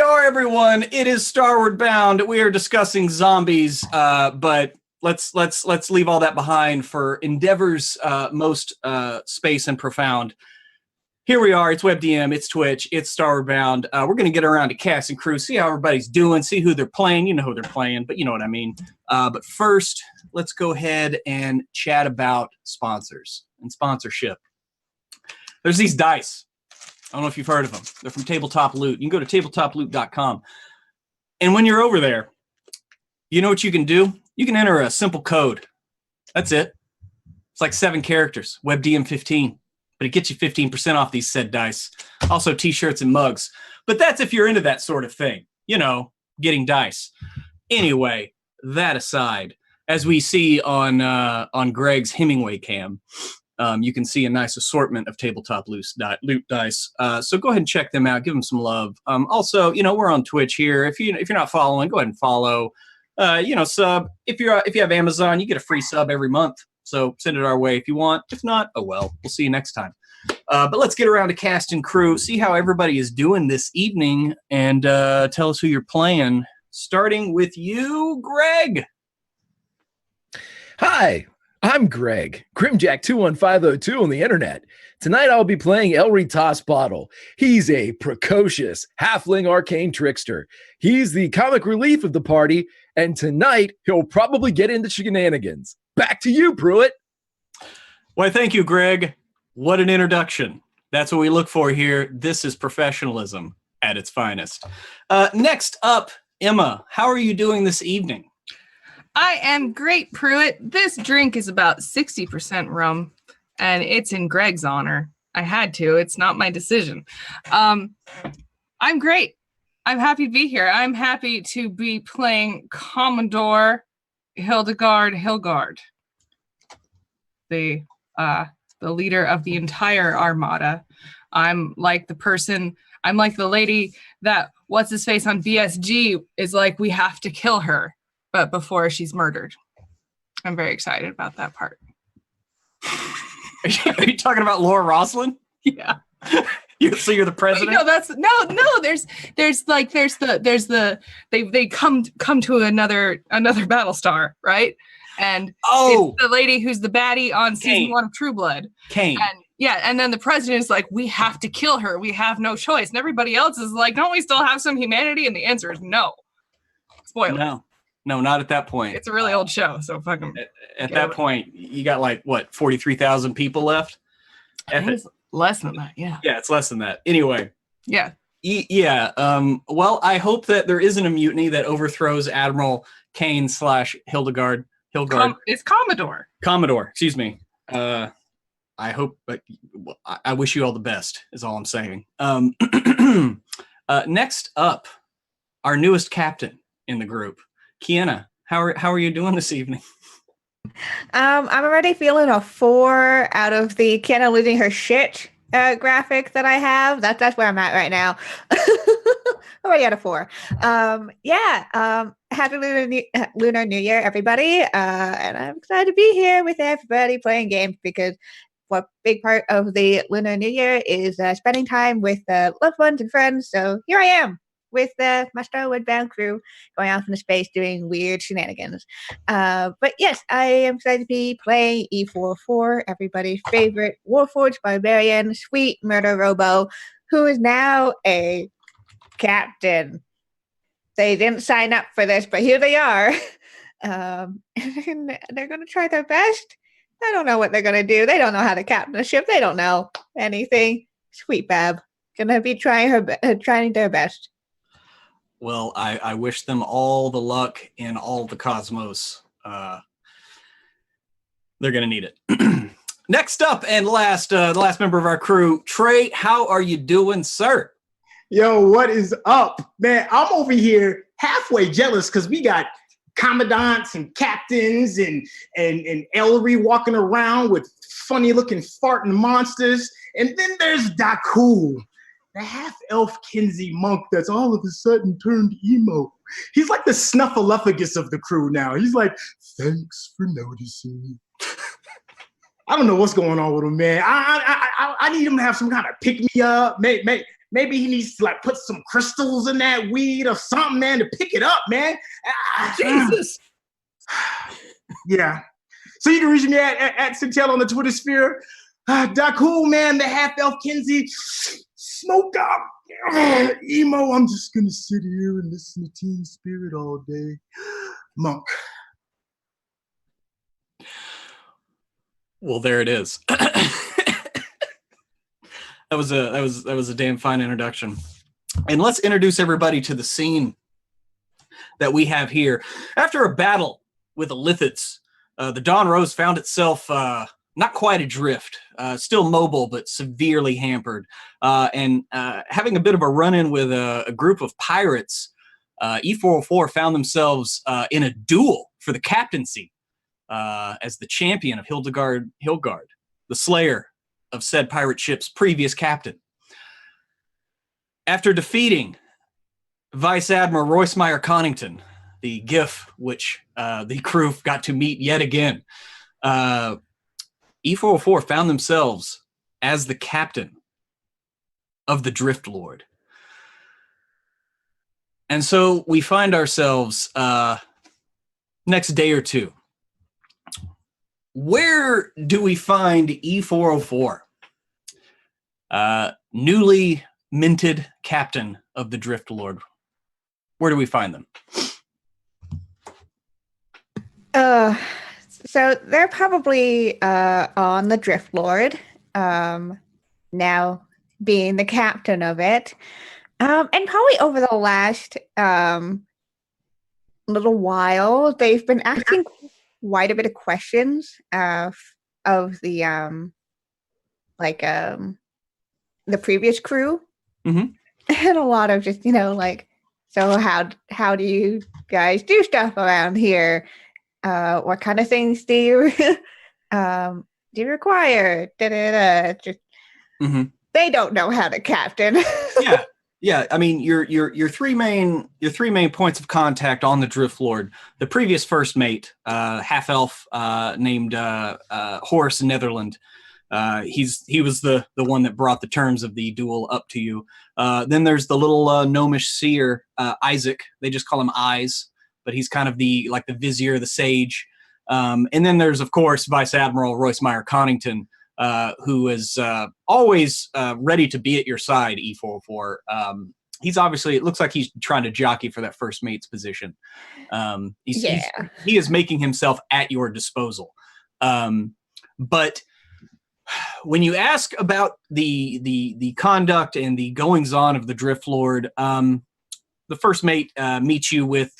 are, everyone. It is Starward Bound. We are discussing zombies, but let's leave all that behind for Endeavor's most space and profound. Here we are. It's WebDM. It's Twitch. It's Starward Bound. We're going to get around to cast and crew, see how everybody's doing, see who they're playing. You know who they're playing, but you know what I mean. But first, let's go ahead and chat about sponsors and sponsorship. There's these dice. I don't know if you've heard of them. They're from Tabletop Loot. You can go to tabletoploot.com. And when you're over there, you know what you can do? You can enter a simple code. That's it. It's like 7 characters, WebDM15. But it gets you 15% off these said dice. Also t-shirts and mugs. But that's if you're into that sort of thing. You know, getting dice. Anyway, that aside, as we see on Greg's Hemingway cam, you can see a nice assortment of Tabletop Loot dice. So go ahead and check them out. Give them some love. Also, you know, we're on Twitch here. If you're not following, go ahead and follow. Sub. If you have Amazon, you get a free sub every month. So send it our way if you want. If not, oh well. We'll see you next time. But let's get around to cast and crew. See how everybody is doing this evening, and tell us who you're playing. Starting with you, Greg. Hi. I'm Greg, Grimjack21502 on the internet. Tonight I'll be playing Elry Tossbottle. He's a precocious halfling arcane trickster. He's the comic relief of the party, and tonight he'll probably get into shenanigans. Back to you, Pruitt. Why, thank you, Greg. What an introduction. That's what we look for here. This is professionalism at its finest. Next up, Emma, how are you doing this evening? I am great, Pruitt. This drink is about 60% rum, and it's in Greg's honor. I had to. It's not my decision. I'm great. I'm happy to be here. I'm happy to be playing Commodore Hildegard Hilgard, the leader of the entire armada. I'm like the lady that what's-his-face on BSG is like, we have to kill her. But before she's murdered. I'm very excited about that part. Are you talking about Laura Roslin? Yeah. So you're the president? No, they come to another Battlestar, right? And it's the lady who's the baddie on season 1 of True Blood. Kane. And then the president is like, we have to kill her. We have no choice. And everybody else is like, don't we still have some humanity? And the answer is no. Spoiler. No, not at that point. It's a really old show, so fucking. At that point, you got like what, 43,000 people left? I think it's less than that. Yeah. Yeah, it's less than that. Anyway. Yeah. Yeah. Well, I hope that there isn't a mutiny that overthrows Admiral Kane / Hildegard. It's Commodore. Commodore. Excuse me. I hope. I wish you all the best. Is all I'm saying. Next up, our newest captain in the group. Kiana, how are you doing this evening? I'm already feeling a 4 out of the Kiana losing her shit graphic that I have. That's where I'm at right now. Already at a 4. Happy Lunar New Year, everybody. And I'm excited to be here with everybody playing games because what big part of the Lunar New Year is spending time with loved ones and friends. So here I am with my Starward Bound crew going off into space doing weird shenanigans. But yes, I am excited to be playing E44, everybody's favorite Warforged Barbarian, sweet murder robo, who is now a captain. They didn't sign up for this, but here they are. And they're going to try their best. I don't know what they're going to do. They don't know how to captain a ship. They don't know anything. Sweet Bab. Going to be trying their best. Well, I wish them all the luck in all the cosmos. They're going to need it. Next up and last, the last member of our crew, Trey, how are you doing, sir? Yo, what is up? Man, I'm over here halfway jealous because we got commandants and captains and Ellery walking around with funny-looking farting monsters. And then there's Daku, the half-elf Kinsey monk that's all of a sudden turned emo. He's like the snuffleupagus of the crew now. He's like, thanks for noticing me. I don't know what's going on with him, man. I need him to have some kind of pick-me-up, Maybe he needs to like put some crystals in that weed or something, man, to pick it up, man. Jesus. Yeah. So you can reach me at Centel on the Twitter sphere. Cool, man, the half-elf Kinsey. Smoke up. Emo, I'm just going to sit here and listen to Teen Spirit all day. Monk. Well, there it is. That was a damn fine introduction. And let's introduce everybody to the scene that we have here. After a battle with the Lithids, the Dawn Rose found itself not quite adrift, still mobile, but severely hampered. And having a bit of a run-in with a group of pirates, E404 found themselves in a duel for the captaincy as the champion of Hilgard, the slayer of said pirate ship's previous captain. After defeating Vice Admiral Royce-Meyer Connington, the GIF which the crew got to meet yet again, E404 found themselves as the captain of the Drift Lord. And so we find ourselves next day or two. Where do we find E404? Newly minted captain of the Drift Lord. Where do we find them? So they're probably on the Drift Lord, now being the captain of it. And probably over the last little while, they've been asking quite a bit of questions of the the previous crew. Mm-hmm. And a lot of just, like, so how do you guys do stuff around here? What kind of things do you require? Just they don't know how to captain. Yeah. I mean, your three main points of contact on the Drift Lord. The previous first mate, half elf named Horace Netherland. He was the one that brought the terms of the duel up to you. Then there's the little gnomish seer, Isaac. They just call him Eyes, but he's kind of the vizier, the sage. And then there's, of course, Vice Admiral Royce-Meyer Connington, who is always ready to be at your side, E404. He's obviously, it looks like he's trying to jockey for that first mate's position. He is making himself at your disposal. But when you ask about the conduct and the goings on of the Drift Lord, the first mate meets you with,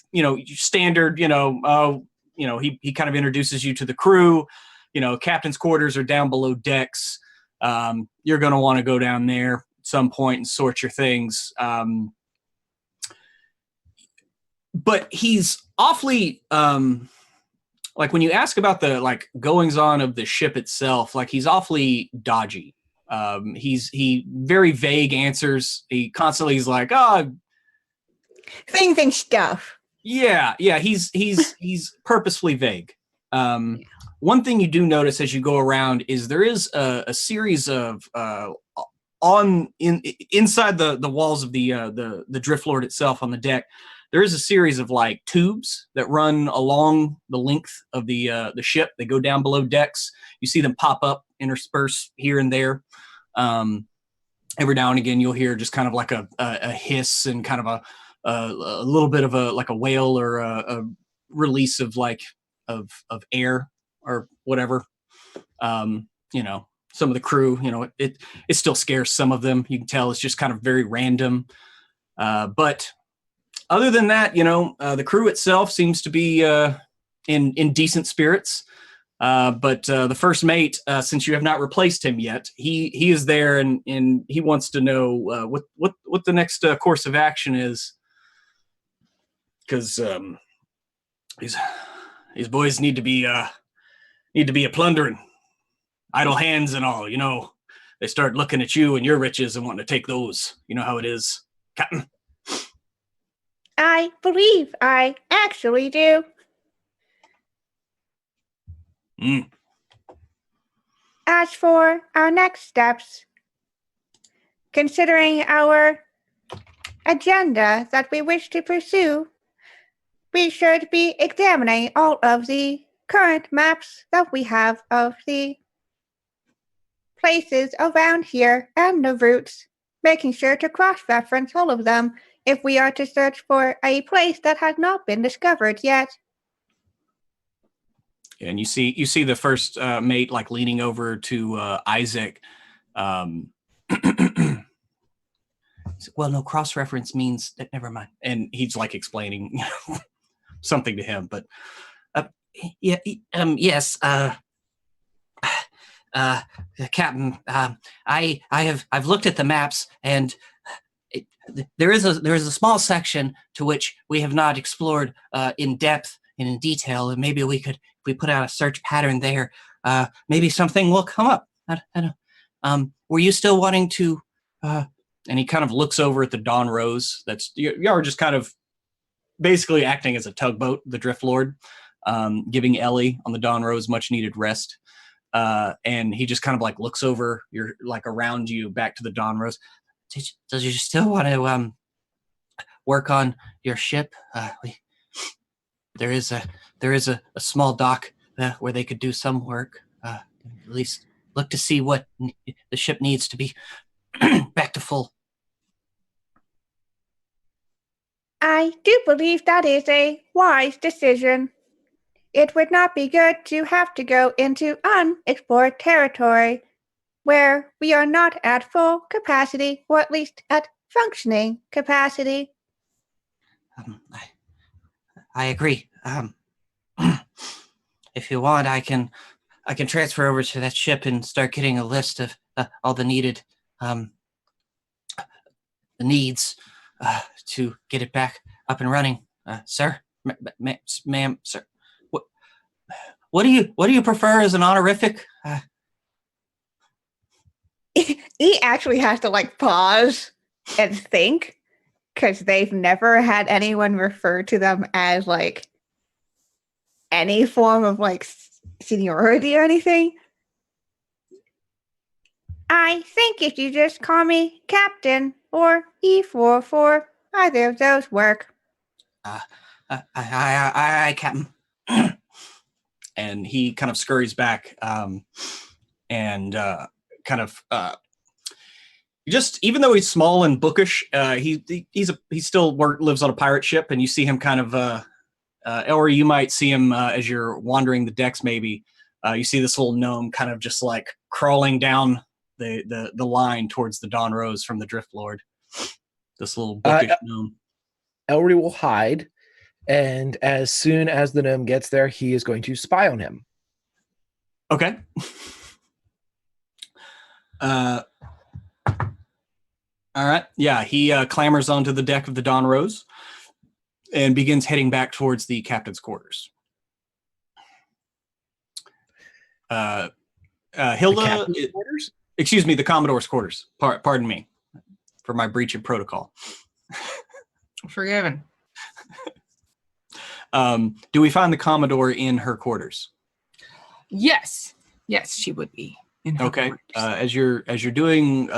standard, he kind of introduces you to the crew. Captain's quarters are down below decks. You're going to want to go down there at some point and sort your things. But he's awfully, when you ask about the goings on of the ship itself, he's awfully dodgy. He very vague answers. He constantly is like, things and stuff. Yeah. He's purposefully vague. One thing you do notice as you go around is there is a series of inside the walls of the Drift Lord itself on the deck. There is a series of tubes that run along the length of the ship. They go down below decks. You see them pop up, intersperse here and there. Every now and again, you'll hear just kind of a hiss and kind of a little bit of a whale or a release of air or whatever. Some of the crew, it still scares some of them. You can tell it's just kind of very random. But other than that, the crew itself seems to be in decent spirits. But the first mate, since you have not replaced him yet, he is there and he wants to know what the next course of action is. Because these boys need to be a plundering, idle hands and all. They start looking at you and your riches and wanting to take those. You know how it is, Captain. I believe I actually do. As for our next steps, considering our agenda that we wish to pursue, we should be examining all of the current maps that we have of the places around here and the routes, making sure to cross-reference all of them if we are to search for a place that has not been discovered yet. And you see the first mate like leaning over to Isaac. Well, no, cross-reference means that. Never mind. And he's like explaining something to him, but yes, Captain. I've looked at the maps, and there is a small section to which we have not explored in depth and in detail, and maybe we could, if we put out a search pattern there, maybe something will come up. I don't, were you still wanting to? And he kind of looks over at the Dawn Rose. That's you are just kind of basically acting as a tugboat, the Drift Lord, giving Ellie on the Dawn Rose much needed rest. And he just kind of like looks over your like around you back to the Dawn Rose. Does you still want to work on your ship? There is a small dock where they could do some work. At least look to see what the ship needs to be back to full. I do believe that is a wise decision. It would not be good to have to go into unexplored territory where we are not at full capacity, or at least at functioning capacity. I agree. If you want, I can transfer over to that ship and start getting a list of all the needed the needs to get it back up and running, sir, ma'am, sir. What do you prefer as an honorific? He actually has to like pause and think, because they've never had anyone refer to them as like any form of like seniority or anything. I think if you just call me Captain or E44, either of those work. I Captain. And he kind of scurries back and kind of just, even though he's small and bookish, he still lives on a pirate ship, and you see him kind of Elry, you might see him as you're wandering the decks. Maybe you see this little gnome kind of just like crawling down the line towards the Dawn Rose from the Drift Lord. This little bookish gnome. Elry will hide, and as soon as the gnome gets there, he is going to spy on him. Okay. All right. Yeah, he clambers onto the deck of the Dawn Rose and begins heading back towards the captain's quarters. Hilda, Quarters? excuse me, the Commodore's quarters. Pardon me for my breach of protocol. Forgiven. Do we find the Commodore in her quarters? Yes, she would be. In her Okay. quarters. As you're doing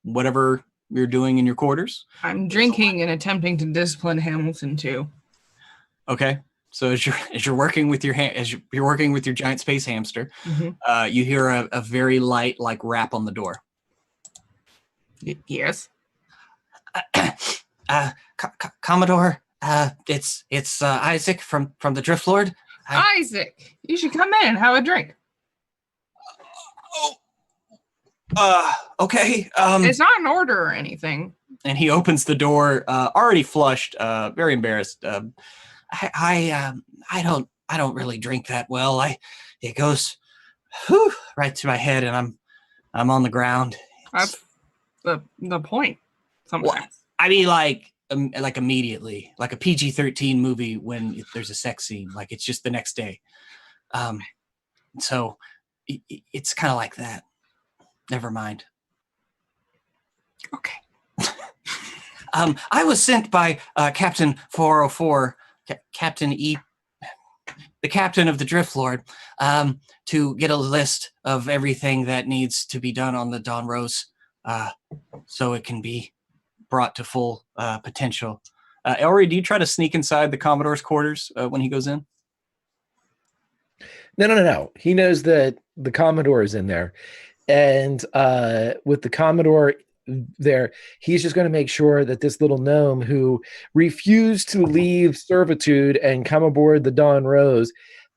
whatever you're doing in your quarters. I'm drinking and attempting to discipline Hamilton too. Okay. So as you're working with your you're working with your giant space hamster, you hear a very light like rap on the door. Yes. Commodore, it's Isaac from the Drift Lord. Isaac, you should come in and have a drink. Okay. It's not an order or anything. And he opens the door, already flushed, very embarrassed. I don't really drink that well. It goes right to my head, and I'm on the ground. That's the point. Sometimes. Well, I mean, like immediately, like a PG-13 movie when there's a sex scene. Like it's just the next day. So it's kind of like that. Never mind. Okay. I was sent by Captain 404, Captain E, the captain of the Drift Lord, to get a list of everything that needs to be done on the Dawn Rose. so it can be brought to full potential. Elry, do you try to sneak inside the Commodore's quarters when he goes in? No. He knows that the Commodore is in there. And with the Commodore there, he's just going to make sure that this little gnome who refused to leave servitude and come aboard the Dawn Rose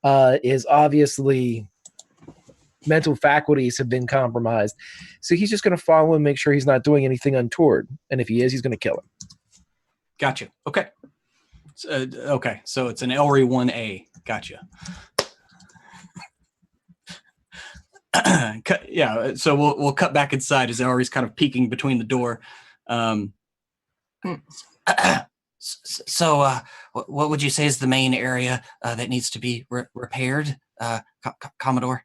is obviously mental faculties have been compromised. So he's just going to follow and make sure he's not doing anything untoward. And if he is, he's going to kill him. Gotcha. Okay. Okay. So it's an Elry 1A. Gotcha. Yeah. So we'll cut back inside as Elry's kind of peeking between the door. So, what would you say is the main area that needs to be repaired, Commodore?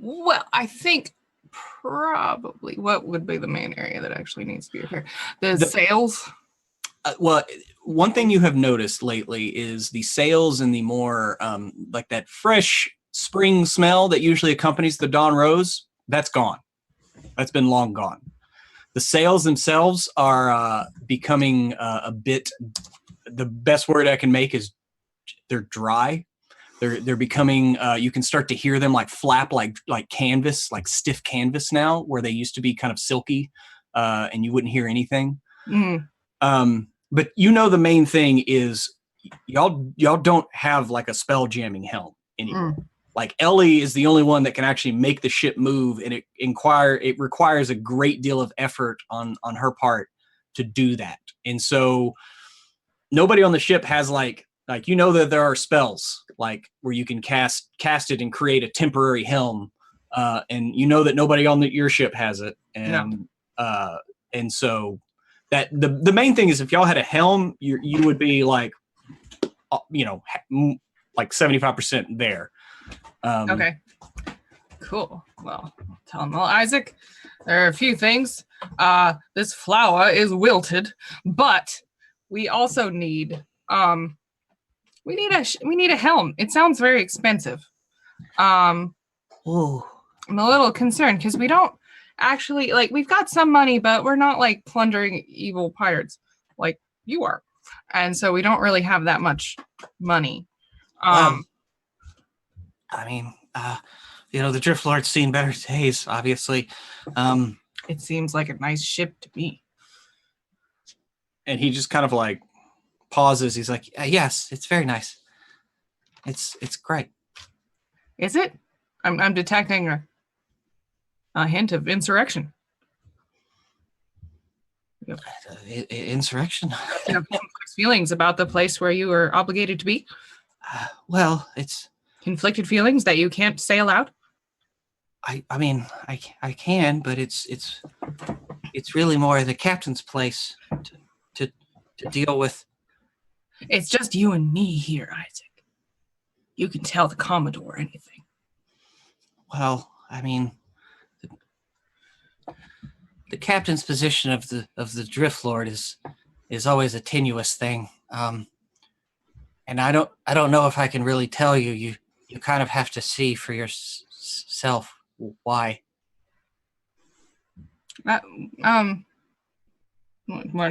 Well, I think probably what would be the main area that actually needs to be repaired? The sails. Well, one thing you have noticed lately is the sails and the more like that fresh spring smell that usually accompanies the Dawn Rose. That's gone. That's been long gone. The sails themselves are becoming a bit. The best word I can make is they're dry. They're becoming. You can start to hear them like flap like canvas, like stiff canvas now, where they used to be kind of silky, and you wouldn't hear anything. But you know the main thing is y'all don't have like a spell jamming helm anymore. Like Ellie is the only one that can actually make the ship move, and it requires a great deal of effort on her part to do that. And so nobody on the ship has like you know that there are spells like where you can cast it and create a temporary helm, and you know that nobody on your ship has it. And and so that the main thing is if y'all had a helm, you would be like like 75% there. Okay. Cool. Well, tell him. Well, Isaac, there are a few things. This flower is wilted, but we also need we need a helm. It sounds very expensive. I'm a little concerned because we don't actually we've got some money, but we're not like plundering evil pirates like you are, and so we don't really have that much money. I mean, the Drift Lord's seen better days, obviously. It seems like a nice ship to me. And he just kind of like pauses. He's like, yes, it's very nice. It's great. Is it? I'm detecting a hint of insurrection. Insurrection? You have complex feelings about the place where you are obligated to be? Well, it's... Conflicted feelings that you can't say aloud? I mean, I can, but it's really more the captain's place to deal with. It's just you and me here, Isaac. You can tell the Commodore anything. Well, I mean, the captain's position of the Drift Lord is always a tenuous thing. And I don't know if I can really tell you. You kind of have to see for yourself why. What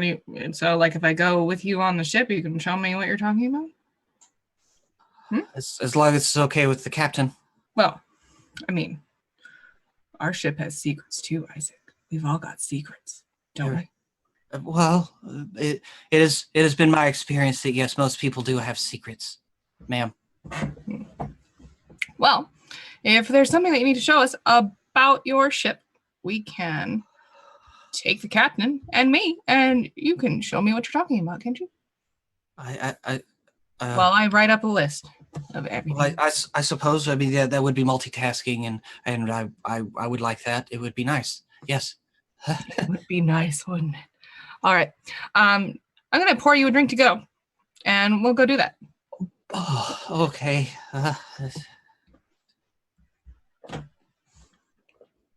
do you? So, like, if I go with you on the ship, you can show me what you're talking about. As long as it's okay with the captain. Well, I mean, our ship has secrets too, Isaac. We've all got secrets, don't we? Well, it has been my experience that yes, most people do have secrets, ma'am. Well, if there's something that you need to show us about your ship, we can take the captain and me, and you can show me what you're talking about, can't you? Well, I write up a list of everything. Well, I suppose. I mean, that would be multitasking, and I would like that. It would be nice. Yes. It would be nice, wouldn't it? All right. I'm gonna pour you a drink to go, and we'll go do that. Oh, okay.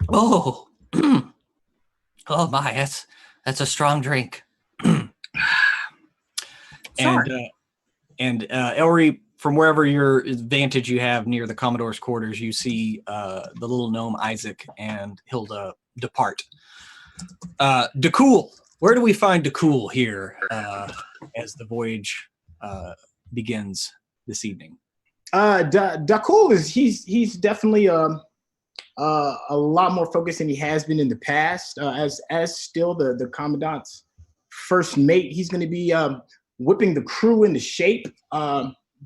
Oh, oh my! That's a strong drink. And Elry, from wherever your vantage you have near the Commodore's quarters, you see the little gnome Isaac and Hilda depart. DeCool. Where do we find DeCool here as the voyage begins this evening? Dakul he's definitely a lot more focused than he has been in the past. As still the commandant's first mate, he's going to be whipping the crew into shape,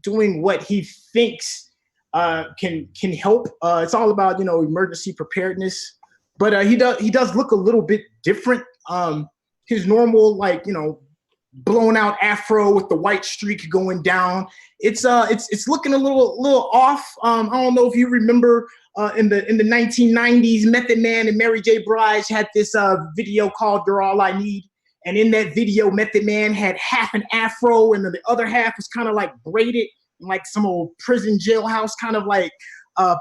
doing what he thinks can help. It's all about emergency preparedness, but he does look a little bit different. His normal blown out afro with the white streak going down. It's looking a little off. I don't know if you remember in the 1990s, Method Man and Mary J. Blige had this video called "You're All I Need," and in that video, Method Man had half an afro and then the other half was kind of like braided, like some old prison jailhouse kind of like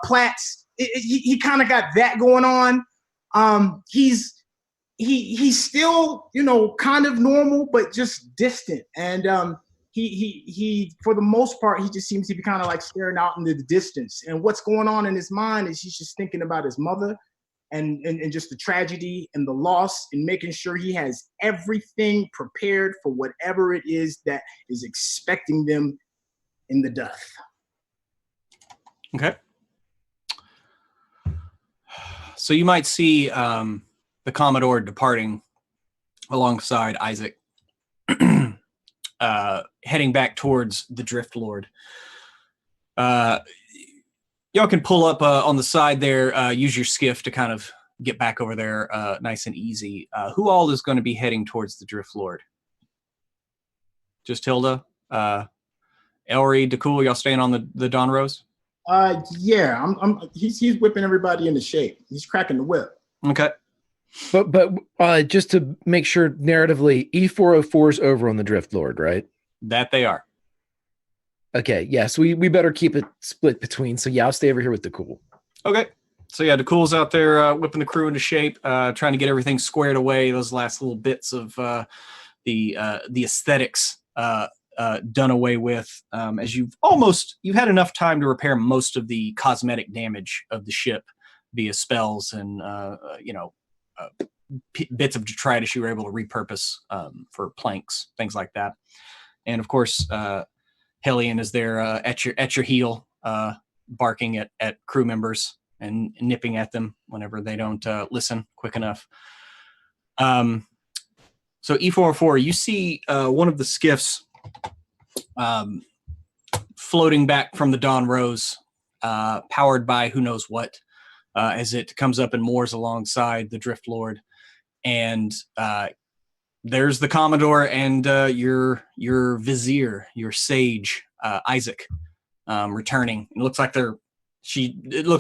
plaits. He kind of got that going on. He's still, kind of normal, but just distant. And he for the most part, he just seems to be kind of like staring out into the distance. And what's going on in his mind is he's just thinking about his mother and just the tragedy and the loss, and making sure he has everything prepared for whatever it is that is expecting them in the death. Okay. So you might see the Commodore departing alongside Isaac, heading back towards the Drift Lord. Y'all can pull up on the side there, use your skiff to kind of get back over there nice and easy. Who all is going to be heading towards the Drift Lord? Just Hilda? Elry, DeCool, y'all staying on the Don Rose? Yeah, he's whipping everybody into shape. He's cracking the whip. Okay. But just to make sure narratively, E404 is over on the Drift Lord, right? That they are. Okay, yeah, so we better keep it split between. So yeah, I'll stay over here with DeCool. Okay. So yeah, DeCool's out there whipping the crew into shape, trying to get everything squared away. Those last little bits of the aesthetics done away with, as you've had enough time to repair most of the cosmetic damage of the ship via spells and bits of detritus you were able to repurpose for planks, things like that. And of course, Hellion is there at your heel, barking at crew members and nipping at them whenever they don't listen quick enough. So E404, you see one of the skiffs floating back from the Dawn Rose, powered by who knows what, as it comes up and moors alongside the Drift Lord. And there's the Commodore and your vizier, your sage, Isaac, returning. It looks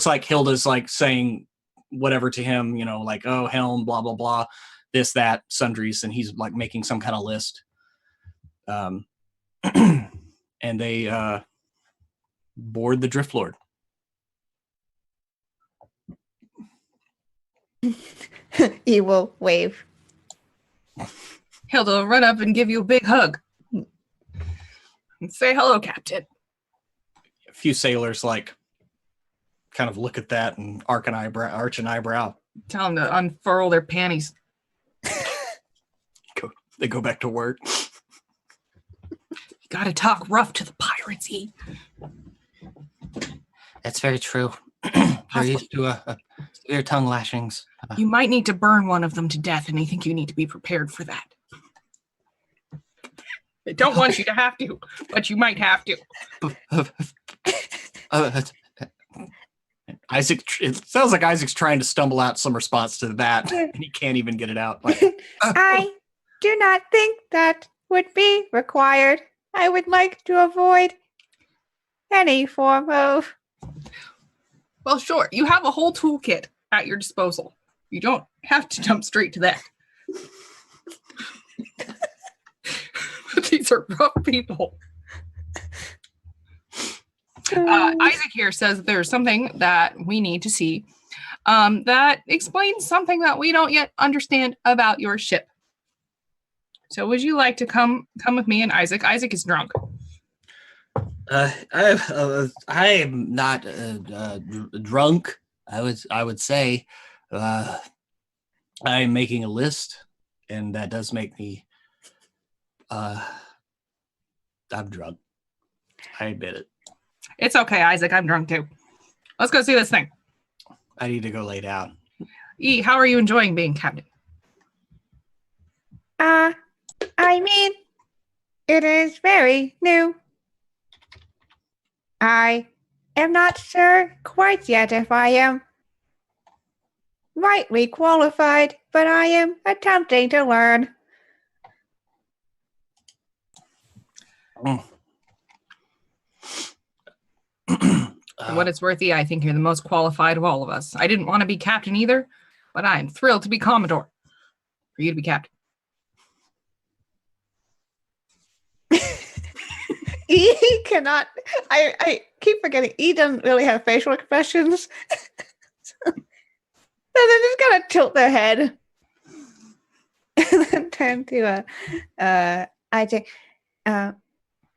like Hilda's like saying whatever to him, like, oh, helm, blah, blah, blah, this, that, sundries, and he's like making some kind of list. And they board the Drift Lord. He will wave. Hilda will run up and give you a big hug. And say hello, Captain. A few sailors like kind of look at that and arch an eyebrow. Tell them to unfurl their panties. They go back to work. You gotta talk rough to the pirates, E. That's very true. They're used to severe tongue lashings. You might need to burn one of them to death, and I think you need to be prepared for that. I don't want you to have to, but you might have to. Isaac, it sounds like Isaac's trying to stumble out some response to that, and he can't even get it out. Like, I do not think that would be required. I would like to avoid any form of... Well, sure. You have a whole toolkit at your disposal. You don't have to jump straight to that. But these are rough people. Isaac here says there's something that we need to see that explains something that we don't yet understand about your ship. So would you like to come with me and Isaac? Isaac is drunk. I am not drunk. I would say I'm making a list, and that does make me. I'm drunk. I admit it. It's okay, Isaac. I'm drunk too. Let's go see this thing. I need to go lay down. E, how are you enjoying being captain? I mean, it is very new. I am not sure quite yet if I am rightly qualified, but I am attempting to learn. For what it's worth, E, I think you're the most qualified of all of us. I didn't want to be captain either, but I'm thrilled to be Commodore. For you to be captain. E cannot. I keep forgetting. E doesn't really have facial expressions. So they're just gonna tilt their head and then turn to Isaac.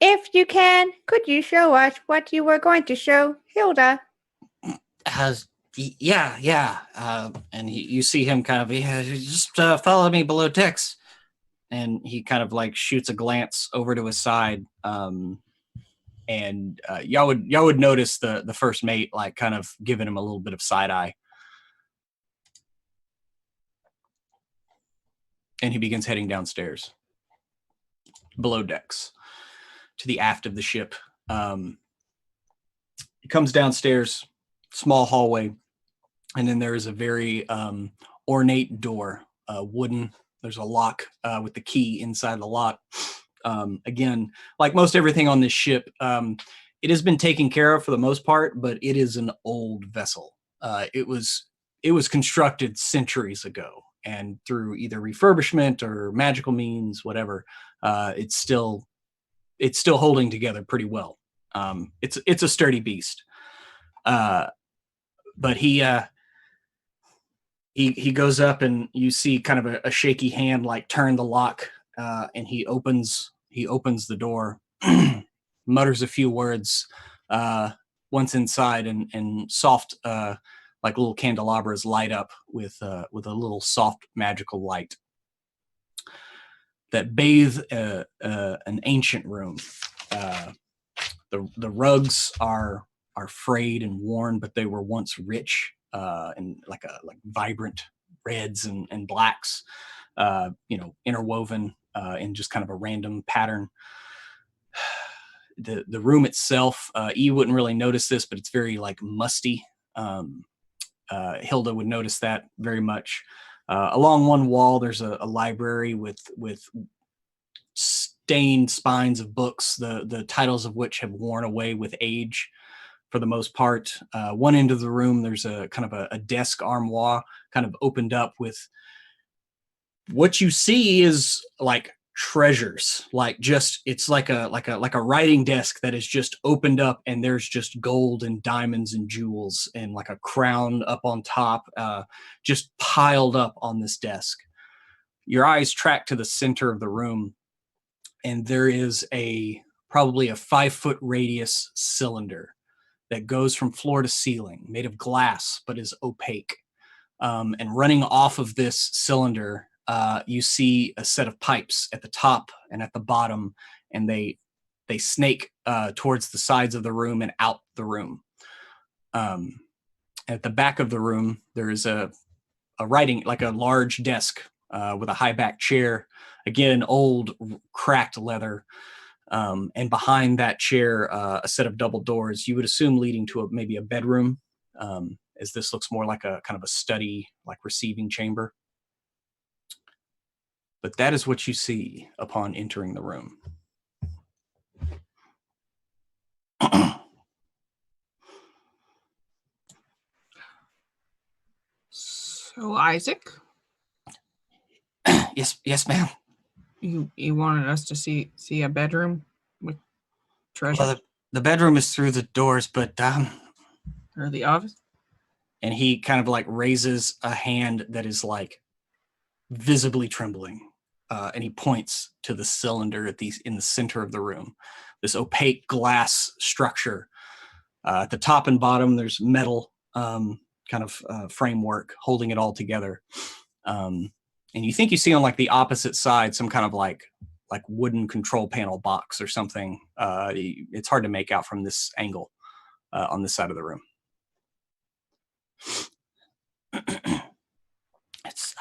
If you can, could you show us what you were going to show Hilda? Yeah. And you see him kind of, just follow me below decks. And he kind of like shoots a glance over to his side. And y'all would notice the first mate like kind of giving him a little bit of side eye. And he begins heading downstairs, below decks, to the aft of the ship. He comes downstairs, small hallway, and then there is a very ornate door, wooden. There's a lock with the key inside the lock. Again, like most everything on this ship, it has been taken care of for the most part, but it is an old vessel. It was constructed centuries ago, and through either refurbishment or magical means, whatever, it's still holding together pretty well. It's a sturdy beast. But he goes up, and you see kind of a shaky hand like turn the lock, and he opens the door, mutters a few words once inside, and soft like little candelabras light up with a little soft magical light that bathe an ancient room. The rugs are frayed and worn, but they were once rich and like vibrant reds and blacks, interwoven in just kind of a random pattern. The room itself, E wouldn't really notice this, but it's very like musty. Hilda would notice that very much. Along one wall, there's a library with stained spines of books, the titles of which have worn away with age for the most part. One end of the room, there's a kind of a desk armoire kind of opened up with what you see is like treasures, like just it's like a writing desk that is just opened up, and there's just gold and diamonds and jewels and like a crown up on top, just piled up on this desk. Your eyes track to the center of the room, and there is probably a 5-foot radius cylinder that goes from floor to ceiling, made of glass but is opaque. And running off of this cylinder, you see a set of pipes at the top and at the bottom, and they snake towards the sides of the room and out the room. At the back of the room, there is a writing, like a large desk with a high back chair, again, old cracked leather. And behind that chair, a set of double doors, you would assume leading to maybe a bedroom, as this looks more like a kind of a study, like receiving chamber. But that is what you see upon entering the room. So, Isaac? Yes, ma'am. You wanted us to see a bedroom with treasure? Well, the bedroom is through the doors, but Or the office? and he kind of like raises a hand that is like visibly trembling, and he points to the cylinder in the center of the room, this opaque glass structure. At the top and bottom, there's metal kind of framework holding it all together. And you think you see on like the opposite side some kind of like wooden control panel box or something. It's hard to make out from this angle on this side of the room. It's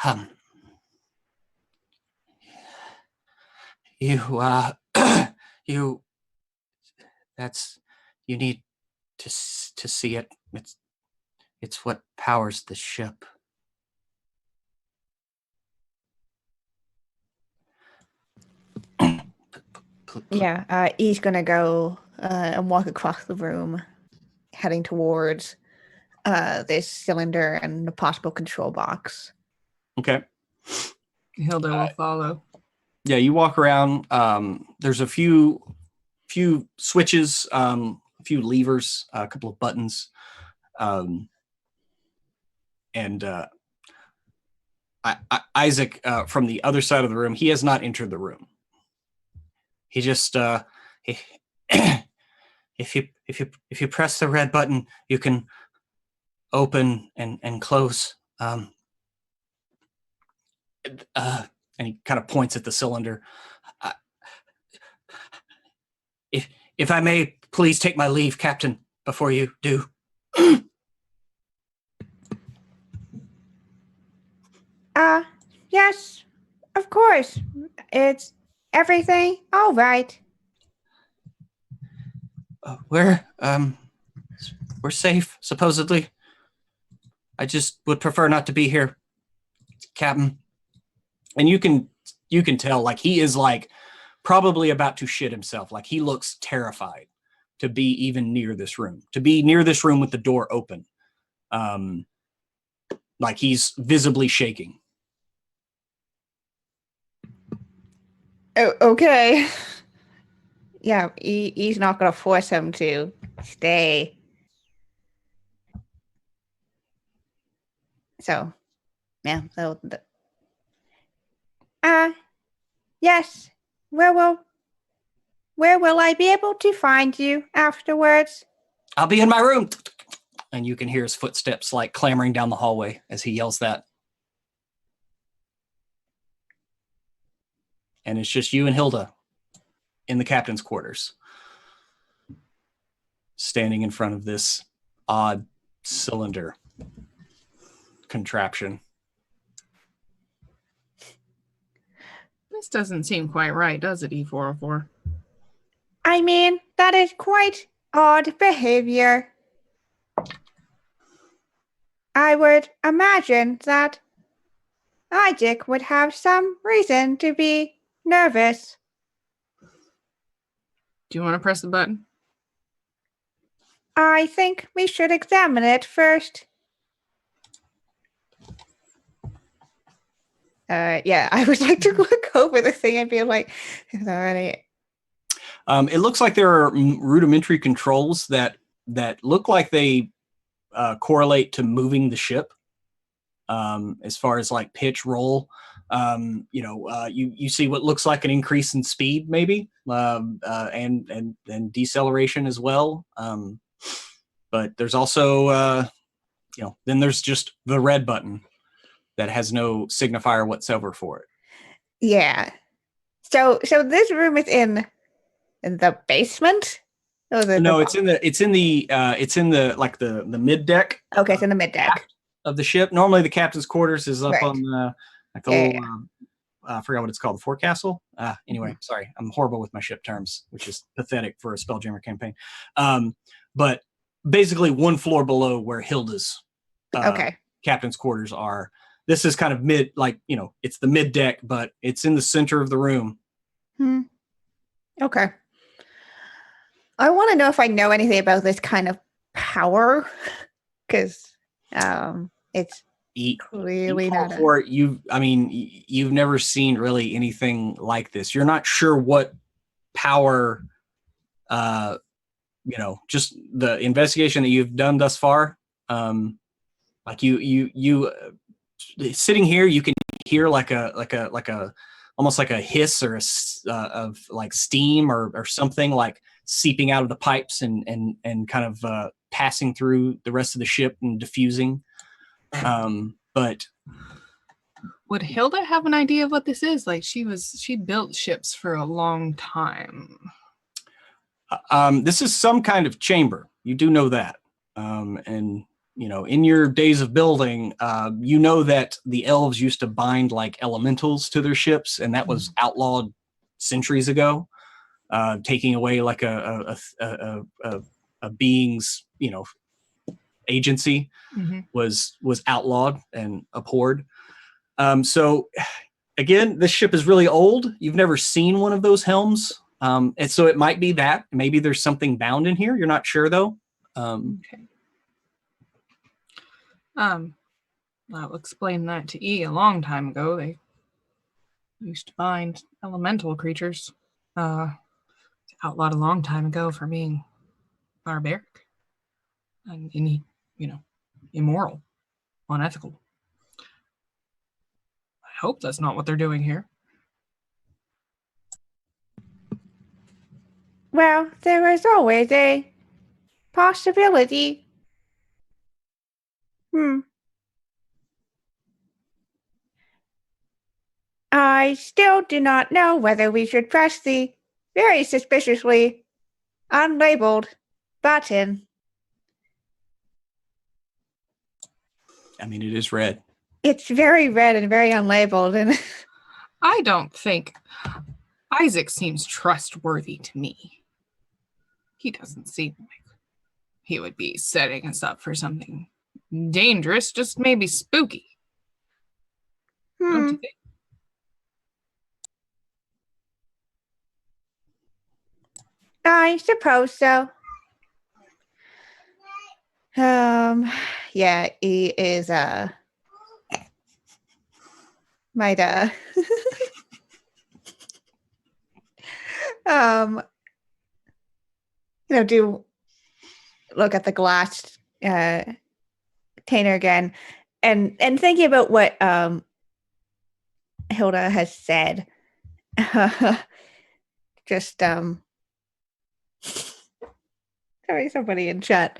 you you need to see it. It's what powers the ship. Yeah, he's gonna go and walk across the room, heading towards this cylinder and the possible control box. Okay. Hilda will follow. Yeah, you walk around. There's a few switches, a few levers, a couple of buttons, and Isaac from the other side of the room. He has not entered the room. He just if you press the red button, you can open and close. And he kind of points at the cylinder. If I may, please take my leave, Captain, before you do. Yes, of course. It's everything all right. We're safe, supposedly. I just would prefer not to be here, Captain. And you can tell, like, he is like probably about to shit himself. Like, he looks terrified to be even near this room, with the door open. Like he's visibly shaking. Oh, okay. Yeah, he's not gonna force him to stay. So, yeah. So, yes. Where will I be able to find you afterwards? I'll be in my room. And you can hear his footsteps like clamoring down the hallway as he yells that. And it's just you and Hilda in the captain's quarters, standing in front of this odd cylinder contraption. This doesn't seem quite right, does it, E404? I mean, that is quite odd behavior. I would imagine that Isaac would have some reason to be nervous. Do you want to press the button? I think we should examine it first. Yeah, I would like to look over the thing and be like, is that already? It looks like there are rudimentary controls that look like they correlate to moving the ship. As far as like pitch, roll, you see what looks like an increase in speed, maybe, and deceleration as well. But there's also, then there's just the red button that has no signifier whatsoever for it. Yeah. So this room is in the basement. No, it's in the like the mid deck. Okay, it's in the mid deck of the ship. Normally the captain's quarters is up on the like the little I forgot what it's called, the forecastle. Anyway, sorry, I'm horrible with my ship terms, which is pathetic for a Spelljammer campaign. But basically one floor below where Hilda's captain's quarters are. This is kind of mid, like, it's the mid deck, but it's in the center of the room. Okay. I want to know if I know anything about this kind of power, because it's clearly not. You've never seen really anything like this. You're not sure what power. Just the investigation that you've done thus far. Like you sitting here, you can hear like a almost like a hiss or of like steam or something like seeping out of the pipes and kind of passing through the rest of the ship and diffusing. But Would Hilda have an idea of what this is? Like she built ships for a long time. This is some kind of chamber. You do know that. And in your days of building, you know that the elves used to bind like elementals to their ships, and that was outlawed centuries ago. Taking away like a being's agency was outlawed and abhorred. So again, this ship is really old. You've never seen one of those helms. And so it might be that. Maybe there's something bound in here. You're not sure though. Okay. I'll explain that to E a long time ago. They used to bind elemental creatures. Outlawed a long time ago for being barbaric and immoral, unethical. I hope that's not what they're doing here. Well, there is always a possibility. I still do not know whether we should press the very suspiciously unlabeled button. I mean, it is red. It's very red and very unlabeled, and I don't think Isaac seems trustworthy to me. He doesn't seem like he would be setting us up for something dangerous, just maybe spooky. Don't you think? I suppose so. Yeah, he is might do look at the glass container again and thinking about what Hilda has said. Just sorry, somebody in chat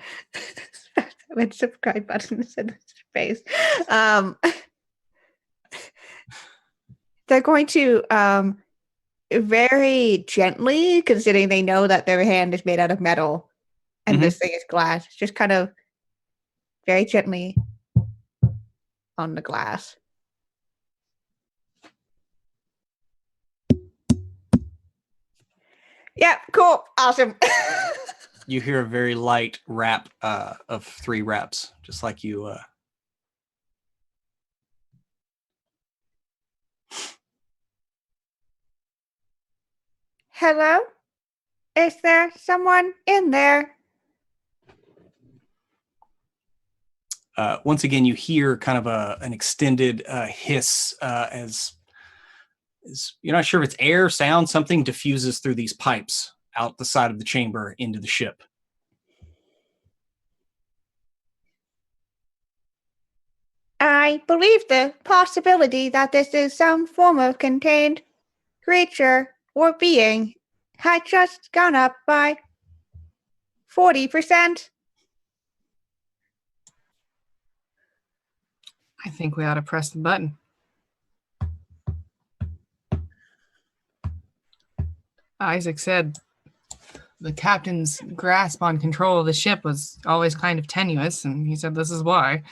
with subscribe button in space. They're going to very gently, considering they know that their hand is made out of metal and this thing is glass, just kind of very gently on the glass. Yeah, cool, awesome. You hear a very light rap of 3 raps, just like you. Hello? Is there someone in there? Once again, you hear kind of an extended hiss as you're not sure if it's air, sound, something diffuses through these pipes out the side of the chamber into the ship. I believe the possibility that this is some form of contained creature or being had just gone up by 40%. I think we ought to press the button. Isaac said the captain's grasp on control of the ship was always kind of tenuous, and he said this is why.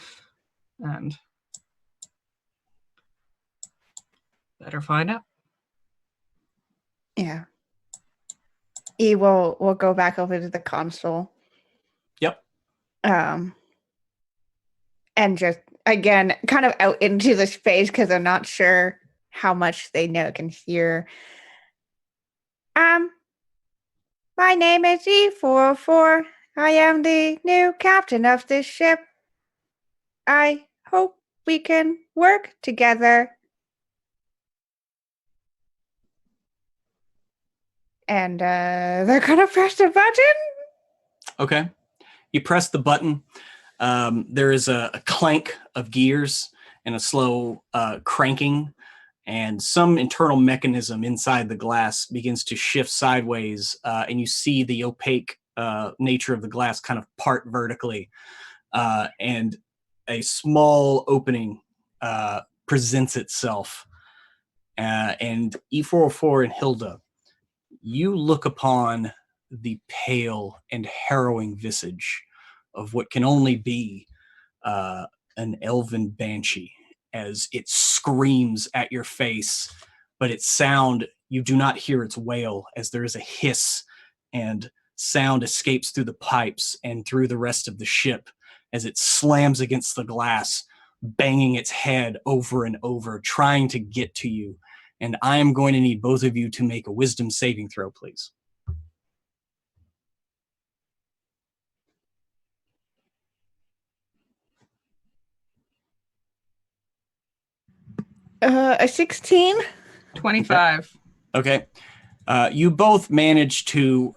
And better find out. Yeah. E will go back over to the console. Yep. And just again kind of out into the space because I'm not sure how much they can hear. My name is E404. I am the new captain of this ship. I hope we can work together. And they're gonna press the button. Okay. You press the button. There is a clank of gears and a slow cranking, and some internal mechanism inside the glass begins to shift sideways, and you see the opaque nature of the glass kind of part vertically, and a small opening presents itself. And E404 and Hilda, you look upon the pale and harrowing visage of what can only be an elven banshee as it screams at your face, but its sound, you do not hear its wail, as there is a hiss and sound escapes through the pipes and through the rest of the ship as it slams against the glass, banging its head over and over, trying to get to you. And I am going to need both of you to make a wisdom saving throw, please. A 16. 25. Okay. You both manage to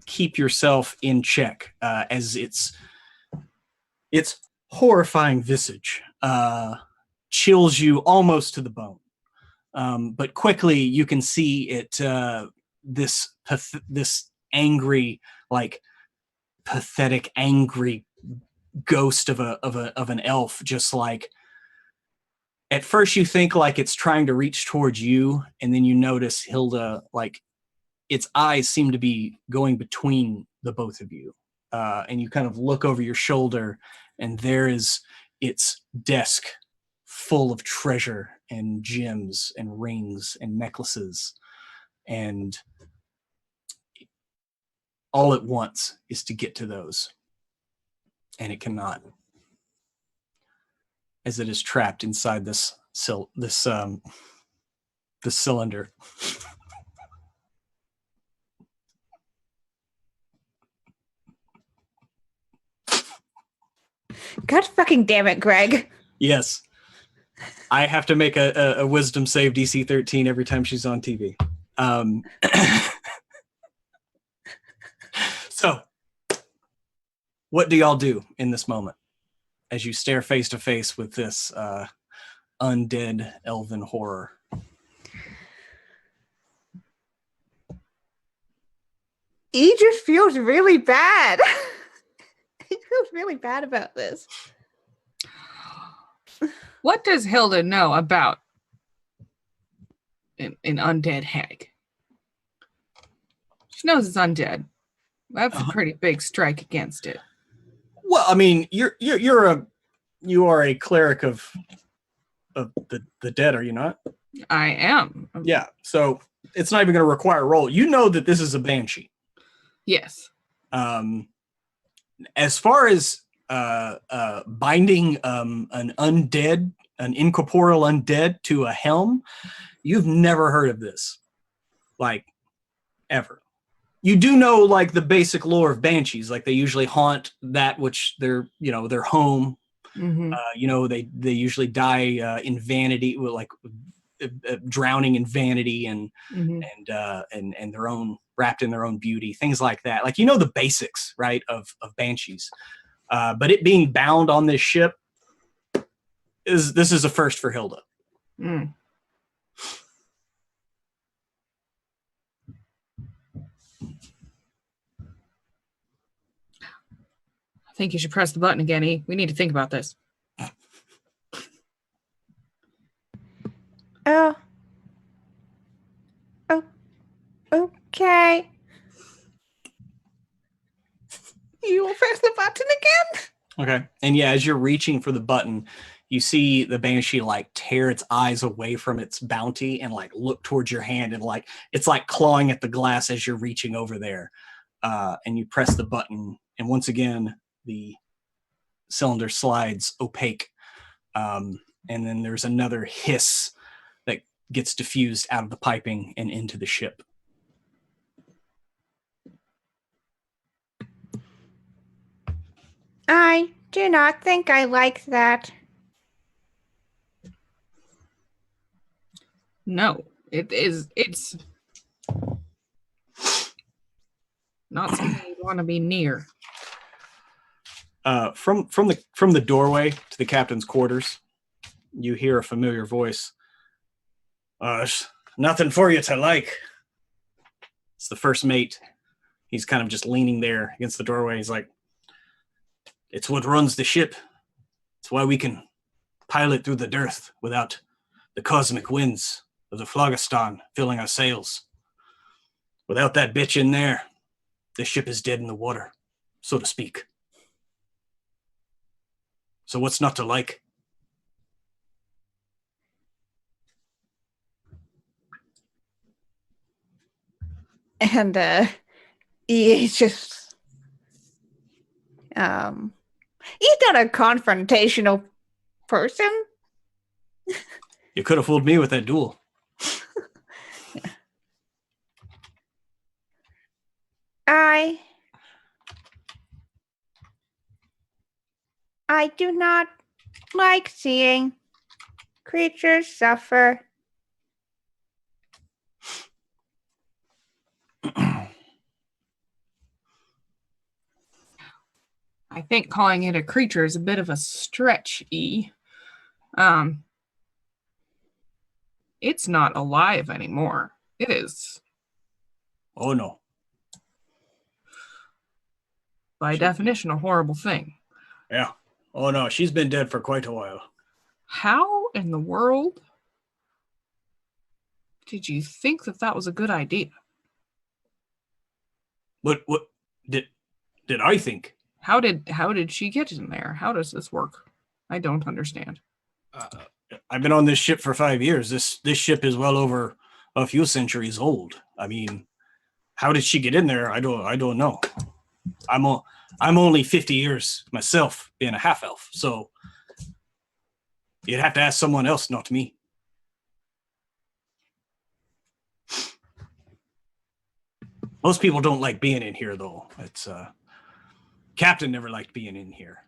keep yourself in check as its horrifying visage chills you almost to the bone. But quickly you can see it, this angry, like pathetic, angry ghost of an elf, just like, at first you think like it's trying to reach towards you, and then you notice, Hilda, like its eyes seem to be going between the both of you. And you kind of look over your shoulder, and there is its desk full of treasure and gems and rings and necklaces. And all it wants is to get to those. And it cannot, as it is trapped inside this cylinder. God fucking damn it, Greg. Yes. I have to make a wisdom save DC 13 every time she's on TV. So, what do y'all do in this moment as you stare face to face with this undead elven horror? He just feels really bad. He feels really bad about this. What does Hilda know about an undead hag? She knows it's undead. That's a pretty big strike against it. Well, I mean, you are a cleric of the dead, are you not? I am. Yeah. So it's not even going to require a roll. You know that this is a banshee. Yes. As far as binding an incorporeal undead to a helm, you've never heard of this, like, ever. You do know, like, the basic lore of banshees, like they usually haunt that which their home. Mm-hmm. They usually die in vanity, like drowning in vanity and their own, wrapped in their own beauty, things like that. Like, the basics, right, of banshees. But it being bound on this ship is a first for Hilda. Mm. I think you should press the button again, E. We need to think about this. Oh. Okay. You will press the button again? Okay. And yeah, as you're reaching for the button, you see the banshee like tear its eyes away from its bounty and like look towards your hand, and like it's like clawing at the glass as you're reaching over there. And you press the button, and once again the cylinder slides opaque. And then there's another hiss that gets diffused out of the piping and into the ship. I do not think I like that. No, it's not something you want to be near. From the doorway to the captain's quarters, you hear a familiar voice. There's nothing for you to like. It's the first mate. He's kind of just leaning there against the doorway. He's like, it's what runs the ship. It's why we can pilot through the dearth without the cosmic winds of the Phlogiston filling our sails. Without that bitch in there, the ship is dead in the water, so to speak. So what's not to like? And he's just he's not a confrontational person. You could have fooled me with that duel. I do not like seeing creatures suffer. I think calling it a creature is a bit of a stretch, E. It's not alive anymore. It is, Oh no. by definition, a horrible thing. Yeah. Oh no, she's been dead for quite a while. How in the world did you think that that was a good idea? What did I think? How did she get in there? How does this work? I don't understand. I've been on this ship for 5 years. This ship is well over a few centuries old. I mean, how did she get in there? I don't know. I'm only 50 years myself, being a half elf. So you'd have to ask someone else, not me. Most people don't like being in here, though. It's Captain never liked being in here.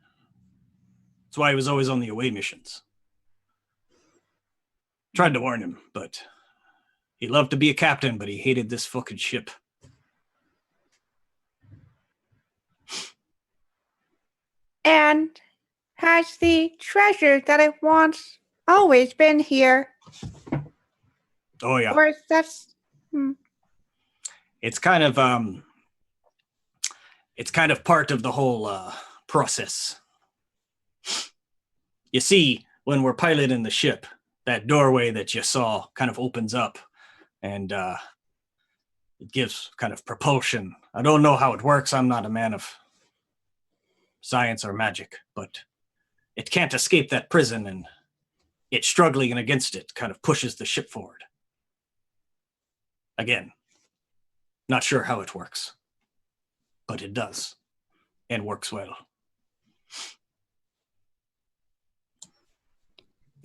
That's why he was always on the away missions. Tried to warn him, but he loved to be a captain, but he hated this fucking ship. And has the treasure that it wants always been here? Oh yeah. Or is that... It's kind of part of the whole process. You see, when we're piloting the ship, that doorway that you saw kind of opens up, and it gives kind of propulsion. I don't know how it works. I'm not a man of science or magic, but it can't escape that prison, and it struggling against it kind of pushes the ship forward. Again, not sure how it works, but it does, and works well.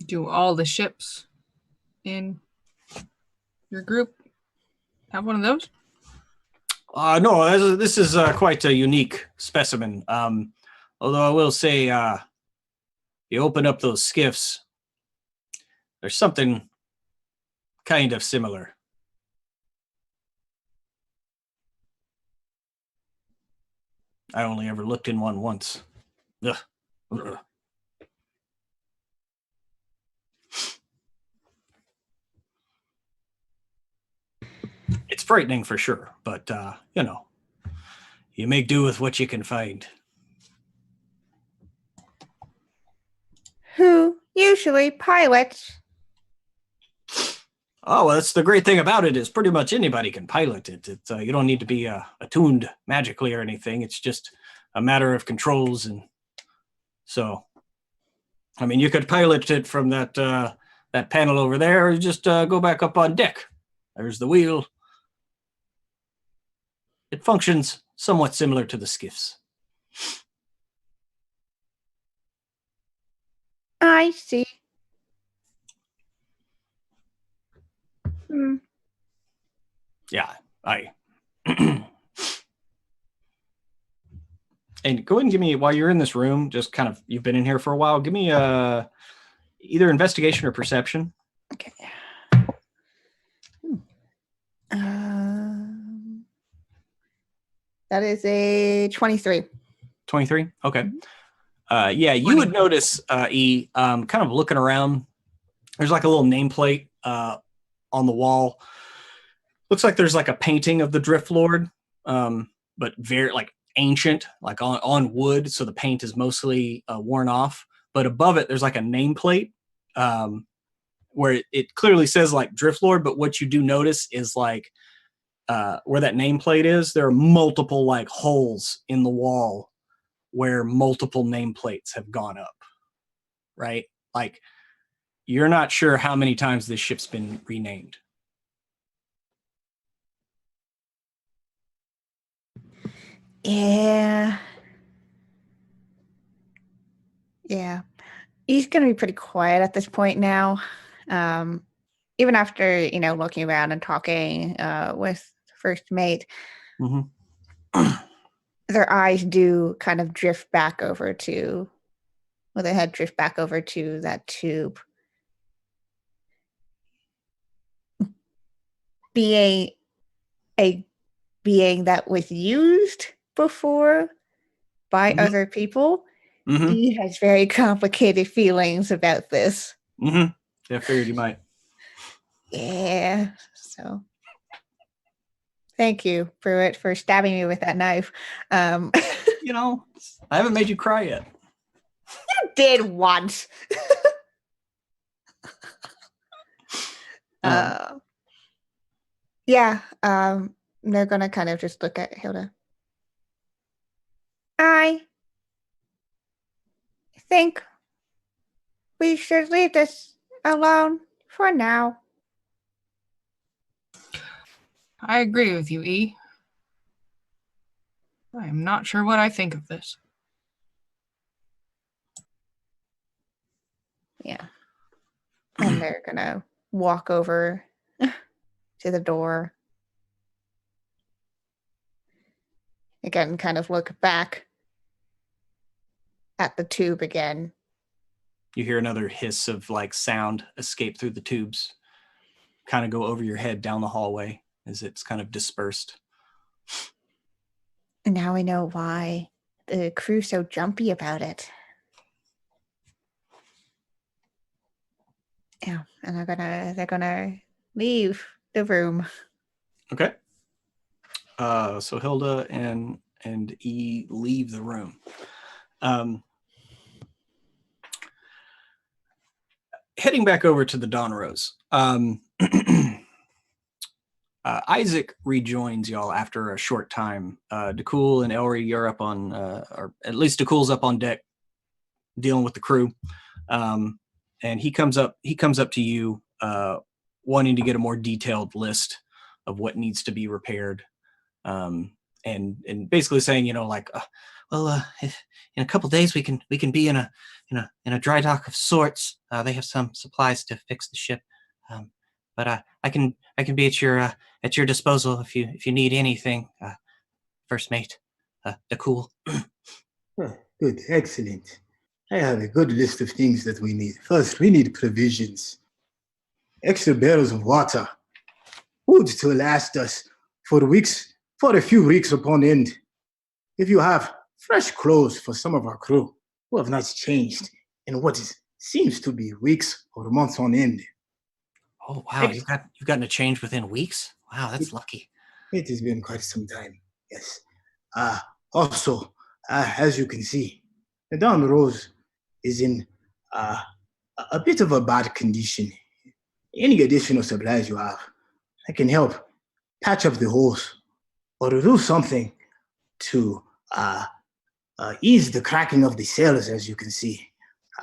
Do all the ships in your group have one of those? No, this is quite a unique specimen. Although I will say, you open up those skiffs, there's something kind of similar. I only ever looked in one once. Ugh. Ugh. It's frightening for sure, but you make do with what you can find. Who usually pilots? Oh, well, that's the great thing about it is pretty much anybody can pilot it. It's you don't need to be attuned magically or anything. It's just a matter of controls, and so, I mean, you could pilot it from that panel over there, or just go back up on deck. There's the wheel. It functions somewhat similar to the skiffs. I see. Yeah, and go ahead and give me, while you're in this room, just kind of, you've been in here for a while, give me either investigation or perception. Okay. That is a 23. 23? Okay. Yeah, you would notice, E, kind of looking around, there's like a little nameplate on the wall. Looks like there's like a painting of the Drift Lord, but very like ancient, like on wood, so the paint is mostly worn off. but above it there's like a nameplate where it clearly says like Driftlord, but what you do notice is like where that nameplate is, there are multiple like holes in the wall where multiple nameplates have gone up, right? Like you're not sure how many times this ship's been renamed. Yeah. He's gonna be pretty quiet at this point now. Even after, looking around and talking with first mate, their eyes do kind of drift back over to, their head drift back over to that tube. Being a being that was used before by other people, he has very complicated feelings about this. Yeah, I figured you might. Yeah, so thank you, Pruitt, for stabbing me with that knife. I haven't made you cry yet. You did once. They're gonna kind of just look at Hilda. I think we should leave this alone for now. I agree with you, E. I am not sure what I think of this. Yeah. And they're gonna walk over to the door. Again, kind of look back at the tube again. You hear another hiss of like sound escape through the tubes, kind of go over your head down the hallway as it's kind of dispersed. Now we know why the crew's so jumpy about it. Yeah, and they're gonna leave the room. Okay. So Hilda and E leave the room. Heading back over to the Dawn Rose. Isaac rejoins y'all after a short time. DeCool and Elry, you're up on, or at least DeCool's up on deck, dealing with the crew. And he comes up to you, wanting to get a more detailed list of what needs to be repaired, and basically saying, in a couple days we can be in a dry dock of sorts. They have some supplies to fix the ship, but I can be at your disposal if you need anything, first mate, DeCool. Good, excellent. I have a good list of things that we need. First, we need provisions, extra barrels of water, food to last us for a few weeks upon end. If you have fresh clothes for some of our crew who have not changed in seems to be weeks or months on end. Oh wow, you've gotten a change within weeks? Wow, that's lucky. It has been quite some time, yes. Also, as you can see, the Dawn Rose is in a bit of a bad condition. Any additional supplies you have, I can help patch up the holes or do something to ease the cracking of the sails, as you can see.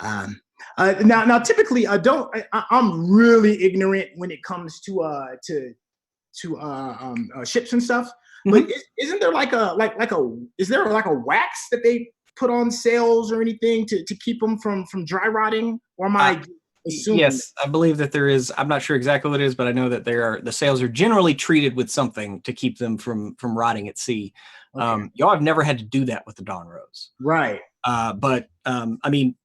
Now, typically, I'm really ignorant when it comes to ships and stuff. But isn't there is there a wax that they put on sails or anything to keep them from dry rotting? Or am I assuming? Yes, I believe that there is. I'm not sure exactly what it is, but I know that the sails are generally treated with something to keep them from rotting at sea. Okay. Y'all have never had to do that with the Dawn Rose, right? But we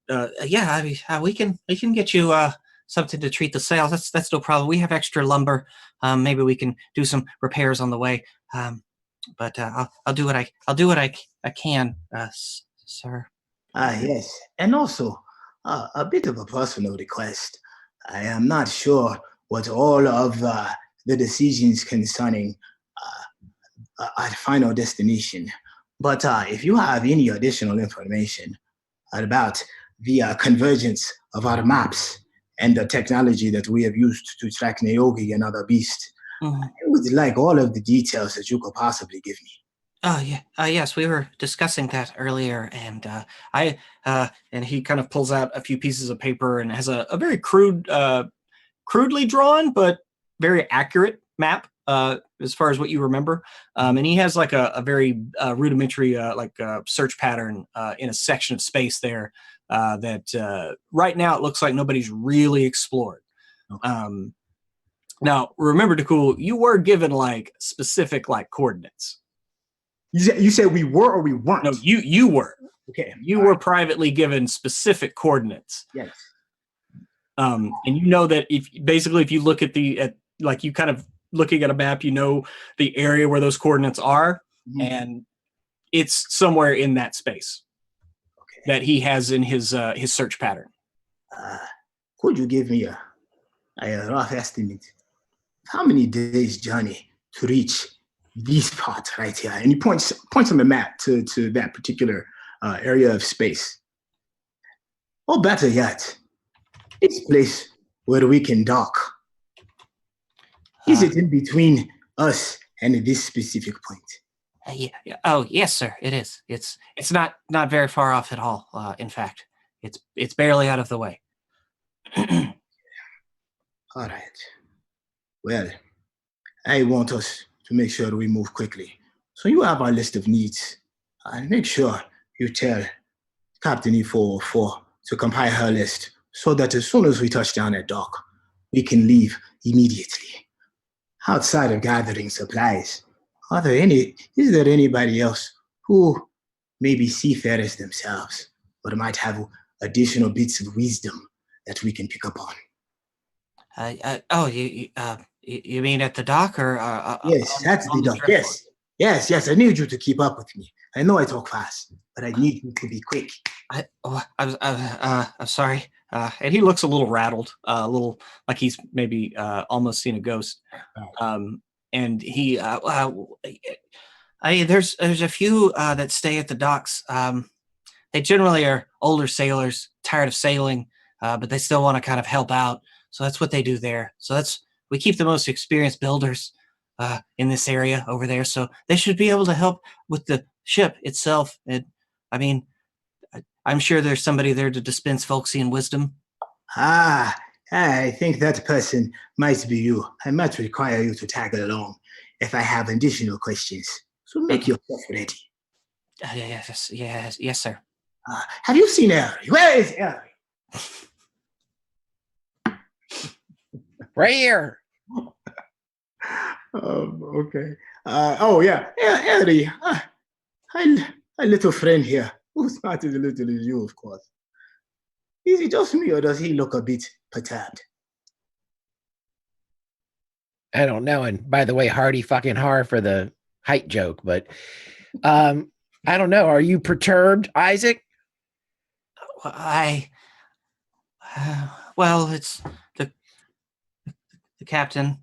can get you something to treat the sails. That's no problem. We have extra lumber. Maybe we can do some repairs on the way. But I'll do what I can, sir. Yes, and also a bit of a personal request. I am not sure what all of the decisions concerning our final destination, but if you have any additional information about the convergence of our maps and the technology that we have used to track Naogi and other beasts. Mhm. I would like all of the details that you could possibly give me. Oh yeah, yes, we were discussing that earlier, and and he kind of pulls out a few pieces of paper and has a very crudely drawn but very accurate map as far as what you remember. And he has like a very rudimentary search pattern in a section of space there that right now it looks like nobody's really explored. Okay. Now, remember, Dakul, you were given like specific like coordinates. You said we were or we weren't? No, you were. Okay. You were privately given specific coordinates. Yes. And you know that if you look at like you kind of looking at a map, you know the area where those coordinates are, and it's somewhere in that space that he has in his search pattern. Could you give me a rough estimate? How many days journey to reach these parts right here? And he points on the map to that particular area of space. Or better yet, this place where we can dock. Is it in between us and this specific point? Yeah. Oh, yes, sir. It is. It's not very far off at all. In fact, it's barely out of the way. All right. Well, I want us to make sure we move quickly. So you have our list of needs. And make sure you tell Captain E404 to compile her list so that as soon as we touch down at dock, we can leave immediately. Outside of gathering supplies, is there anybody else who may be seafarers themselves, but might have additional bits of wisdom that we can pick up on? You mean at the dock or? Yes, that's the dock. Yes. I need you to keep up with me. I know I talk fast, but I need you to be quick. I'm sorry. And he looks a little rattled, a little like he's maybe almost seen a ghost. And he, there's a few that stay at the docks. They generally are older sailors, tired of sailing, but they still want to kind of help out. So that's what they do there. So we keep the most experienced builders in this area over there. So they should be able to help with the ship itself. And I mean, I'm sure there's somebody there to dispense folksian wisdom. I think that person might be you. I might require you to tag along if I have additional questions. So make yourself ready. Yes, sir. Have you seen Ellery? Where is Ellery? Right here. Okay. Ellery. My little friend here, who's not as little as you, of course. Is it just me, or does he look a bit perturbed? I don't know. And by the way, hardy fucking har for the height joke, but I don't know. Are you perturbed, Isaac? Well, it's the captain.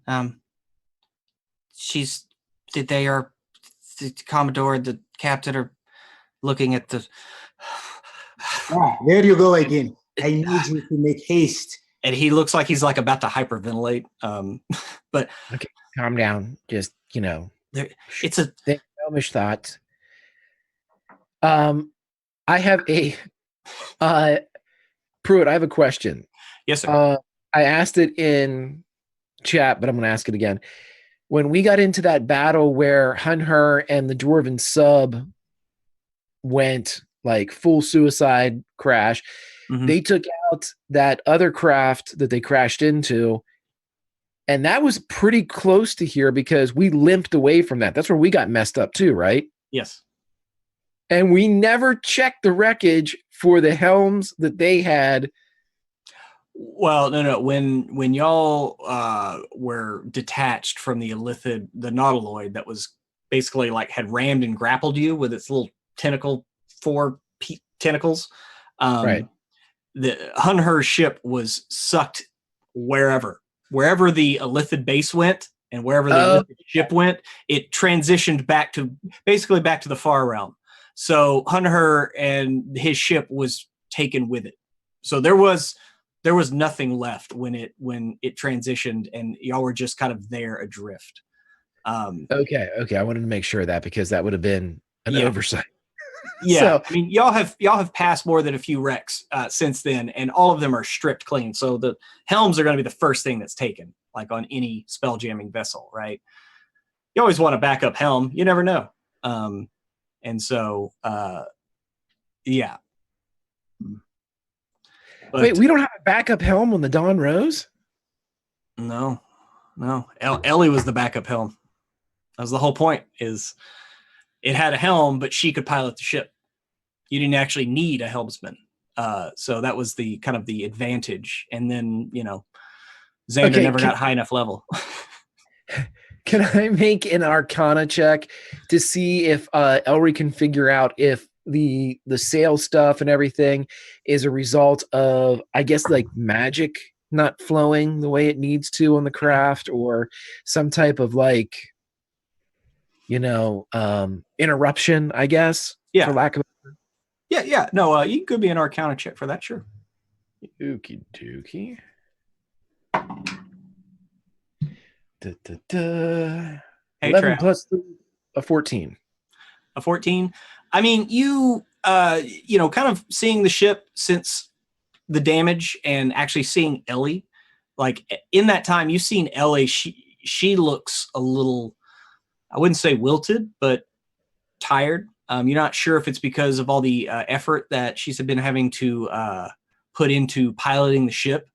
The Commodore, the captain are looking at the. There you go again. I need you to make haste. And he looks like he's like about to hyperventilate. But okay, calm down. Just it's a selfish thoughts. I have a Pruitt. I have a question. Yes, sir. I asked it in chat, but I'm going to ask it again. When we got into that battle where Hunher and the Dwarven sub went like full suicide crash, they took out that other craft that they crashed into, and that was pretty close to here because we limped away from that. That's where we got messed up too, right? Yes. And we never checked the wreckage for the helms that they had. Well, no. When y'all were detached from the Illithid, the Nautiloid that was basically like had rammed and grappled you with its little four tentacles, right? The Hunher ship was sucked wherever the Illithid base went and wherever the Illithid ship went, it transitioned back to the far realm. So Hunher and his ship was taken with it. So there was nothing left when it transitioned, and y'all were just kind of there adrift. Okay. I wanted to make sure of that because that would have been an oversight. Yeah, So, I mean, y'all have passed more than a few wrecks since then, and all of them are stripped clean. So the helms are going to be the first thing that's taken, like on any spell jamming vessel, right? You always want a backup helm. You never know. And so, yeah. But, wait, we don't have a backup helm on the Dawn Rose? No. Ellie was the backup helm. That was the whole point. Is it had a helm, but she could pilot the ship. You didn't actually need a helmsman. So that was the kind of the advantage. And then, Xander never got high enough level. Can I make an Arcana check to see if Elry can figure out if the sail stuff and everything is a result of, I guess, like magic not flowing the way it needs to on the craft, or some type of like, interruption, I guess, for lack of. Yeah. No, you could be an Arcana check for that, sure. Okie dokie. Hey, 11 Trav. plus 3, a 14. A 14. I mean, you kind of seeing the ship since the damage and actually seeing Ellie, like in that time you've seen Ellie, she looks a little, I wouldn't say wilted, but tired. You're not sure if it's because of all the effort that she's been having to put into piloting the ship.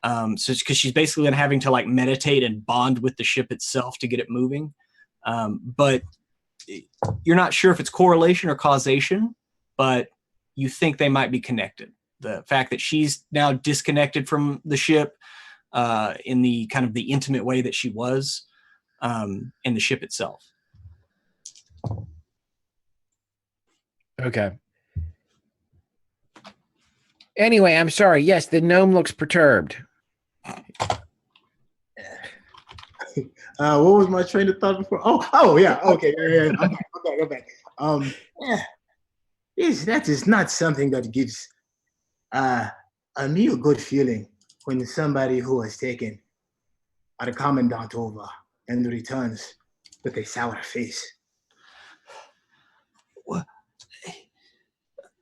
So it's because she's basically been having to like meditate and bond with the ship itself to get it moving. But you're not sure if it's correlation or causation, but you think they might be connected. The fact that she's now disconnected from the ship in the kind of the intimate way that she was in the ship itself. Okay. Anyway, I'm sorry. Yes, the gnome looks perturbed. What was my train of thought before? Oh yeah. Okay. Yeah. I'm back. That is not something that gives me a good feeling when somebody who has taken the commandant over and returns with a sour face. Well,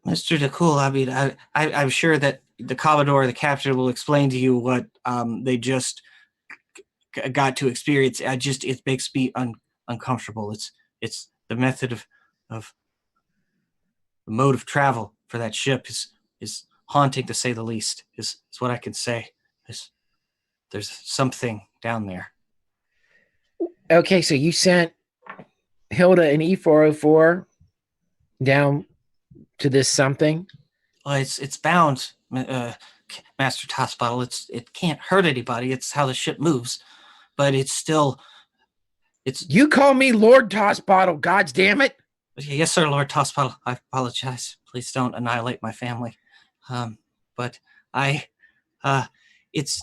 Mr. DeCool, I mean, I'm sure that the Commodore, the captain, will explain to you what they just got to experience. It makes me uncomfortable. It's the method of the mode of travel for that ship is haunting, to say the least. Is what I can say. There's something down there. Okay, so you sent Hilda and E404 down to this something? Well, it's bound, Master Tossbottle. It can't hurt anybody. It's how the ship moves, but it's still. You call me Lord Tossbottle, God damn it! Yes, sir, Lord Tossbottle. I apologize. Please don't annihilate my family. But it's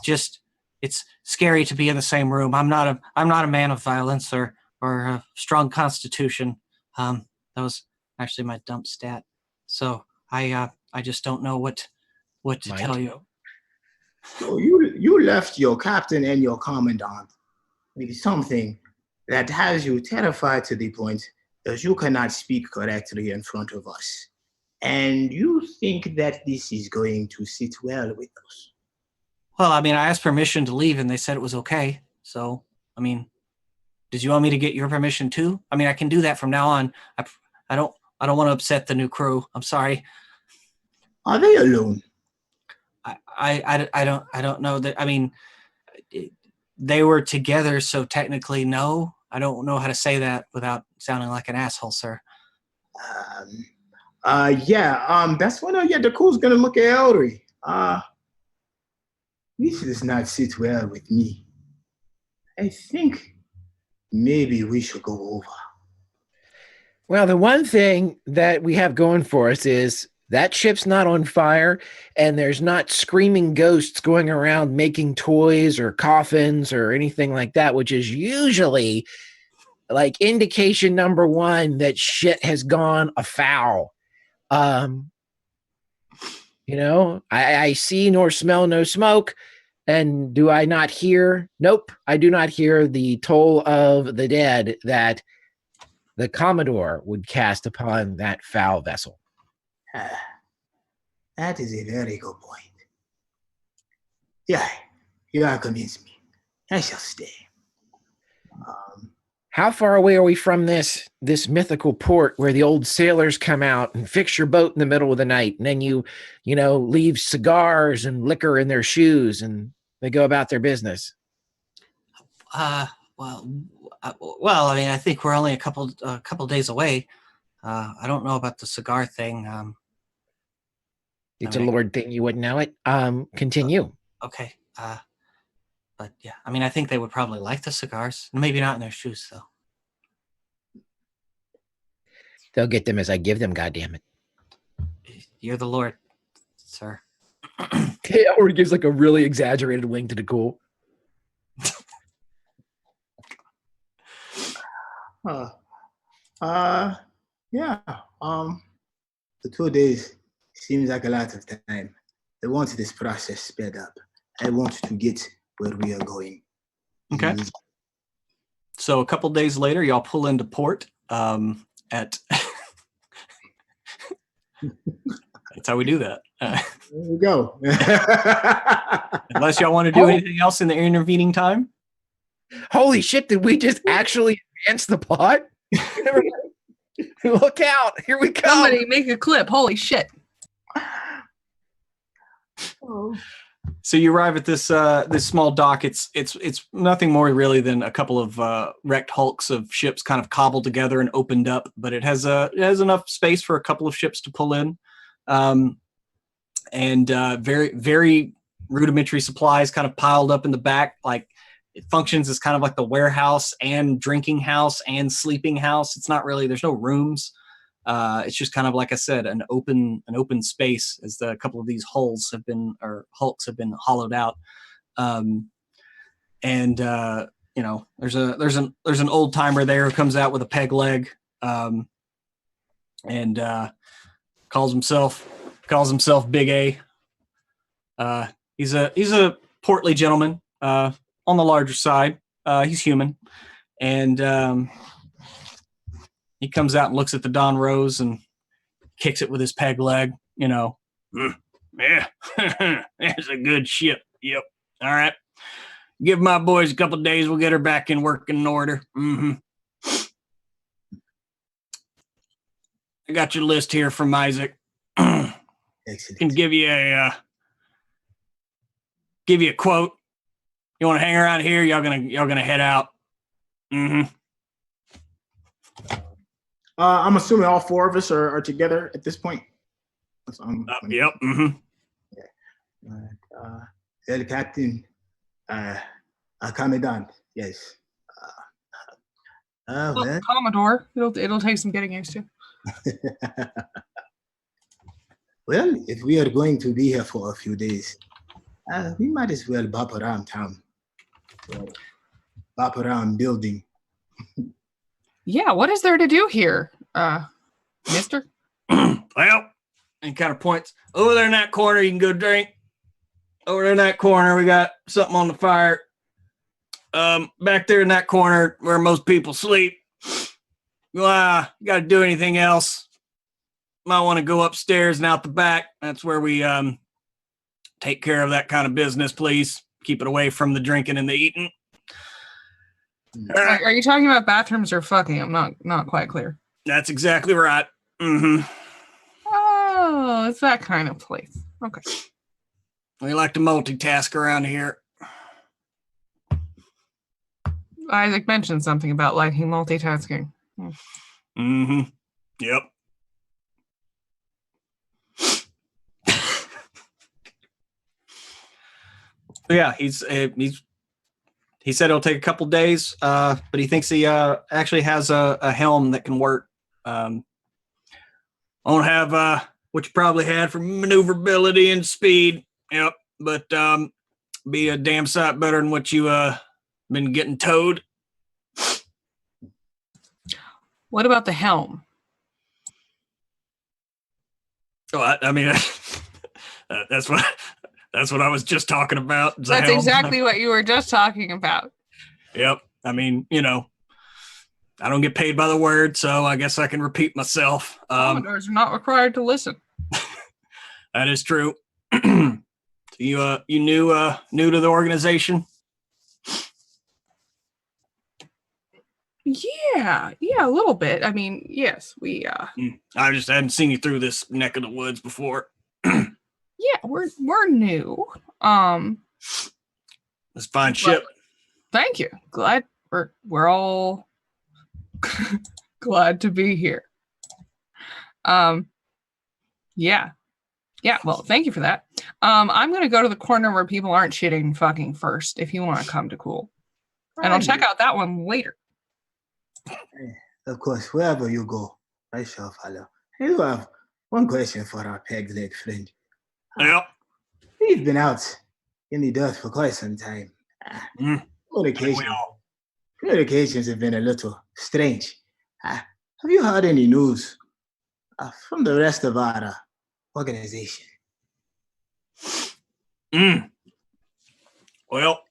scary to be in the same room. I'm not a man of violence or a strong constitution. That was actually my dump stat. So I just don't know what to tell you. So you left your captain and your commandant with something that has you terrified to the point that you cannot speak correctly in front of us. And you think that this is going to sit well with us. Well, I mean, I asked permission to leave and they said it was okay. So, I mean, did you want me to get your permission too? I mean, I can do that from now on. I don't want to upset the new crew. I'm sorry. Are they alone? I don't know that. I mean, they were together, so technically, no. I don't know how to say that without sounding like an asshole, sir. That's when the crew's gonna look at Elry. This does not sit well with me. I think maybe we should go over. Well, the one thing that we have going for us is that ship's not on fire, and there's not screaming ghosts going around making toys or coffins or anything like that, which is usually like indication number one that shit has gone afoul. You know, I see nor smell no smoke. And do I not hear? Nope, I do not hear the toll of the dead that the Commodore would cast upon that foul vessel. That is a very good point. Yeah, you have convinced me. I shall stay. How far away are we from this mythical port where the old sailors come out and fix your boat in the middle of the night, and then you leave cigars and liquor in their shoes, and they go about their business? Well, I mean, I think we're only a couple days away. I don't know about the cigar thing. It's a Lord thing, you wouldn't know it. Continue. Okay. But yeah, I mean, I think they would probably like the cigars. Maybe not in their shoes, though. They'll get them as I give them, goddammit. You're the Lord, sir. Or he gives like a really exaggerated wink to the cool. Yeah. The 2 days seems like a lot of time. I want this process sped up. I want to get where we are going. Okay. So a couple days later, y'all pull into port. At that's how we do that. There we go. Unless y'all want to do anything else in the intervening time. Holy shit, did we just actually advance the plot? Look out, here we come. Somebody make a clip. Holy shit. So you arrive at this this small dock. It's nothing more really than a couple of wrecked hulks of ships kind of cobbled together and opened up, but it has enough space for a couple of ships to pull in, and very very rudimentary supplies kind of piled up in the back. Like it functions as kind of like the warehouse and drinking house and sleeping house. It's not really, there's no rooms. It's just kind of, like I said, an open space as a couple of these hulks have been hollowed out. And there's an old timer there who comes out with a peg leg, and calls himself Big A. He's a portly gentleman, on the larger side. He's human, and he comes out and looks at the Don Rose and kicks it with his peg leg. Yeah, that's a good ship. Yep. All right. Give my boys a couple days. We'll get her back in working order. Mm-hmm. I got your list here from Isaac. Excellent. Can give you a quote. You want to hang around here? Y'all gonna head out. Mm-hmm. I'm assuming all four of us are together at this point. Yep. Mm-hmm. El Captain, Commandant. Yes. Well, Commodore. It'll take some getting used to. Well, if we are going to be here for a few days, we might as well bop around town. Bop around building. Yeah, what is there to do here, mister? Well, and kind of points over there in that corner. You can go drink. Over there in that corner, we got something on the fire. Back there in that corner where most people sleep. Got to do anything else? Might want to go upstairs and out the back. That's where we take care of that kind of business. Please keep it away from the drinking and the eating. Are you talking about bathrooms or fucking? I'm not quite clear. That's exactly right. Mm-hmm. Oh, it's that kind of place. Okay. We like to multitask around here. Isaac mentioned something about liking multitasking. Mm-hmm. Yep. Yeah, he said it'll take a couple days, but he thinks he actually has a helm that can work. Won't have what you probably had for maneuverability and speed. Yep, but be a damn sight better than what you been getting towed. What about the helm? Oh, I mean, That's what I was just talking about. It's a That's helm. exactly what you were just talking about. Yep. I mean, I don't get paid by the word, so I guess I can repeat myself. Commodores are not required to listen. That is true. So you new to the organization? Yeah, a little bit. I mean, yes, we I just hadn't seen you through this neck of the woods before. yeah, we're new. Let's find ship. Thank you. Glad we're all glad to be here. Yeah. Well, thank you for that. I'm gonna go to the corner where people aren't shitting fucking first. If you want to come to cool, and I'll check out that one later. Of course, wherever you go, I shall follow. I do have one question for our peg-leg friend. Yep. We've been out in the dirt for quite some time. Communications have been a little strange. Have you heard any news from the rest of our organization? Well,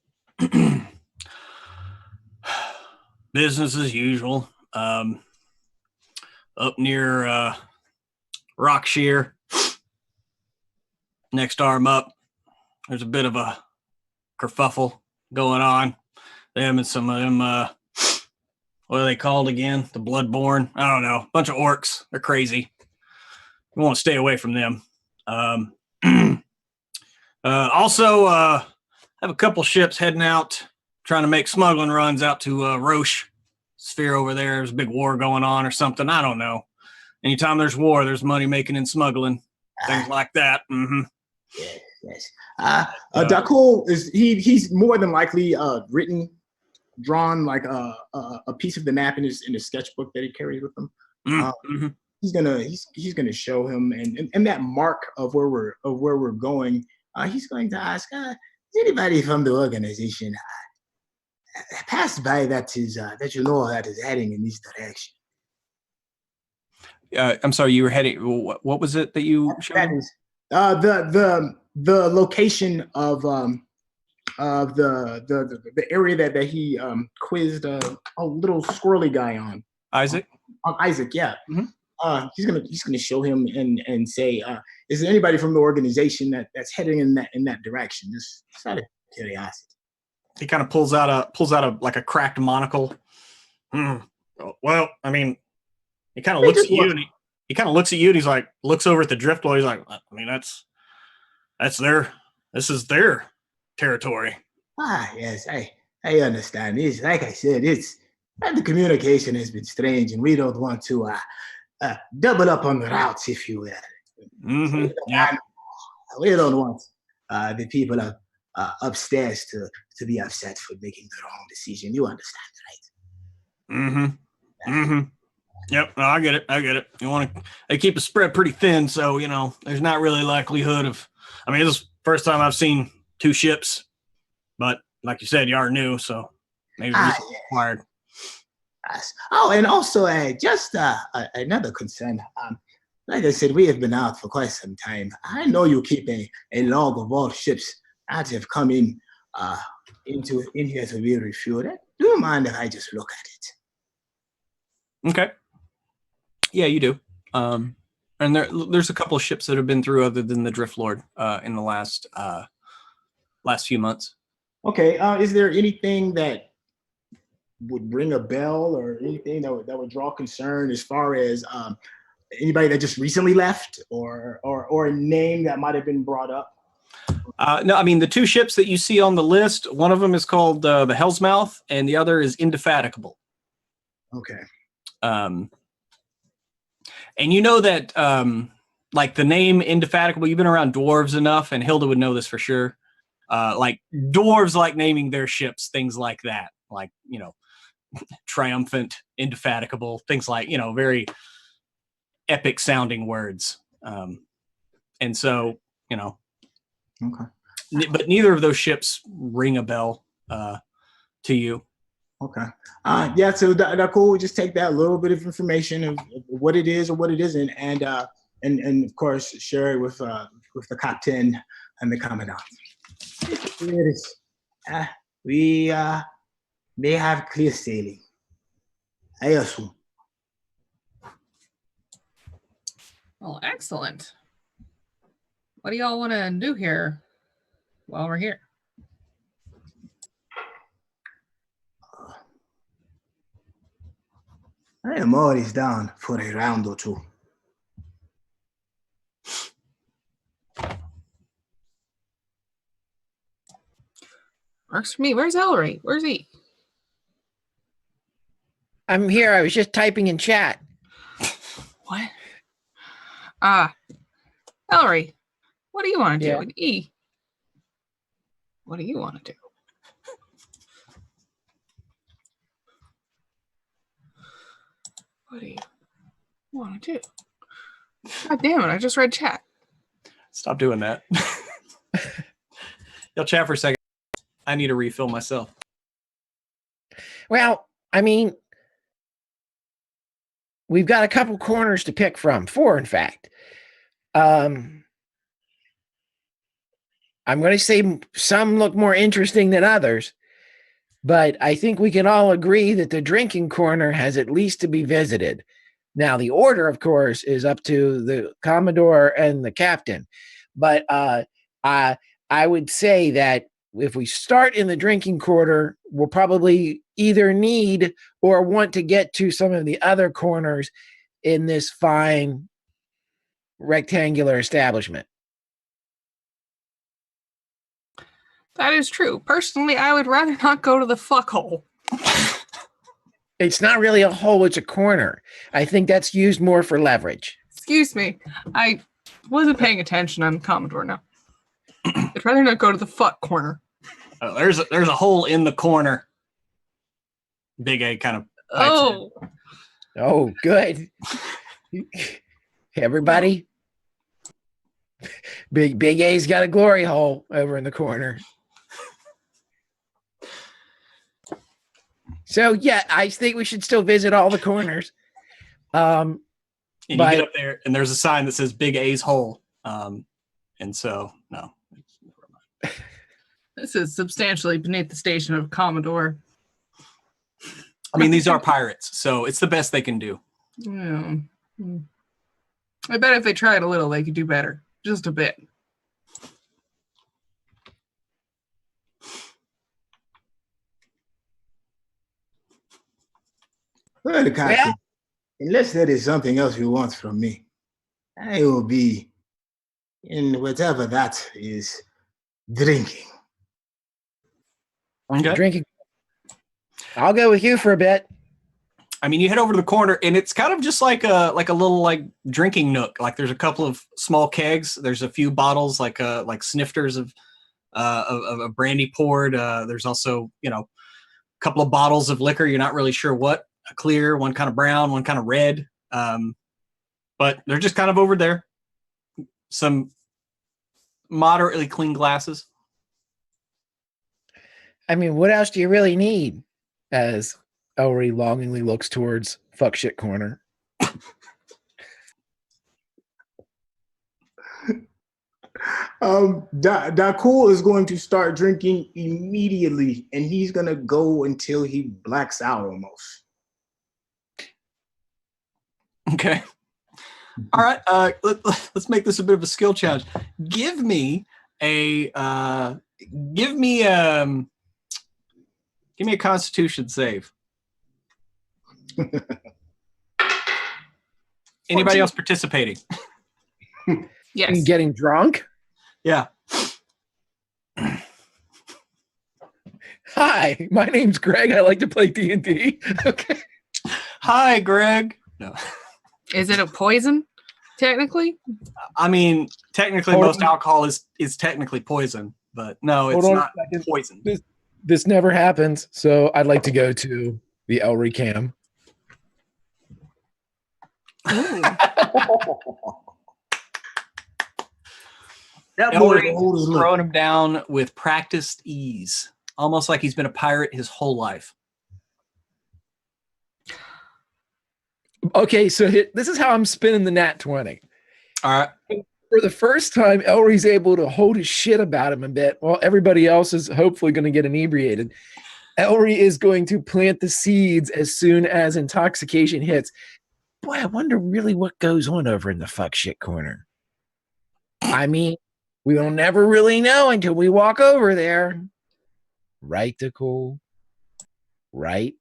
business as usual. Up near Rockshear, next arm up, there's a bit of a kerfuffle going on. Them and some of them, what are they called again? The Bloodborne? I don't know. Bunch of orcs. They're crazy. We want to stay away from them. Also, have a couple ships heading out, trying to make smuggling runs out to Roche Sphere over there. There's a big war going on or something. I don't know. Anytime there's war, there's money making and smuggling, things like that. Mm-hmm. Yes. Dakul he's more than likely drawn like a piece of the map in his sketchbook that he carries with him. Mm-hmm. He's gonna show him and that mark of where we're going. He's going to ask, is anybody from the organization passed by that is that is heading in this direction? I'm sorry, you were heading. What was it that you showed? That is the location of the area that he quizzed a little squirrely guy on. Isaac. On Isaac, yeah. Mm-hmm. He's gonna show him and say, is there anybody from the organization that's heading in that direction? Just out of curiosity. He kind of pulls out a like a cracked monocle. Well, I mean, he kind of looks at you and he kind of looks at you and he's like, looks over at the drift lord. He's like, I mean, this is their territory. Yes, I understand. It's like I said, the communication has been strange, and we don't want to double up on the routes, if you will. Mm-hmm. Yeah. We don't want the people upstairs to be upset for making the wrong decision. You understand, right? Mm-hmm. Mm-hmm. Yep. No, I get it. You want to keep it spread pretty thin, so there's not really likelihood of. I mean, this is the first time I've seen two ships, but like you said, you are new, so maybe required. Oh, and also just another concern. Like I said, we have been out for quite some time. I know you keep a log of all ships that have come in here to be refueled. Do you mind if I just look at it? Okay. Yeah, you do. And there's a couple of ships that have been through other than the Drift Lord in the last few months. Okay. Is there anything that would ring a bell or anything that would draw concern as far as anybody that just recently left or a name that might have been brought up? No, I mean, the two ships that you see on the list, one of them is called the Hell's Mouth and the other is Indefatigable. Okay. And you know that, like the name Indefatigable, you've been around dwarves enough, and Hilda would know this for sure. Like dwarves like naming their ships, things like that. Like, triumphant, indefatigable, things like, very epic sounding words. And so, Okay. But neither of those ships ring a bell to you. Okay. So that cool. We just take that little bit of information of what it is or what it isn't, and and of course share it with the captain and the commandant. We may have clear sailing, I assume. Well, excellent. What do y'all want to do here while we're here? I am always down for a round or two. Works for me. Where's Ellery? Where's he? I'm here. I was just typing in chat. What? Ellery, what do you want to do? Yeah. With E? What do you want to do? What do you want to do? God damn it, I just read chat. Stop doing that. Y'all chat for a second. I need a refill myself. Well, I mean, we've got a couple corners to pick from. 4, in fact. I'm going to say some look more interesting than others, but I think we can all agree that the drinking corner has at least to be visited. Now, the order, of course, is up to the Commodore and the captain, but I would say that if we start in the drinking corner, we'll probably either need or want to get to some of the other corners in this fine rectangular establishment. That is true. Personally, I would rather not go to the fuck hole. It's not really a hole, it's a corner. I think that's used more for leverage. Excuse me. I wasn't paying attention on Commodore now. I'd rather not go to the fuck corner. Oh, there's a hole in the corner. Big A kind of pipes in. Oh, good. Everybody. Big A's got a glory hole over in the corner. So yeah, I think we should still visit all the corners. And you get up there, and there's a sign that says Big A's hole. And so, no. This is substantially beneath the station of Commodore. I mean, these are pirates, so it's the best they can do. Yeah. I bet if they tried a little, they could do better. Just a bit. Well, Captain, unless there is something else you want from me, I will be in whatever that is drinking. Okay. Drinking. I'll go with you for a bit. I mean, you head over to the corner, and it's kind of just like a little drinking nook. Like there's a couple of small kegs. There's a few bottles, like snifters of brandy poured. There's also a couple of bottles of liquor. You're not really sure what. A clear, one kind of brown, one kind of red. But they're just kind of over there. Some moderately clean glasses. I mean, what else do you really need? As Ellery longingly looks towards fuck shit corner. Dakul is going to start drinking immediately, and he's going to go until he blacks out almost. Okay. All right. Let's make this a bit of a skill challenge. Give me a Constitution save. Anybody else participating? Yes. Getting drunk? Yeah. Hi, my name's Greg. I like to play D&D. Okay. Hi, Greg. No. Is it a poison, technically? I mean, technically, most alcohol is technically poison, but no, it's not poison. This never happens, so I'd like to go to the Ellery cam. That boy Ellery's throwing him down with practiced ease, almost like he's been a pirate his whole life. Okay, so this is how I'm spinning the nat 20. All right. For the first time, Elry's able to hold his shit about him a bit while everybody else is hopefully going to get inebriated. Elry is going to plant the seeds as soon as intoxication hits. Boy, I wonder really what goes on over in the fuck shit corner. I mean, we'll never really know until we walk over there. Right, Nicole? Right?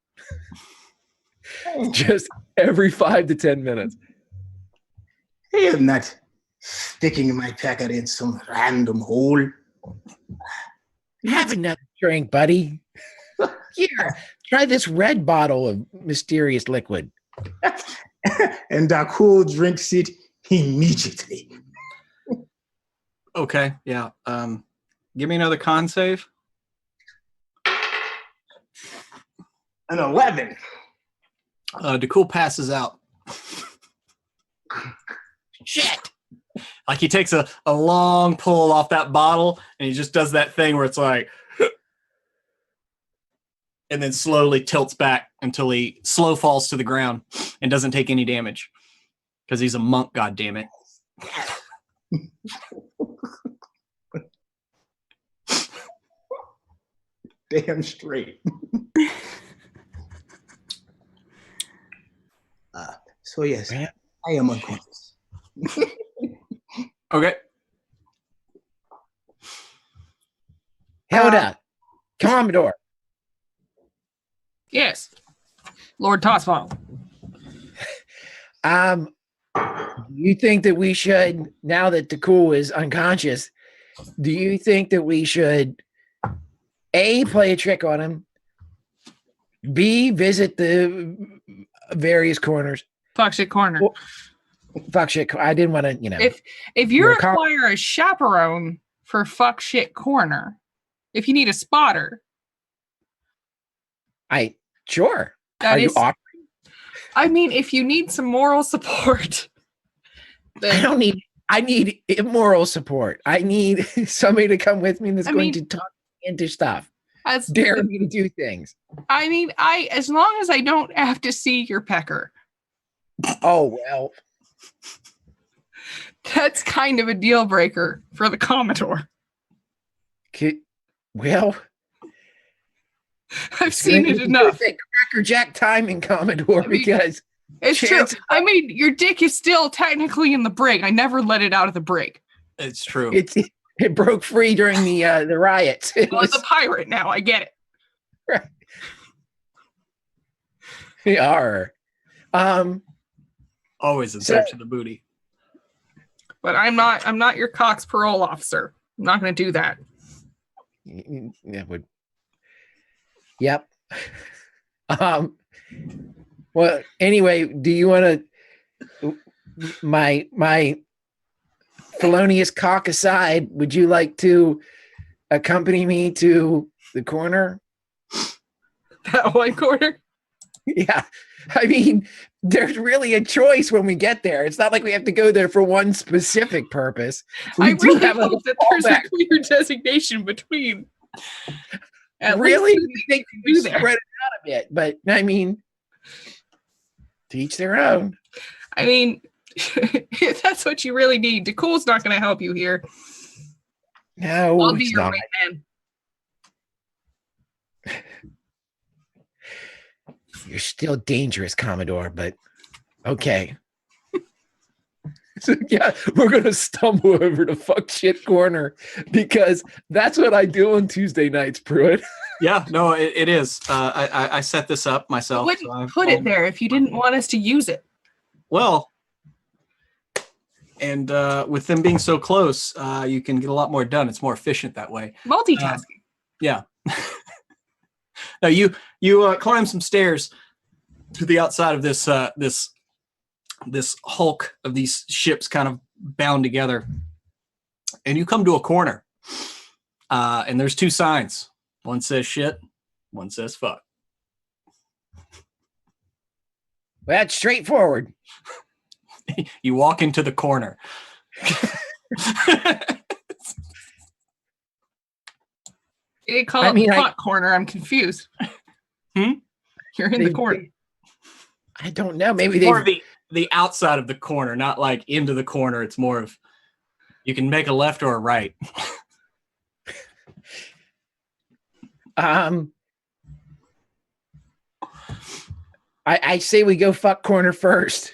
Just every 5 to 10 minutes. I am not sticking my packet in some random hole. Have another drink, buddy. Here, try this red bottle of mysterious liquid. And Dakul drinks it immediately. Okay. Yeah. Give me another con save. An 11. DeCool passes out. Shit. Like he takes a long pull off that bottle and he just does that thing where it's like, and then slowly tilts back until he slow falls to the ground and doesn't take any damage because he's a monk, goddammit. Damn straight. So yes, I am unconscious. Okay. Hold up. Commodore. Yes. Lord Tossbottle. You think that we should, now that Dakul is unconscious, do you think that we should A, play a trick on him, B, visit the various corners? Fuck shit corner. Well, fuck shit. I didn't want to, If you require a chaperone for fuck shit corner, if you need a spotter, sure. that Are you is. offering? I mean, if you need some moral support, I need immoral support. I need somebody to come with me that's going to talk me into stuff. Dare me to do things. I mean, as long as I don't have to see your pecker. Oh, well. That's kind of a deal breaker for the Commodore. Well, I've seen it enough. Cracker Jack timing, Commodore, because it's true. I mean, your dick is still technically in the brig. I never let it out of the brig. It's true. It broke free during the riots. It's a pirate now. I get it. Right. We are. Always in search of the booty. But I'm not your Cox parole officer. I'm not going to do that. Yep. Well, anyway, do you want to, my felonious cock aside, would you like to accompany me to the corner? That one corner? Yeah. I mean, there's really a choice when we get there. It's not like we have to go there for one specific purpose. I really hope that there's a clear designation between. Really? They do spread it out a bit, but I mean, to each their own. I mean, if that's what you really need, DeCool's not going to help you here. No, I'll be your right man. You're still dangerous, Commodore, but okay. So yeah, we're gonna stumble over to fuck shit corner because that's what I do on Tuesday nights, Pruitt. Yeah, no, it is. I set this up myself. Wouldn't put it there if you didn't want us to use it. Well, and with them being so close, you can get a lot more done. It's more efficient that way. Multitasking. Yeah. Now you climb some stairs to the outside of this this hulk of these ships kind of bound together, and you come to a corner, and there's two signs. One says shit, one says fuck. Well, that's straightforward. You walk into the corner. You didn't call it the hot corner. I'm confused. You're in the corner. I don't know. Maybe they the outside of the corner, not like into the corner. It's more of you can make a left or a right. I say we go fuck corner first.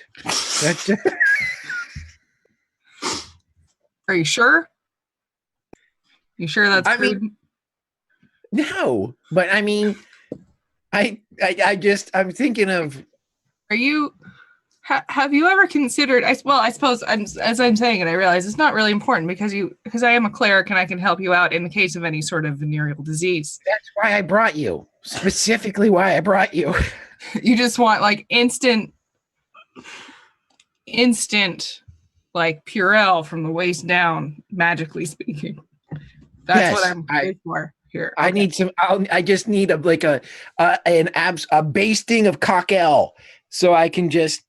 Are you sure? You sure that's I prudent? mean, no, but I mean, I'm thinking of. Are you? Have you ever considered? I suppose as I'm saying it, I realize it's not really important because I am a cleric and I can help you out in the case of any sort of venereal disease. That's why I brought you. Specifically, why I brought you. You just want like instant, like Purell from the waist down, magically speaking. That's what I'm looking for here. I need some. I just need a basting of cocktail, so I can just.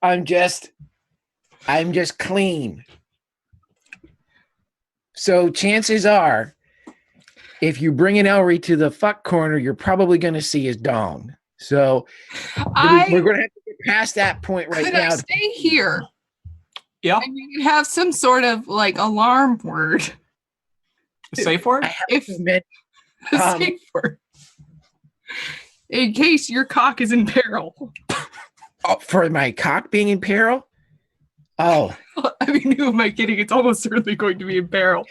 I'm just clean. So chances are, if you bring an Elry to the fuck corner, you're probably going to see his dong. So we're going to have to get past that point right now. I stay here? Yeah. And you can have some sort of like alarm word. A safe word? If a safe word. In case your cock is in peril. Oh, for my cock being in peril? Oh. I mean, who am I kidding? It's almost certainly going to be in peril.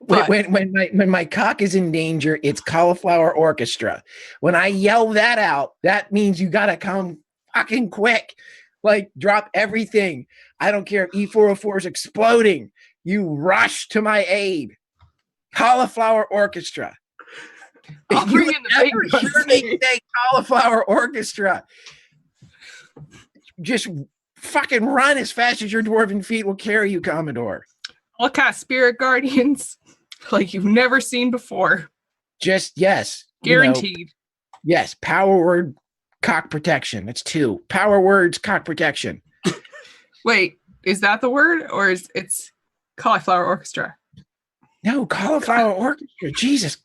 But When my cock is in danger, it's Cauliflower Orchestra. When I yell that out, that means you gotta come fucking quick. Like, drop everything. I don't care if E404 is exploding. You rush to my aid. Cauliflower Orchestra. I'll bring in the big guns. Hear me say Cauliflower Orchestra. Just fucking run as fast as your dwarven feet will carry you, Commodore. I'll cast Spirit Guardians like you've never seen before. Just, yes. Guaranteed. Yes, power word cock protection. That's 2. Power words cock protection. Wait, is that the word or it's Cauliflower Orchestra? No, Cauliflower Orchestra. Jesus.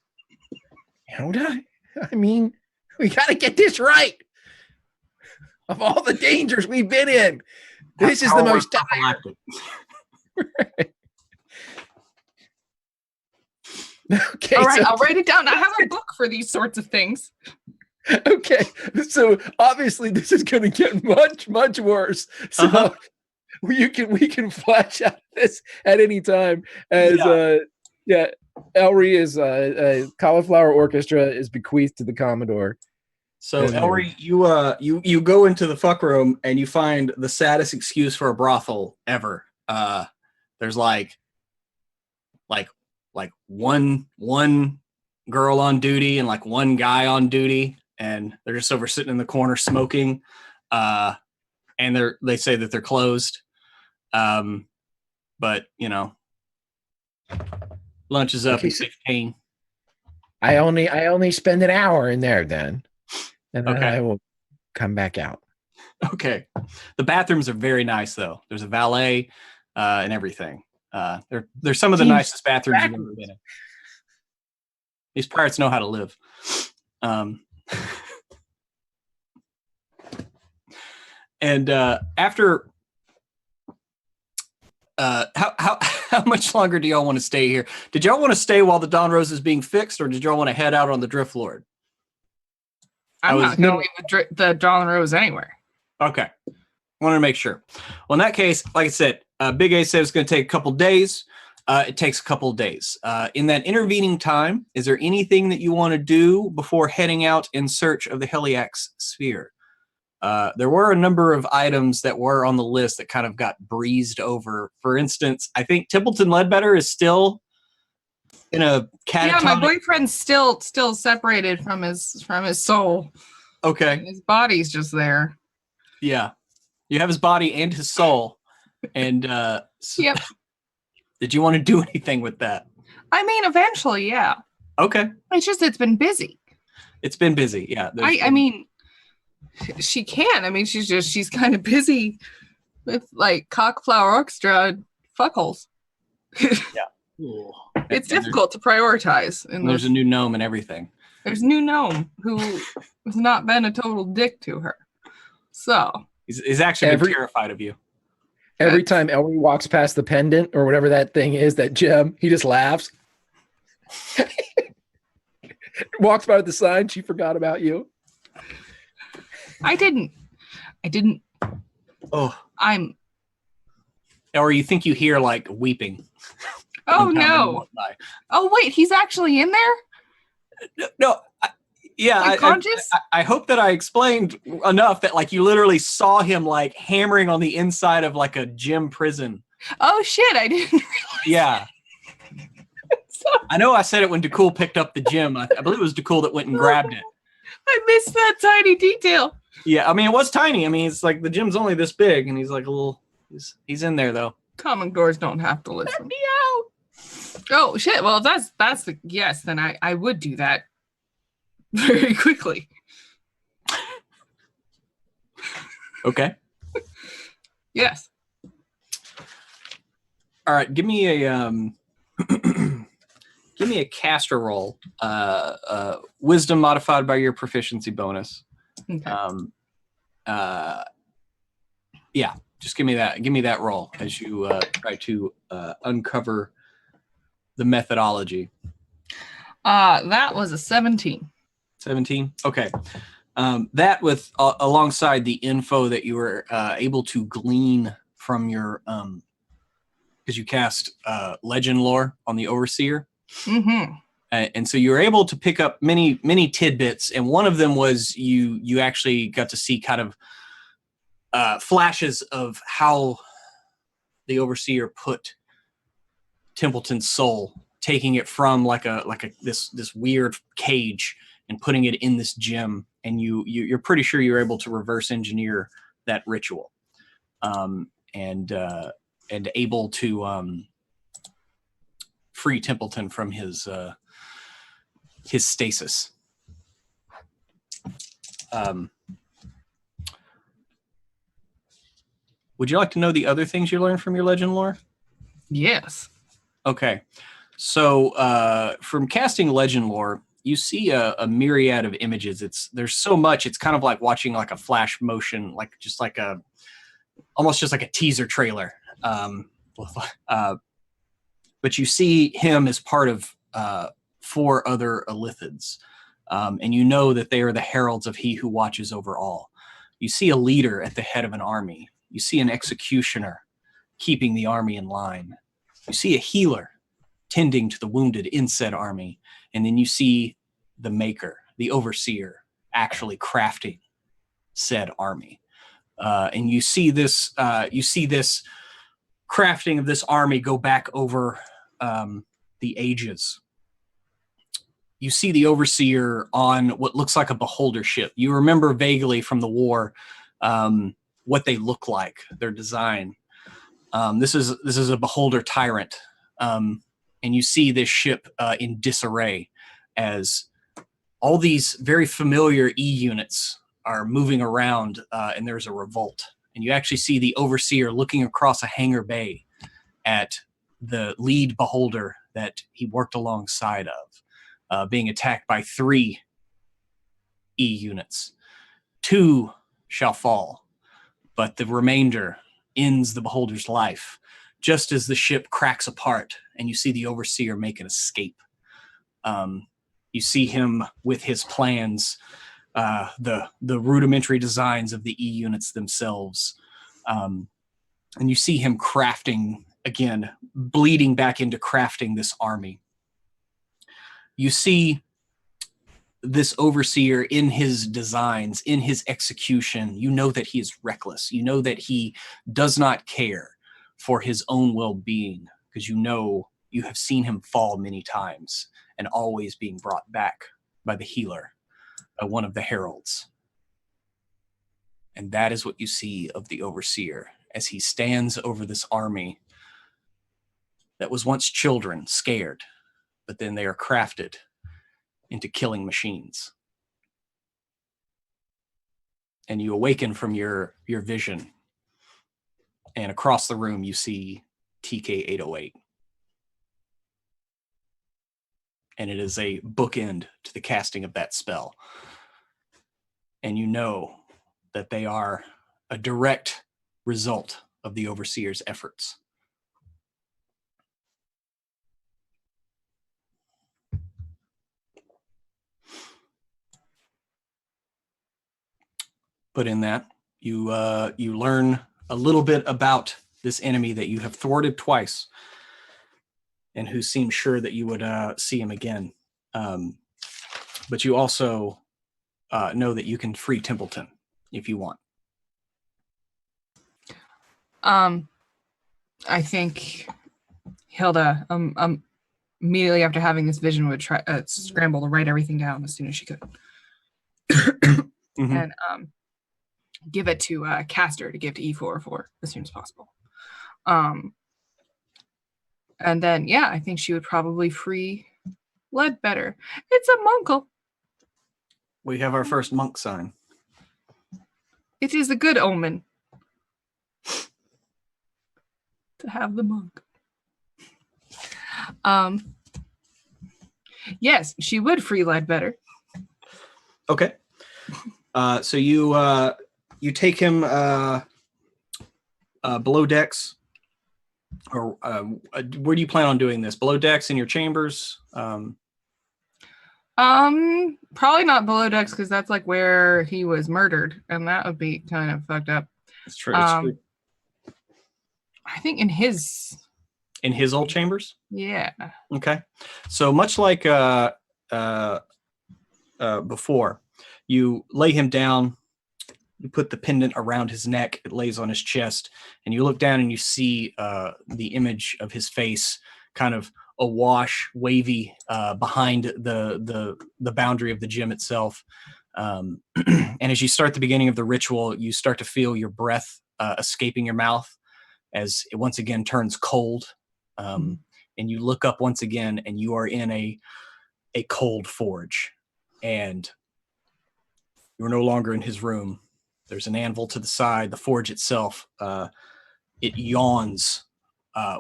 Yoda? I mean, we got to get this right. Of all the dangers we've been in, this is the most dire. Okay. All right, I'll write it down. I have a book for these sorts of things. Okay, so obviously this is going to get much, much worse. So we can flash out this at any time. As Elry is Cauliflower Orchestra is bequeathed to the Commodore. So Elry, you go into the fuck room and you find the saddest excuse for a brothel ever. There's like one girl on duty and like one guy on duty, and they're just over sitting in the corner smoking. And they say that they're closed. But you know, lunch is up at 16. I only spend an hour in there then. And then I will come back out. Okay. The bathrooms are very nice, though. There's a valet and everything. They're some of the nicest bathrooms you've ever been in. These pirates know how to live. And after how much longer do y'all want to stay here? Did y'all want to stay while the Dawn Rose is being fixed, or did y'all want to head out on the Drift Lord? I'm not going to leave the Dawn Rose anywhere. Okay. Wanted to make sure. Well, in that case, like I said, Big A said it's going to take a couple days. It takes a couple days. In that intervening time, is there anything that you want to do before heading out in search of the Heliax Sphere? There were a number of items that were on the list that kind of got breezed over. For instance, I think Templeton Ledbetter is still in a catatonic... Yeah, my boyfriend's still separated from his soul. Okay. And his body's just there. Yeah. You have his body and his soul. And yep. Did you want to do anything with that? I mean, eventually, yeah. Okay. It's been busy. It's been busy, yeah. I mean, she can. I mean, she's kind of busy with like Cockflower Orchestra fuckholes. Yeah. Ooh. It's difficult to prioritize. And there's a new gnome and everything. There's a new gnome who has not been a total dick to her. So He's actually been terrified of you. Every time Elry walks past the pendant or whatever that thing is, that gem, he just laughs. Walks by with the sign, she forgot about you. I didn't. Oh, I'm. or you think you hear like weeping. Oh no! Oh wait, he's actually in there. No, Like conscious? I hope that I explained enough that like you literally saw him like hammering on the inside of like a gym prison. Oh shit! I didn't realize. Yeah. I know I said it when DeCool picked up the gym. I believe it was DeCool that went and grabbed it. I missed that tiny detail. Yeah, I mean, it was tiny. I mean, it's like the gym's only this big, and he's like a little. He's in there though. Common doors don't have to listen. Let me out. Oh shit! Well, that's the yes. Then I would do that very quickly. Okay. Yes. All right. Give me a give me a caster roll. Wisdom modified by your proficiency bonus. Okay. Yeah. Just give me that. Give me that roll as you try to uncover the methodology. That was a 17. 17. Okay. That with alongside the info that you were able to glean from your because you cast legend lore on the overseer. Mm-hmm. And so you were able to pick up many tidbits, and one of them was you actually got to see kind of flashes of how the overseer put Templeton's soul, taking it from like this weird cage and putting it in this gem, and you're pretty sure you're able to reverse engineer that ritual, and able to free Templeton from his stasis. Would you like to know the other things you learned from your legend lore? Yes. Okay. So from casting legend lore, you see a myriad of images. There's so much. It's kind of like watching like a flash motion, almost just like a teaser trailer. But you see him as part of 4 other Illithids, and you know that they are the heralds of He who watches over all. You see a leader at the head of an army. You see an executioner keeping the army in line. You see a healer tending to the wounded in said army. And then you see the maker, the overseer, actually crafting said army. And you see this crafting of this army go back over the ages. You see the overseer on what looks like a beholder ship. You remember vaguely from the war what they look like, their design. This is a beholder tyrant, and you see this ship in disarray as all these very familiar E units are moving around, and there's a revolt. And you actually see the overseer looking across a hangar bay at the lead beholder that he worked alongside of, being attacked by 3 E units. 2 shall fall, but the remainder ends the beholder's life, just as the ship cracks apart and you see the overseer make an escape. You see him with his plans, the rudimentary designs of the E units themselves. And you see him crafting, again, bleeding back into crafting this army. You see this overseer in his designs, in his execution. You know that he is reckless. You know that he does not care for his own well-being, because you know you have seen him fall many times and always being brought back by the healer, by one of the heralds. And that is what you see of the overseer as he stands over this army that was once children, scared, but then they are crafted into killing machines. And you awaken from your vision, and across the room you see TK-808. And it is a bookend to the casting of that spell. And you know that they are a direct result of the overseer's efforts. But in that, you learn a little bit about this enemy that you have thwarted twice, and who seemed sure that you would see him again. But you also know that you can free Templeton if you want. I think Hilda, immediately after having this vision, would try scramble to write everything down as soon as she could, Mm-hmm. and give it to Caster to give to E404 as soon as possible. And then, yeah, I think she would probably free Ledbetter. It's a monkle. We have our first monk sign. It is a good omen to have the monk. Yes, she would free Ledbetter. Okay. So you take him below decks, or where do you plan on doing this? Below decks in your chambers? Probably not below decks, because that's like where he was murdered, and that would be kind of fucked up. It's true. It's true. I think in his old chambers? Yeah. Okay. So much like before, you lay him down, you put the pendant around his neck, it lays on his chest, and you look down and you see the image of his face kind of awash, wavy behind the boundary of the gym itself. And as you start the beginning of the ritual, you start to feel your breath escaping your mouth as it once again turns cold. And you look up once again, and you are in a cold forge, and you're no longer in his room. There's an anvil to the side. The forge itself, it yawns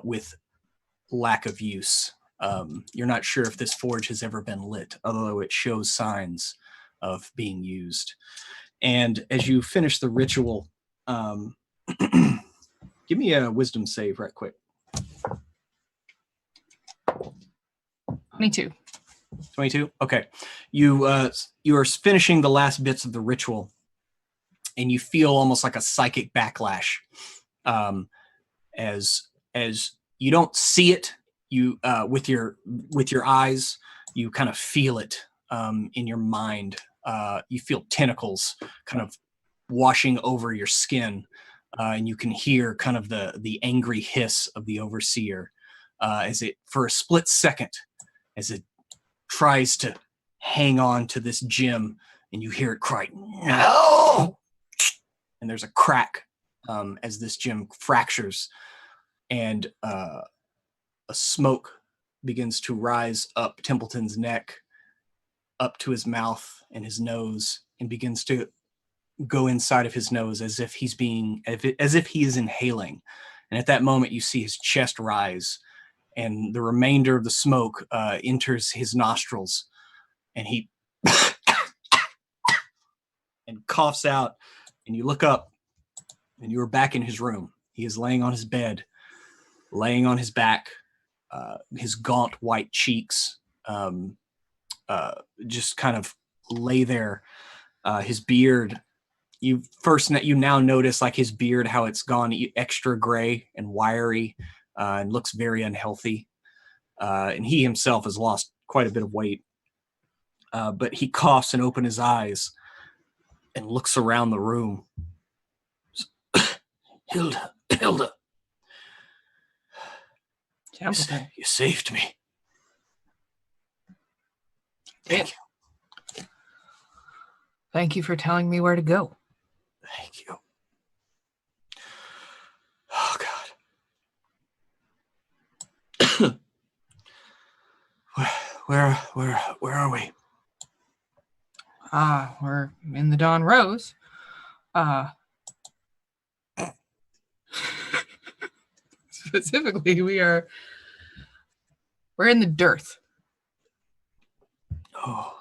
with lack of use. You're not sure if this forge has ever been lit, although it shows signs of being used. And as you finish the ritual, give me a wisdom save right quick. 22. 22? Okay. You are finishing the last bits of the ritual, and you feel almost like a psychic backlash. As you don't see it, you with your eyes, you kind of feel it in your mind. You feel tentacles kind of washing over your skin, and you can hear kind of the angry hiss of the overseer as it, for a split second, as it tries to hang on to this gem, and you hear it cry, "No!" And there's a crack as this gem fractures, and a smoke begins to rise up Templeton's neck, up to his mouth and his nose, and begins to go inside of his nose as if he is inhaling. And at that moment, you see his chest rise, and the remainder of the smoke enters his nostrils, and he and coughs out, and you look up, and you are back in his room. He is laying on his bed, laying on his back, his gaunt white cheeks just kind of lay there. His beard, you now notice like his beard, how it's gone extra gray and wiry, and looks very unhealthy. And he himself has lost quite a bit of weight. But he coughs and opens his eyes and looks around the room. Hilda. Templeton. You saved me. Thank you. Thank you for telling me where to go. Thank you. Oh God. Where are we? We're in the Dawn Rose. Specifically, we're in the dearth. Oh.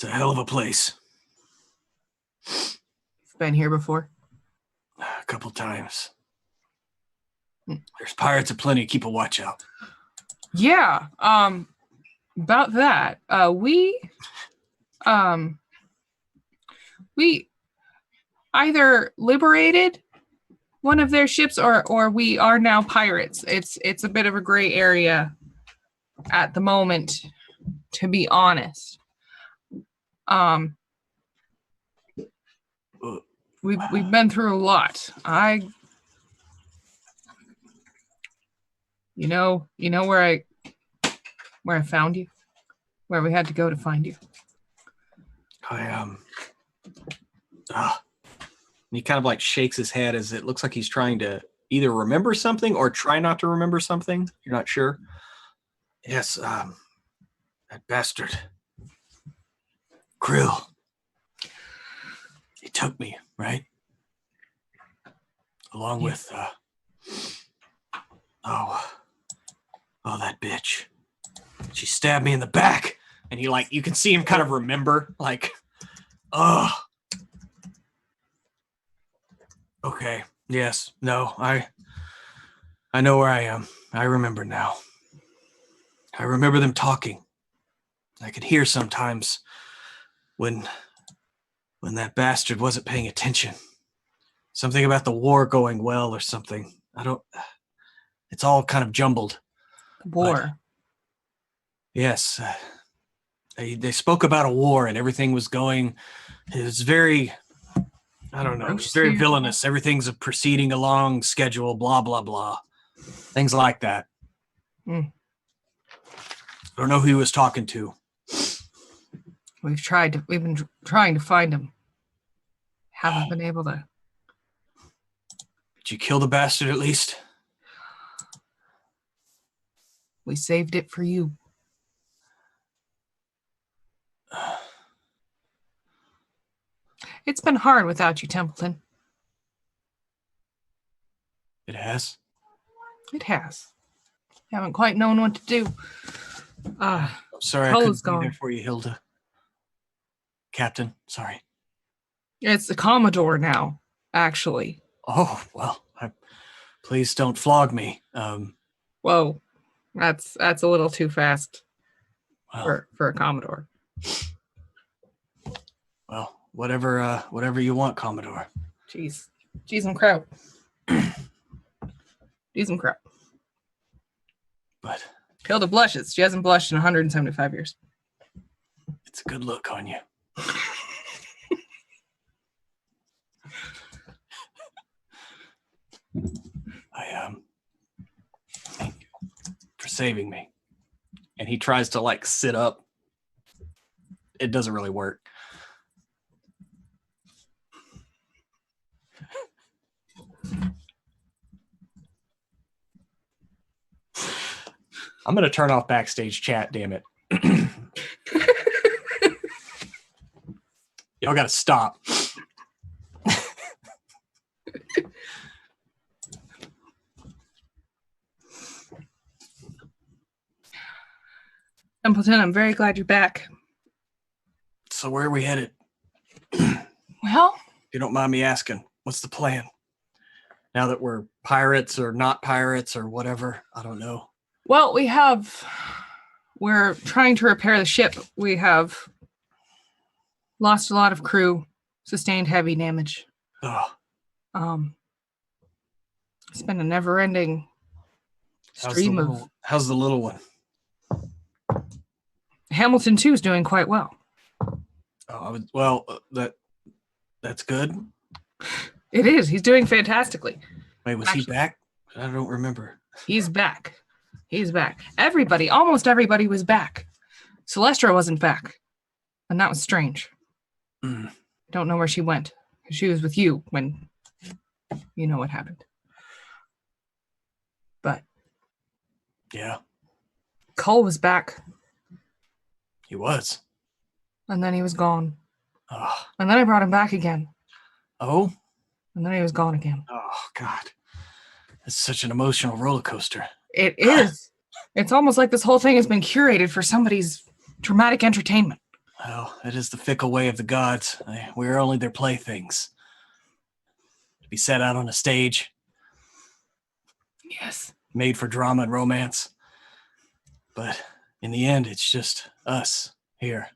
It's a hell of a place. Been here before? A couple times. Hmm. There's pirates aplenty. Keep a watch out. Yeah. About that, we either liberated one of their ships or we are now pirates. It's a bit of a gray area at the moment, to be honest. We've been through a lot. You know where I found you, where we had to go to find you. And he kind of like shakes his head as it looks like he's trying to either remember something or try not to remember something. You're not sure. Yes, that bastard. Krill. He took me, right? Along with, that bitch. She stabbed me in the back. And he you can see him kind of remember, okay, yes, no, I know where I am. I remember now. I remember them talking. I could hear sometimes when that bastard wasn't paying attention. Something about the war going well or something. It's all kind of jumbled. War. But, yes. They spoke about a war and everything was going. It was very, I don't know, it was very villainous. Everything's proceeding along schedule, blah, blah, blah. Things like that. I don't know who he was talking to. We've been trying to find him. Haven't been able to. Did you kill the bastard at least? We saved it for you. It's been hard without you, Templeton. It has? It has. Haven't quite known what to do. I'm sorry I couldn't be there for you, Hilda. Captain, sorry. It's the Commodore now, actually. Oh, well, please don't flog me. Whoa, that's a little too fast well, for a Commodore. Well, whatever you want, Commodore. Jeez and crap. Jeez and crap. But Hilda blushes. She hasn't blushed in 175 years. It's a good look on you. Thank you for saving me. And he tries to sit up. It doesn't really work. I'm going to turn off backstage chat, damn it. Y'all got to stop. Templeton, I'm very glad you're back. So where are we headed? Well, If you don't mind me asking, what's the plan? Now that we're pirates or not pirates or whatever, I don't know. well, we're trying to repair the ship. We have lost a lot of crew, sustained heavy damage. Oh, It's been a never-ending stream of. How's the little one? Hamilton too is doing quite well. That's good. It is. He's doing fantastically. Wait, was he back? I don't remember. He's back. He's back. Almost everybody was back. Celestra wasn't back. And that was strange. Don't know where she went. She was with you when you know what happened. But yeah, Cole was back. He was. And then he was gone. Oh. And then I brought him back again. Oh? And then he was gone again. Oh, God. It's such an emotional roller coaster. It is. It's almost like this whole thing has been curated for somebody's dramatic entertainment. Well, it is the fickle way of the gods. We are only their playthings. To be set out on a stage, Yes. made for drama and romance. But in the end, it's just us here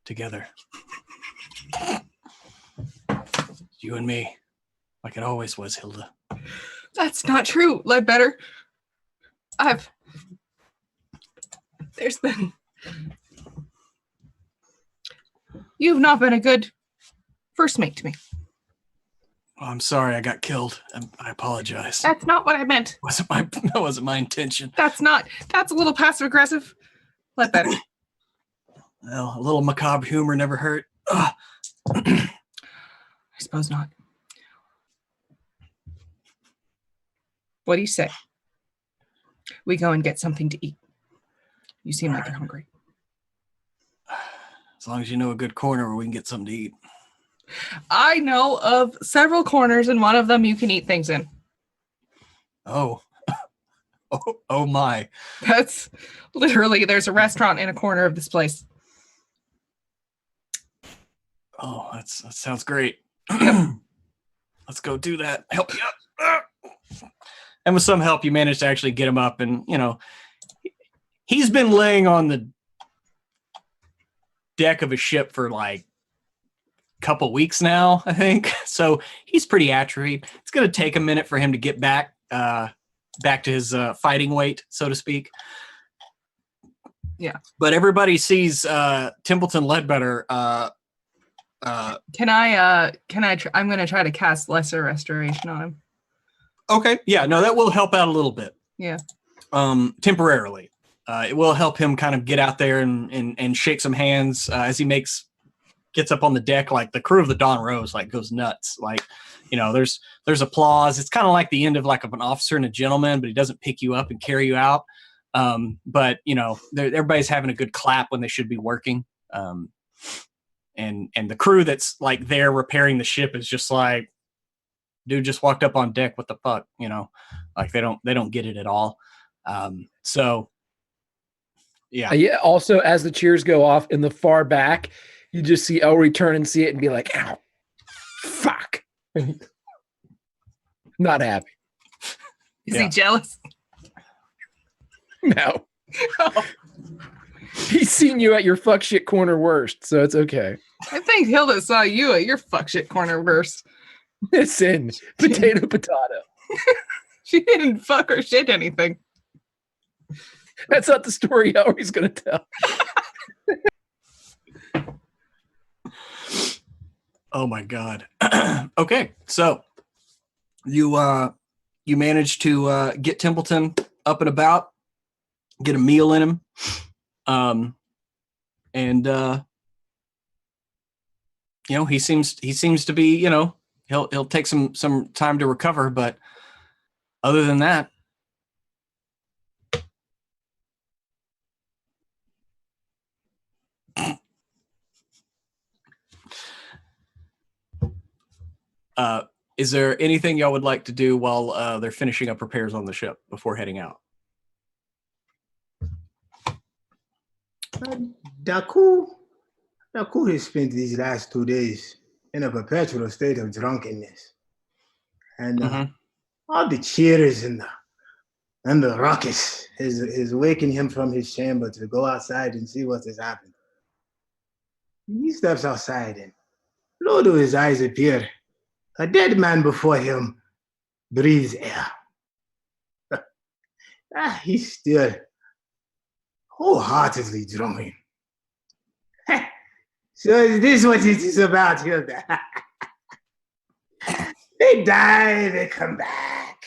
together. You and me, like it always was, Hilda. That's not true, Ledbetter. You've not been a good first mate to me. Oh, I'm sorry I got killed. I apologize. That's not what I meant. That wasn't my intention. That's a little passive aggressive. Ledbetter. Well, a little macabre humor never hurt. I suppose not. What do you say? We go and get something to eat. You seem like you're hungry. As long as you know a good corner where we can get something to eat. I know of several corners, and one of them you can eat things in. Oh. Oh my. That's literally, there's a restaurant in a corner of this place. Oh, that sounds great. Let's go do that. Help me up. And with some help, you managed to actually get him up. And, he's been laying on the deck of a ship for like a couple weeks now, I think. So he's pretty atrophied. It's going to take a minute for him to get back to his fighting weight, so to speak. Yeah. But everybody sees Templeton Ledbetter. Can I I'm going to try to cast Lesser Restoration on him. Okay. Yeah, no, that will help out a little bit. Yeah. Temporarily. It will help him kind of get out there and shake some hands as he gets up on the deck. Like the crew of the Dawn Rose goes nuts. Like, there's applause. It's kind of like the end of an officer and a gentleman, but he doesn't pick you up and carry you out. But everybody's having a good clap when they should be working. And the crew that's there repairing the ship is just like, dude just walked up on deck. What the fuck? They don't get it at all. So yeah. Yeah. Also, as the cheers go off in the far back, you just see Elry turn and see it and be like, ow, fuck. Not happy. Is he jealous? No. He's seen you at your fuck shit corner worst, so it's okay. I think Hilda saw you at your fuck shit corner worst. Listen, potato. She didn't fuck or shit anything. That's not the story Elry's going to tell. Oh my God. Okay. So you managed to get Templeton up and about, get a meal in him. And he seems to be, he'll take some time to recover, but other than that, is there anything y'all would like to do while they're finishing up repairs on the ship before heading out? Daku has spent these last 2 days in a perpetual state of drunkenness. And all the cheers and the ruckus is waking him from his chamber to go outside and see what has happened. He steps outside and lo to his eyes appear a dead man before him breathes air. He's still wholeheartedly drumming. So is this what it is about, Hilda? They die, they come back.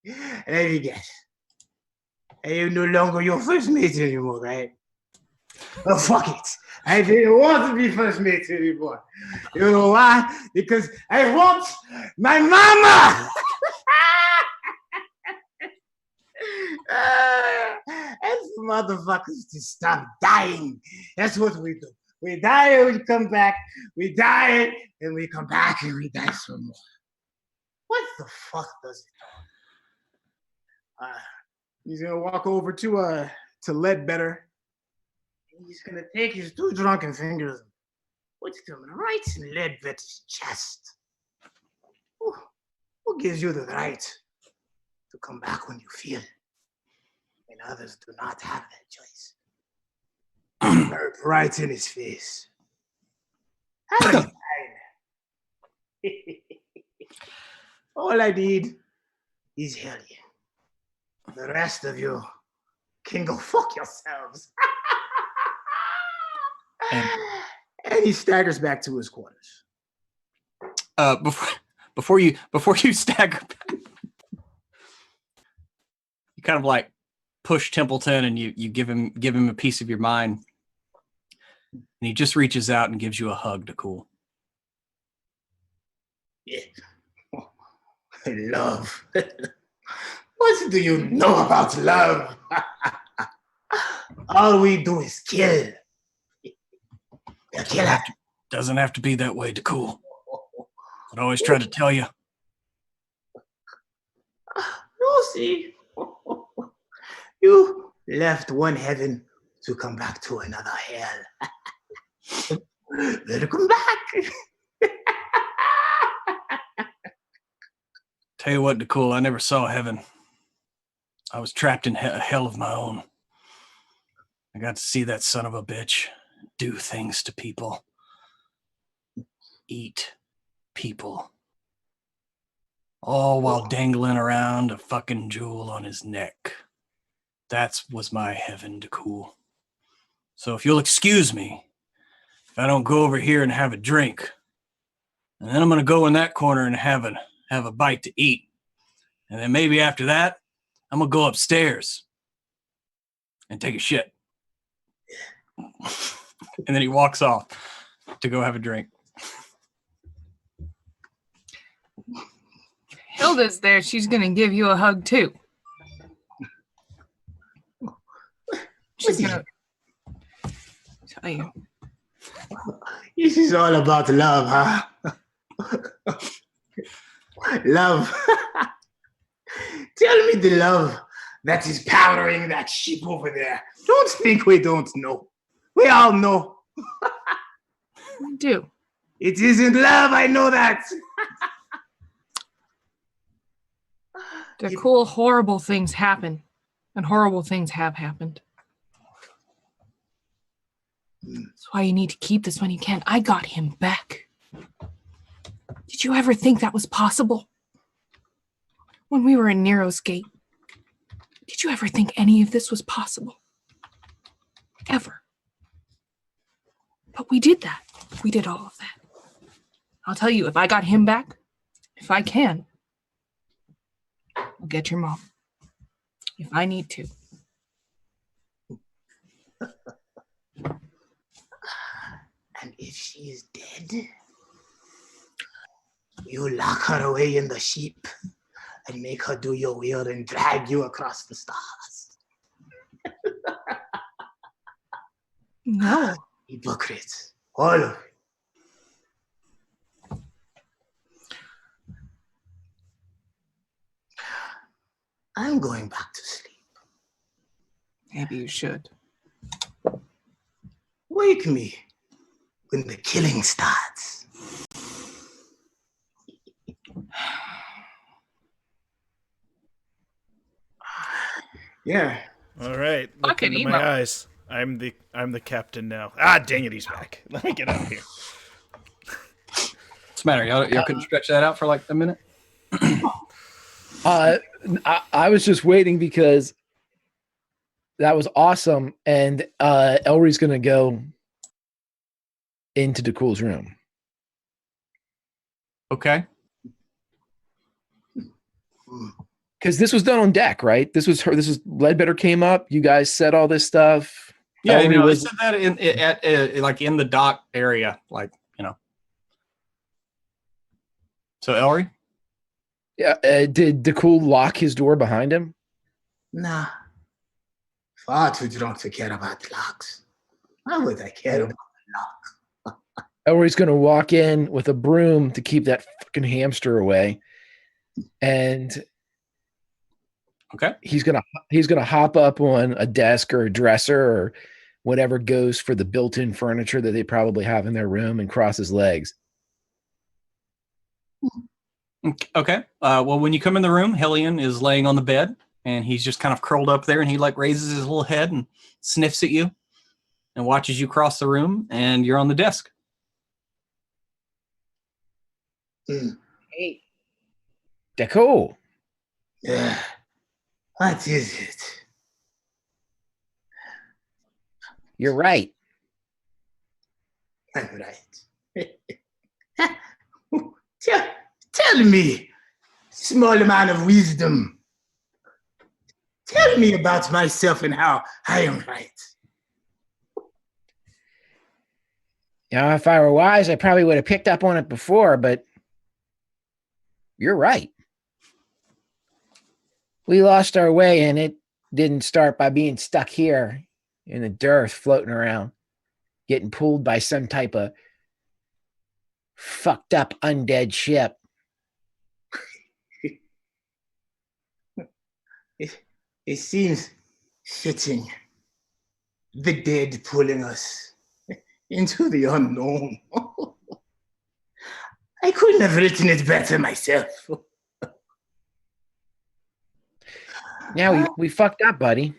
Let me guess. I am no longer your first mate anymore, right? Oh, fuck it. I didn't want to be first mate anymore. You know why? Because I want my mama! And motherfuckers to stop dying. That's what we do. We die and we come back. We die and we come back and we die some more. What the fuck does it? He's gonna walk over to Ledbetter. He's gonna take his 2 drunken fingers and put them right in Ledbett's chest. Who gives you the right to come back when you feel, and others do not have that choice? Right in his face. That's fine. All I need is Hellion. The rest of you can go fuck yourselves. And he staggers back to his quarters. Before you stagger back, you kind of like push Templeton and you give him a piece of your mind, and he just reaches out and gives you a hug to cool. Yeah. Love. What do you know about love? All we do is kill. A killer. Doesn't have to be that way to cool. I'd always try to tell you. No, see. You left one heaven to come back to another hell. Welcome back. Tell you what, Nicole, I never saw heaven. I was trapped in a hell of my own. I got to see that son of a bitch do things to people. Eat people. All while dangling around a fucking jewel on his neck. That was my heaven to cool. So if you'll excuse me, if I don't go over here and have a drink, and then I'm going to go in that corner and have a bite to eat. And then maybe after that, I'm going to go upstairs and take a shit. And then he walks off to go have a drink. Hilda's there. She's going to give you a hug, too. She's going to tell you. This is all about love, huh? Love. Tell me the love that is powering that ship over there. Don't think we don't know. We all know. I do. It isn't love, I know that. The cool, horrible things happen. And horrible things have happened. That's why you need to keep this when you can. I got him back. Did you ever think that was possible? When we were in Nero's Gate, did you ever think any of this was possible? Ever. But we did that. We did all of that. I'll tell you, if I got him back, if I can, I'll get your mom. If I need to. And if she is dead, you lock her away in the ship and make her do your will and drag you across the stars. No. Hypocrites. All of it. I'm going back to sleep. Maybe you should. Wake me when the killing starts. Yeah. All right. Look Fucking into emo. my eyes. I'm the captain now. Ah, dang it, he's back. Let me get out of here. What's the matter? Y'all couldn't stretch that out for like a minute? I was just waiting because that was awesome, and Elry's gonna go into DeCool's room. Okay. Because this was done on deck, right? This was Ledbetter came up. You guys said all this stuff. Yeah, Elry they was- said that at like in the dock area, like, So Elry? Yeah. Did DeCool lock his door behind him? Nah. Far too drunk to care about locks. Why would I care about a lock? Elry's gonna walk in with a broom to keep that fucking hamster away, and Okay. he's gonna hop up on a desk or a dresser or whatever goes for the built-in furniture that they probably have in their room and crosses legs. Okay. Well, when you come in the room, Hellion is laying on the bed, and he's just kind of curled up there, and he like raises his little head and sniffs at you and watches you cross the room, and you're on the desk. Hey, Deco. what is it? You're right. I'm right. Tell me, small man of wisdom. Tell me about myself and how I am right. Now, if I were wise, I probably would have picked up on it before, but you're right. We lost our way, and it didn't start by being stuck here in the dirt, floating around, getting pulled by some type of fucked up undead ship. It seems fitting. The dead pulling us into the unknown. I couldn't have written it better myself. Now we fucked up, buddy.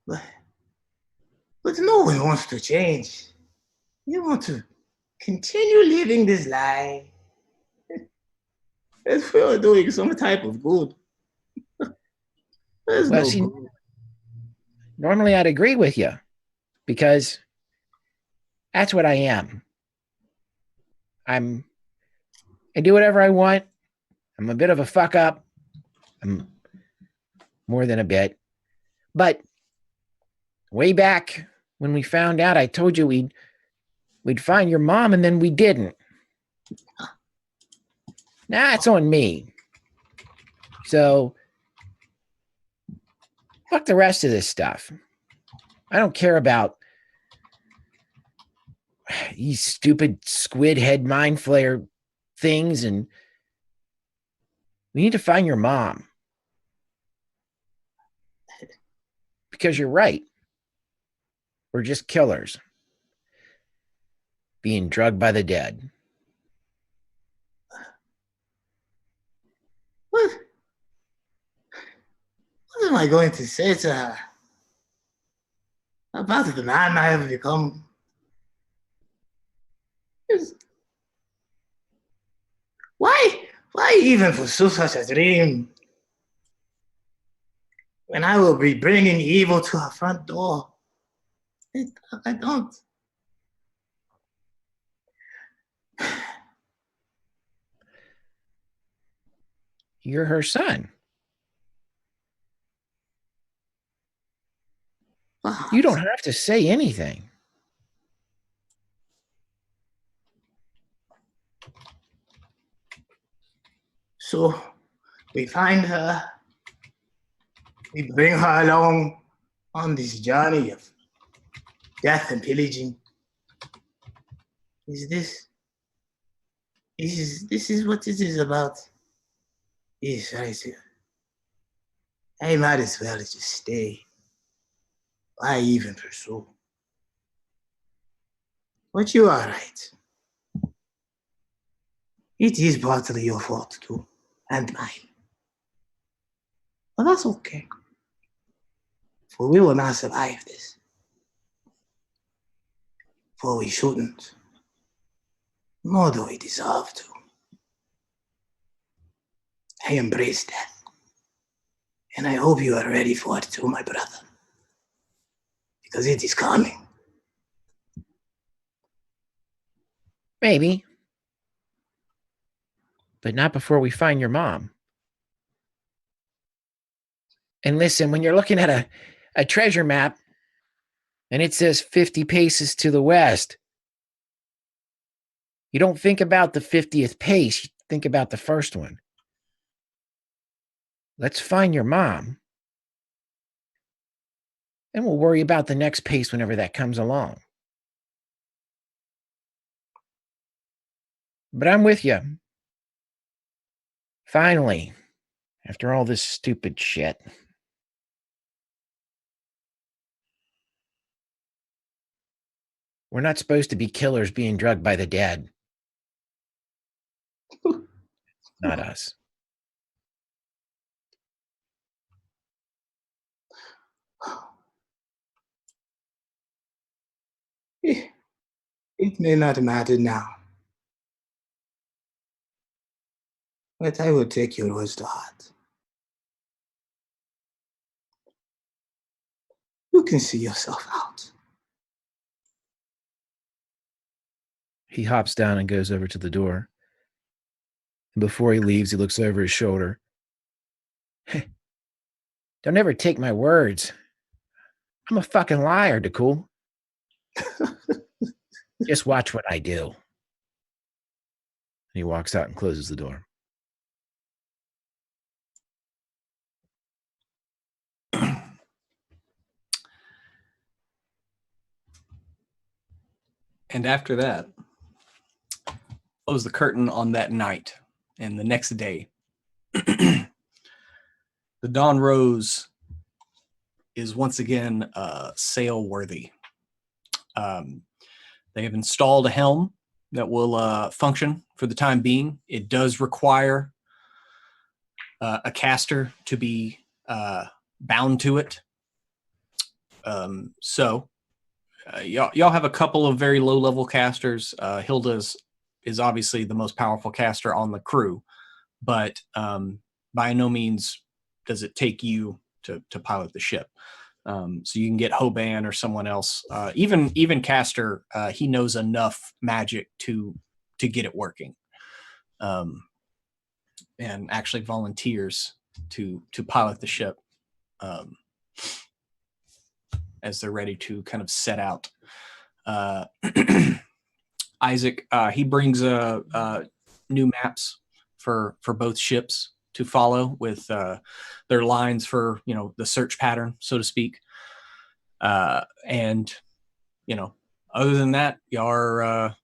But no one wants to change. You want to continue living this life as we are doing some type of good. There's Well, no see, good. normally I'd agree with you because that's what I am. I do whatever I want. I'm a bit of a fuck up. I'm more than a bit. But way back when we found out, I told you we'd find your mom, and then we didn't. Now it's on me. So fuck the rest of this stuff. I don't care about these stupid squid head mind flayer things, and we need to find your mom. Because you're right. We're just killers. Being drugged by the dead. What am I going to say to her about the man I have become? Why even pursue such a dream when I will be bringing evil to her front door? I don't. You're her son. You don't have to say anything. So we find her, we bring her along on this journey of death and pillaging. This is what it is about? Yes, I might as well just stay. Why even pursue? But you are right. It is partly your fault too, and mine. But that's okay. For we will not survive this. For we shouldn't. Nor do we deserve to. I embrace death. And I hope you are ready for it too, my brother. Because it is coming. Maybe. But not before we find your mom. And listen, when you're looking at a treasure map and it says 50 paces to the west, you don't think about the 50th pace, you think about the first one. Let's find your mom. And we'll worry about the next pace whenever that comes along. But I'm with you. Finally, after all this stupid shit. We're not supposed to be killers being drugged by the dead. Not us. It may not matter now, but I will take your words to heart. You can see yourself out. He hops down and goes over to the door. And before he leaves, he looks over his shoulder. Don't ever take my words. I'm a fucking liar, DeCool. Just watch what I do. And he walks out and closes the door. And after that, close the curtain on that night and the next day. The Dawn Rose is once again sail worthy. They have installed a helm that will function for the time being. It does require a caster to be bound to it. So y'all have a couple of very low-level casters. Hilda is obviously the most powerful caster on the crew, but by no means does it take you to pilot the ship. So you can get Hoban or someone else. Even caster, he knows enough magic to get it working, and actually volunteers to pilot the ship as they're ready to kind of set out. Isaac, he brings new maps for both ships to follow with their lines for, the search pattern, so to speak. And, other than that, y'all are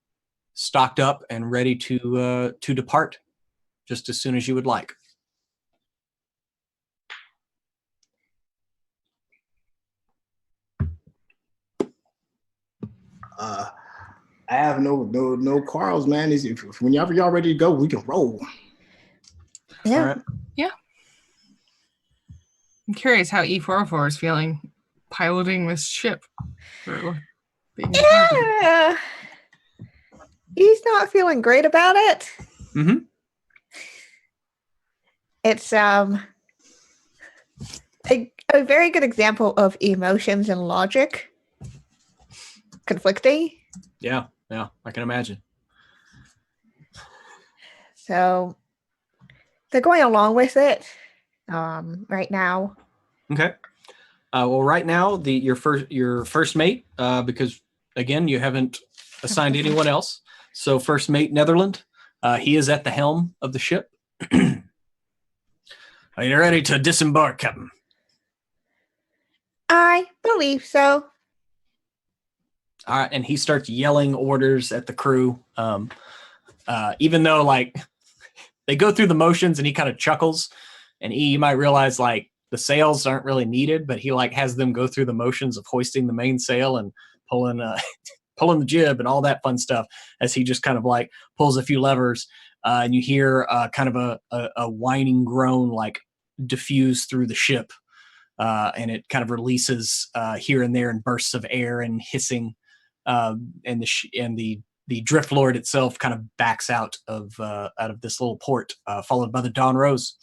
stocked up and ready to depart just as soon as you would like. I have no quarrels, man. Whenever y'all ready to go, we can roll. Yeah. All right. I'm curious how E44 is feeling piloting this ship. Yeah. He's not feeling great about it. Mm-hmm. It's a very good example of emotions and logic conflicting. Yeah, I can imagine. So they're going along with it right now. Okay. Well, right now, your first mate, because again, you haven't assigned anyone else. So first mate, Netherland, he is at the helm of the ship. Are you ready to disembark, Captain? I believe so. All right, and he starts yelling orders at the crew. Even though they go through the motions, and he kind of chuckles, and you might realize the sails aren't really needed, but he has them go through the motions of hoisting the mainsail and pulling pulling the jib and all that fun stuff as he just kind of pulls a few levers, and you hear kind of a whining groan diffuse through the ship, and it kind of releases here and there in bursts of air and hissing, and the Drift Lord itself kind of backs out of this little port, followed by the Dawn Rose.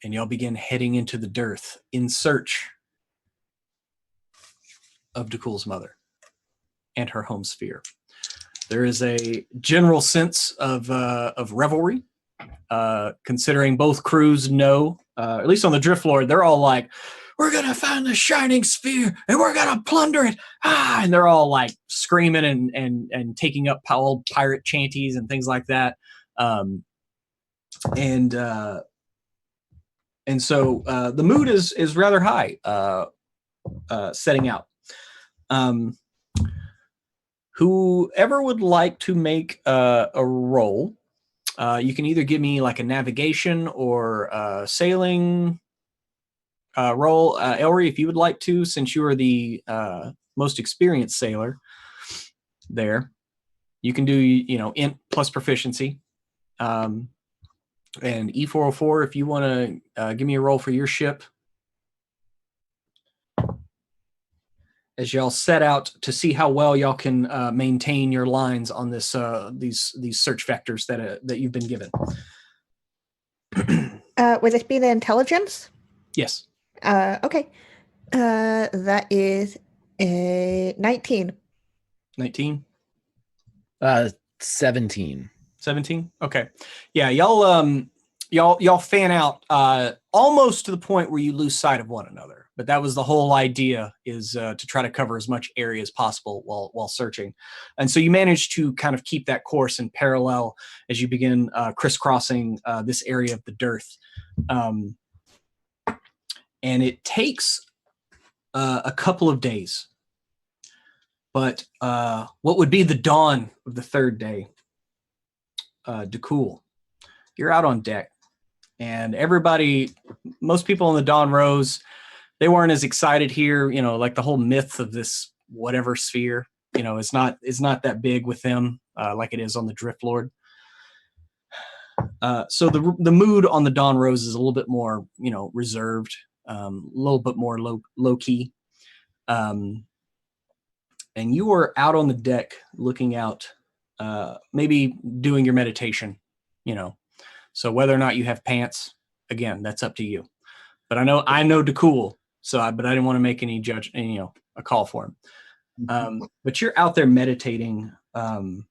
And y'all begin heading into the dearth in search of DeCool's mother and her home sphere. There is a general sense of revelry, considering both crews know, at least on the Drift Lord, they're all we're going to find the shining sphere and we're going to plunder it. And they're all screaming and taking up old pirate chanties and things like that. And so the mood is rather high, setting out. Whoever would like to make a roll, you can either give me a navigation or sailing roll. Elry, if you would like to, since you are the most experienced sailor there. You can do, int plus proficiency. And E404, if you want to give me a roll for your ship. As y'all set out to see how well y'all can maintain your lines on this these search vectors that you've been given. Would this be the intelligence? Yes. Okay. That is a 19. 19. 17. 17. Okay. Yeah, y'all fan out almost to the point where you lose sight of one another. But that was the whole idea, is to try to cover as much area as possible while searching. And so you manage to kind of keep that course in parallel as you begin crisscrossing this area of the dearth. And it takes a couple of days. But what would be the dawn of the third day, DeCool, you're out on deck. And most people in the Dawn Rose, they weren't as excited here, like the whole myth of this whatever sphere, is not that big with them like it is on the Drift Lord. So the mood on the Dawn Rose is a little bit more, reserved, a little bit more low key. And you are out on the deck looking out, maybe doing your meditation, So whether or not you have pants, again, that's up to you. But I know DeCool. But I didn't want to make any a call for him. But you're out there meditating, and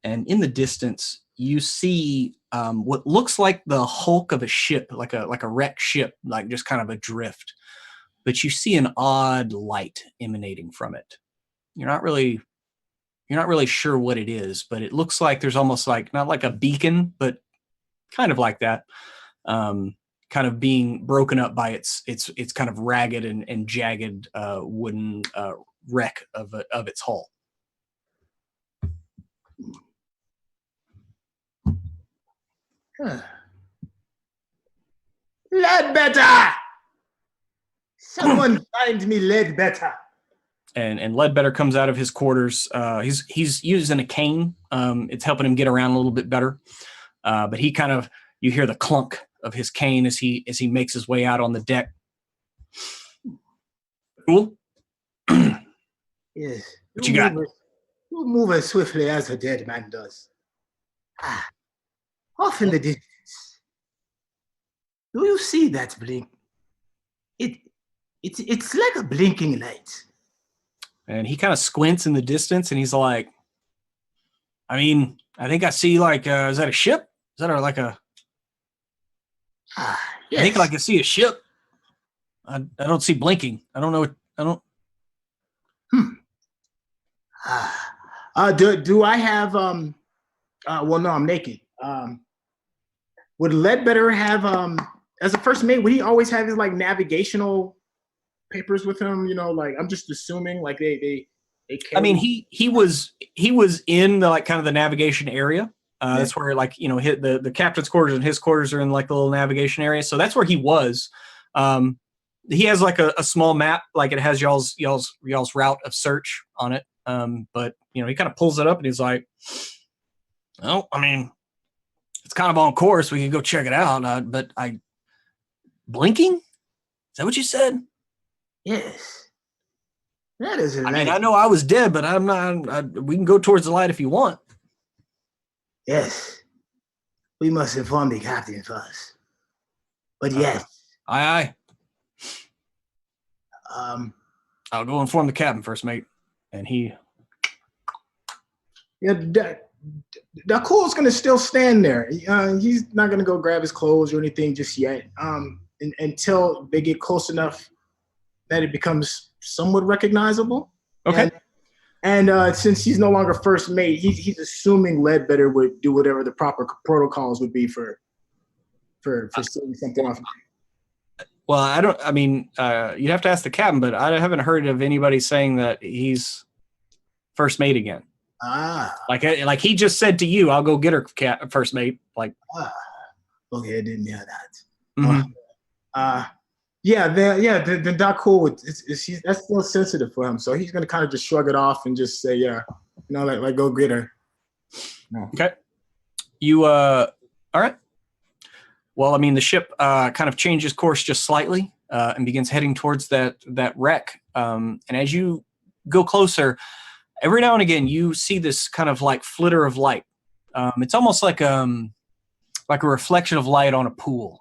in the distance you see what looks like the hulk of a ship, like a wrecked ship, like just kind of adrift. But you see an odd light emanating from it. You're not really sure what it is, but it looks like there's almost like, not like a beacon, but kind of like that. Kind of being broken up by its kind of ragged and jagged wooden wreck of its hull. Ledbetter! Someone find me Ledbetter. And Ledbetter comes out of his quarters. He's using a cane. It's helping him get around a little bit better. But he you hear the clunk of his cane as he makes his way out on the deck. Cool. Yes. What you got? You move as swiftly as a dead man does. Off in the distance. Do you see that blink? It's like a blinking light. And he kind of squints in the distance, and he's like, I think I see is that a ship? Is that like a... Yes. I think I can see a ship. I don't see blinking. I don't know. Do I have well, no, I'm naked. Would Ledbetter have as a first mate, would he always have his navigational papers with him? I'm just assuming they carry... he was in the kind of the navigation area. That's where hit the captain's quarters and his quarters are in the little navigation area. So that's where he was. He has a small map, it has y'all's route of search on it. But he kind of pulls it up and he's like, well, it's kind of on course. We can go check it out. But blinking? Is that what you said? Yes. That is a light. I know I was dead, but I'm not. We can go towards the light if you want. Yes. We must inform the captain first. But yes. Aye. I'll go inform the captain first, mate. And he... Yeah, DeCool's going to still stand there. He's not going to go grab his clothes or anything just yet. Until they get close enough that it becomes somewhat recognizable. Okay. And since he's no longer first mate, he's assuming Ledbetter would do whatever the proper protocols would be for seeing something off. Well, you'd have to ask the captain, but I haven't heard of anybody saying that he's first mate again. Like he just said to you, I'll go get her first mate. Okay, I didn't hear that. Mm-hmm. they're not cool with that's still sensitive for him. So he's gonna kind of just shrug it off and just say, yeah, like go get her. No. Okay. You all right. Well, I mean, the ship kind of changes course just slightly and begins heading towards that wreck. And as you go closer, every now and again, you see this kind of like flitter of light. It's almost like a reflection of light on a pool,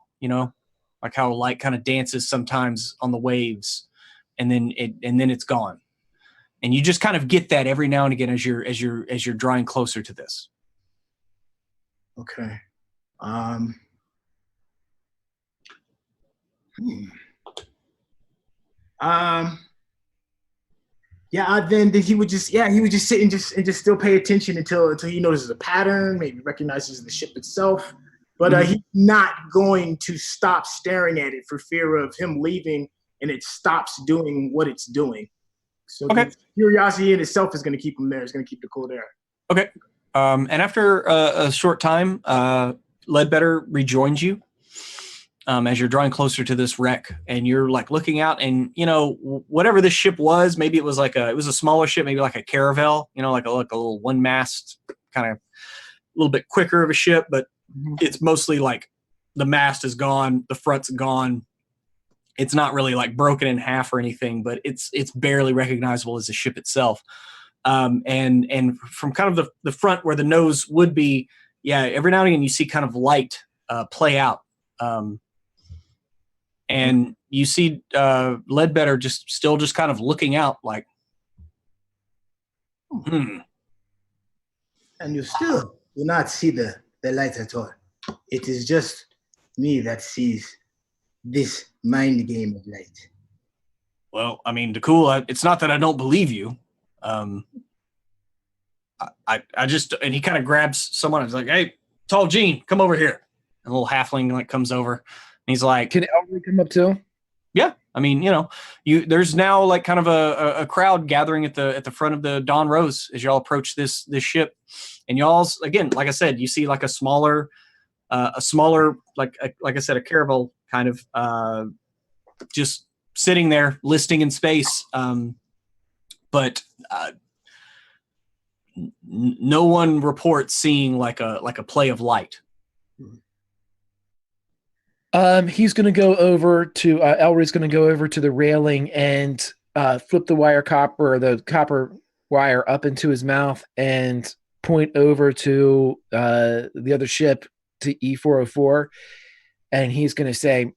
like how light kind of dances sometimes on the waves, and then it's gone. And you just kind of get that every now and again as you're drawing closer to this. Okay. Then he would just sit and just still pay attention until he notices a pattern, maybe recognizes the ship itself. But he's not going to stop staring at it for fear of him leaving and it stops doing what it's doing. So the curiosity in itself is going to keep him there. It's going to keep the cool there. Okay. And after a short time, Ledbetter rejoins you as you're drawing closer to this wreck, and you're like looking out, and whatever this ship was, maybe it was a smaller ship, maybe like a caravel, like a little one mast, kind of a little bit quicker of a ship, but it's mostly like the mast is gone, the front's gone. It's not really like broken in half or anything, but it's barely recognizable as a ship itself. And from kind of the front where the nose would be, every now and again you see kind of light play out. And you see Ledbetter just kind of looking out like, And you still do not see the light at all. It is just me that sees this mind game of light. Well, I mean, DeCool, it's not that I don't believe you. I just, and he kind of grabs someone and he's like, hey, Tall Gene, come over here. And a little halfling like comes over and he's like, Can Ellery come up too? Yeah. I mean, there's now like kind of a crowd gathering at the front of the Dawn Rose as y'all approach this ship. And y'all's, again, like I said, you see like a smaller, like I said, a caravel kind of just sitting there listing in space. But no one reports seeing like a play of light. He's going to go over to Elry's going to go over to the railing and flip the copper wire up into his mouth and point over to the other ship, to E404, and he's going to say,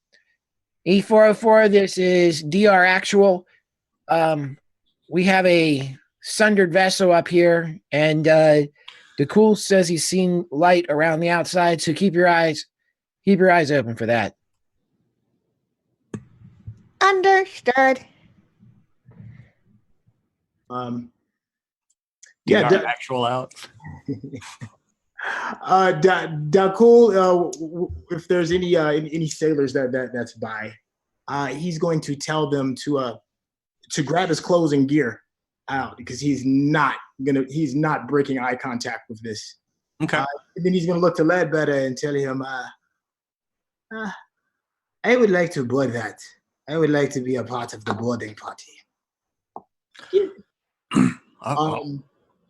E404, this is DR Actual. We have a sundered vessel up here, and DeCool says he's seen light around the outside, so keep your eyes open for that. Understood. Actual out. DeCool, if there's any sailors that's by, he's going to tell them to grab his clothes and gear out, because he's not breaking eye contact with this. Okay. And then he's gonna look to Ledbetter and tell him, I would like to board that. I would like to be a part of the boarding party.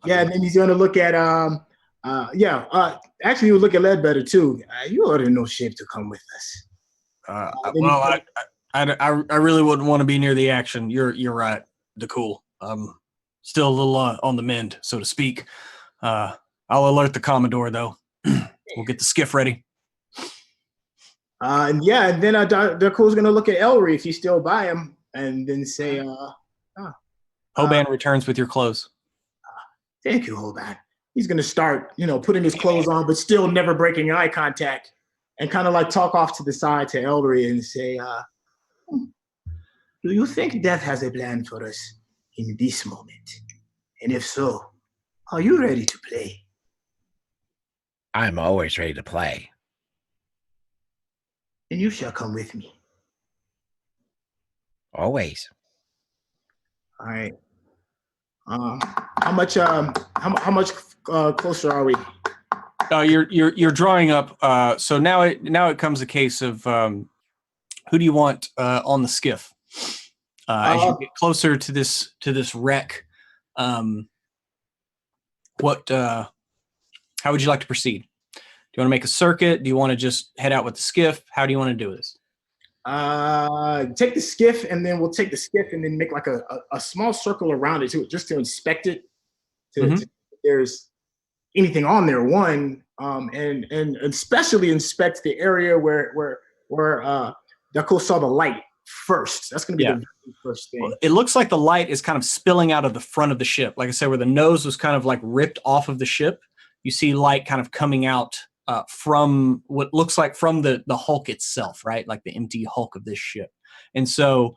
And then he's gonna look at actually he'll look at Ledbetter too. You are in no shape to come with us. I really wouldn't want to be near the action. You're right, DeCool. Still a little on the mend, so to speak. I'll alert the Commodore though. We'll get the skiff ready. And then DeCool's gonna look at Elry if he's still by him, and then say, Hoban returns with your clothes. Thank you, Hoban. He's gonna start, putting his clothes on, but still never breaking eye contact, and kind of like talk off to the side to Elry and say, do you think death has a plan for us in this moment? And if so, are you ready to play? I'm always ready to play. Then you shall come with me. Always. All right. How much closer are we? You're drawing up. So now it comes a case of who do you want on the skiff? As you get closer to this wreck, what? How would you like to proceed? Do you want to make a circuit? Do you want to just head out with the skiff? How do you want to do this? Take the skiff, and then we'll take the skiff and then make like a small circle around it just to inspect it. To if there's anything on there, and especially inspect the area where Dako saw the light first. That's going to be the very first thing. Well, it looks like the light is kind of spilling out of the front of the ship. Like I said, where the nose was kind of like ripped off of the ship, you see light kind of coming out from what looks like from the hulk itself, right? Like the empty hulk of this ship. And so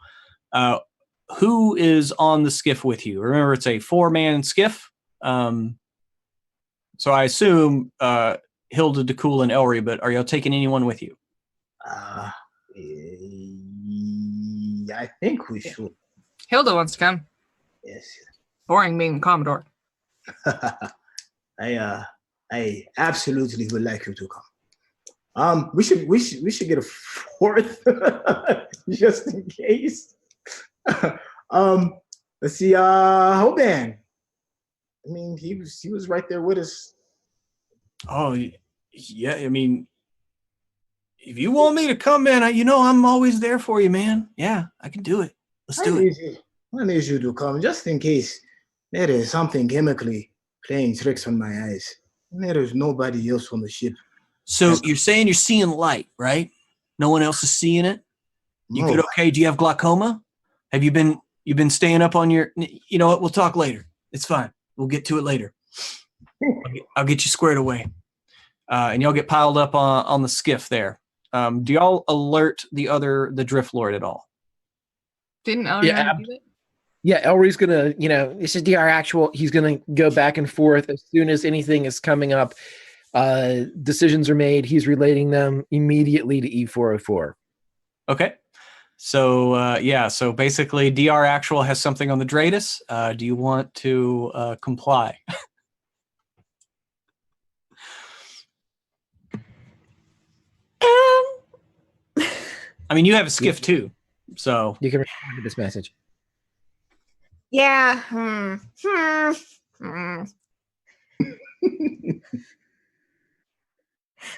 who is on the skiff with you? Remember, it's a 4-man skiff. So I assume Hilda, DeCool, and Elry, but are y'all taking anyone with you? I think we should. Hilda wants to come. Yes. Boring being Commodore. I absolutely would like you to come. We should get a 4th just in case. Let's see. Hoban. I mean, he was right there with us. Oh yeah. I mean, if you want me to come in, I'm always there for you, man. Yeah, I can do it. Let's do it. I need you to come just in case there is something chemically playing tricks on my eyes. And there is nobody else on the ship. So you're saying you're seeing light, right? No one else is seeing it? You good? Okay. Do you have glaucoma? Have you been staying up on your, you know what? We'll talk later. It's fine. We'll get to it later. I'll get you squared away. And y'all get piled up on the skiff there. Do y'all alert the Drift Lord at all? Didn't Elry do it? Yeah, Elry's gonna, this is DR actual. He's gonna go back and forth as soon as anything is coming up. Decisions are made. He's relating them immediately to E404. Okay. So so basically, DR actual has something on the Dratus. Do you want to comply? I mean, you have a skiff too, so you can respond to this message. Yeah.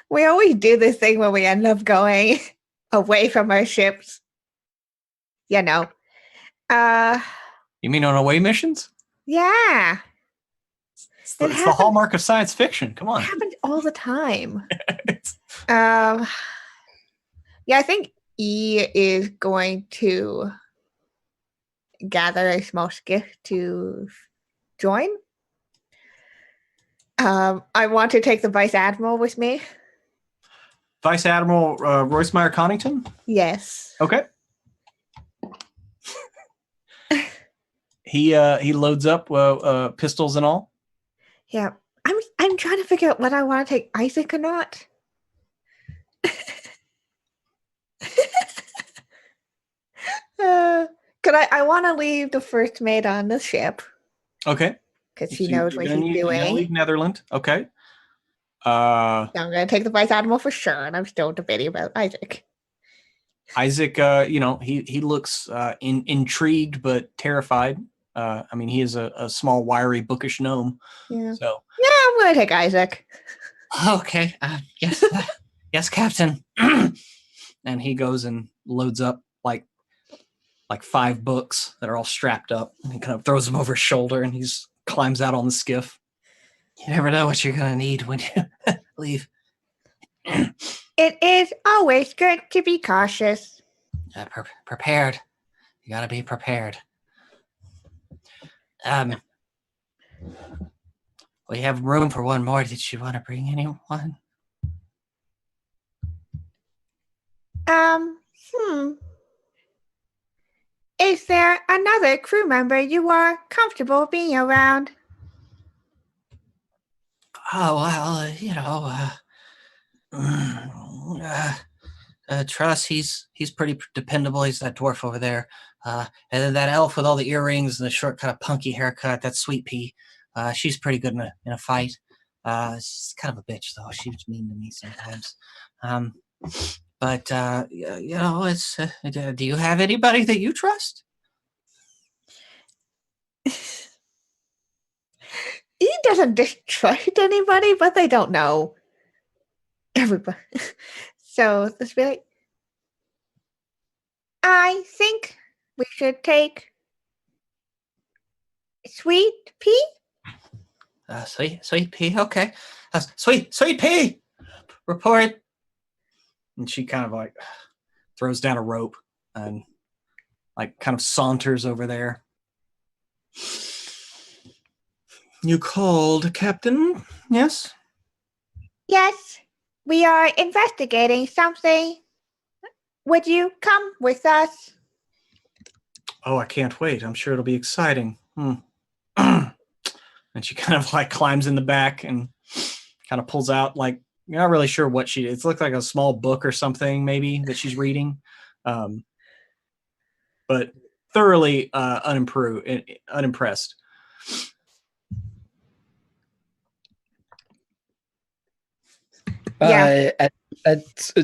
We always do this thing when we end up going away from our ships. You know. You mean on away missions? Yeah. It's the hallmark of science fiction. Come on. It happens all the time. Yeah, I think E is going to gather a small skiff to join. I want to take the Vice Admiral with me. Vice Admiral Royce Meyer Connington? Yes. Okay. He loads up pistols and all. Yeah. I'm trying to figure out whether I want to take Isaac or not. I want to leave the first mate on the ship. Okay. Because he knows what he's doing. You're gonna leave Netherland. Okay. I'm going to take the Vice Admiral for sure, and I'm still debating about Isaac. Isaac, he looks intrigued but terrified. I mean, he is a small, wiry, bookish gnome. Yeah. So. Yeah, I'm going to take Isaac. Okay. Yes. Yes, Captain. And he goes and loads up like 5 books that are all strapped up. And he kind of throws them over his shoulder, and he's climbs out on the skiff. You never know what you're going to need when you leave. It is always good to be cautious. Prepared. You got to be prepared. We have room for one more. Did you want to bring anyone? Is there another crew member you are comfortable being around? Oh, well, Truss, he's pretty dependable. He's that dwarf over there. And then that elf with all the earrings and the short kind of punky haircut, that's Sweet Pea. She's pretty good in a fight. She's kind of a bitch, though. She's mean to me sometimes. But it's. Do you have anybody that you trust? He doesn't distrust anybody, but they don't know everybody. So let's be like, I think we should take Sweet Pea. Sweet pea. Okay. Sweet pea. Report. And she kind of like throws down a rope and like kind of saunters over there. You called, Captain? Yes? Yes, we are investigating something. Would you come with us? Oh, I can't wait. I'm sure it'll be exciting. And she kind of like climbs in the back and kind of pulls out, like, you're not really sure what she, it looks like a small book or something maybe that she's reading. But thoroughly unimpressed. Yeah.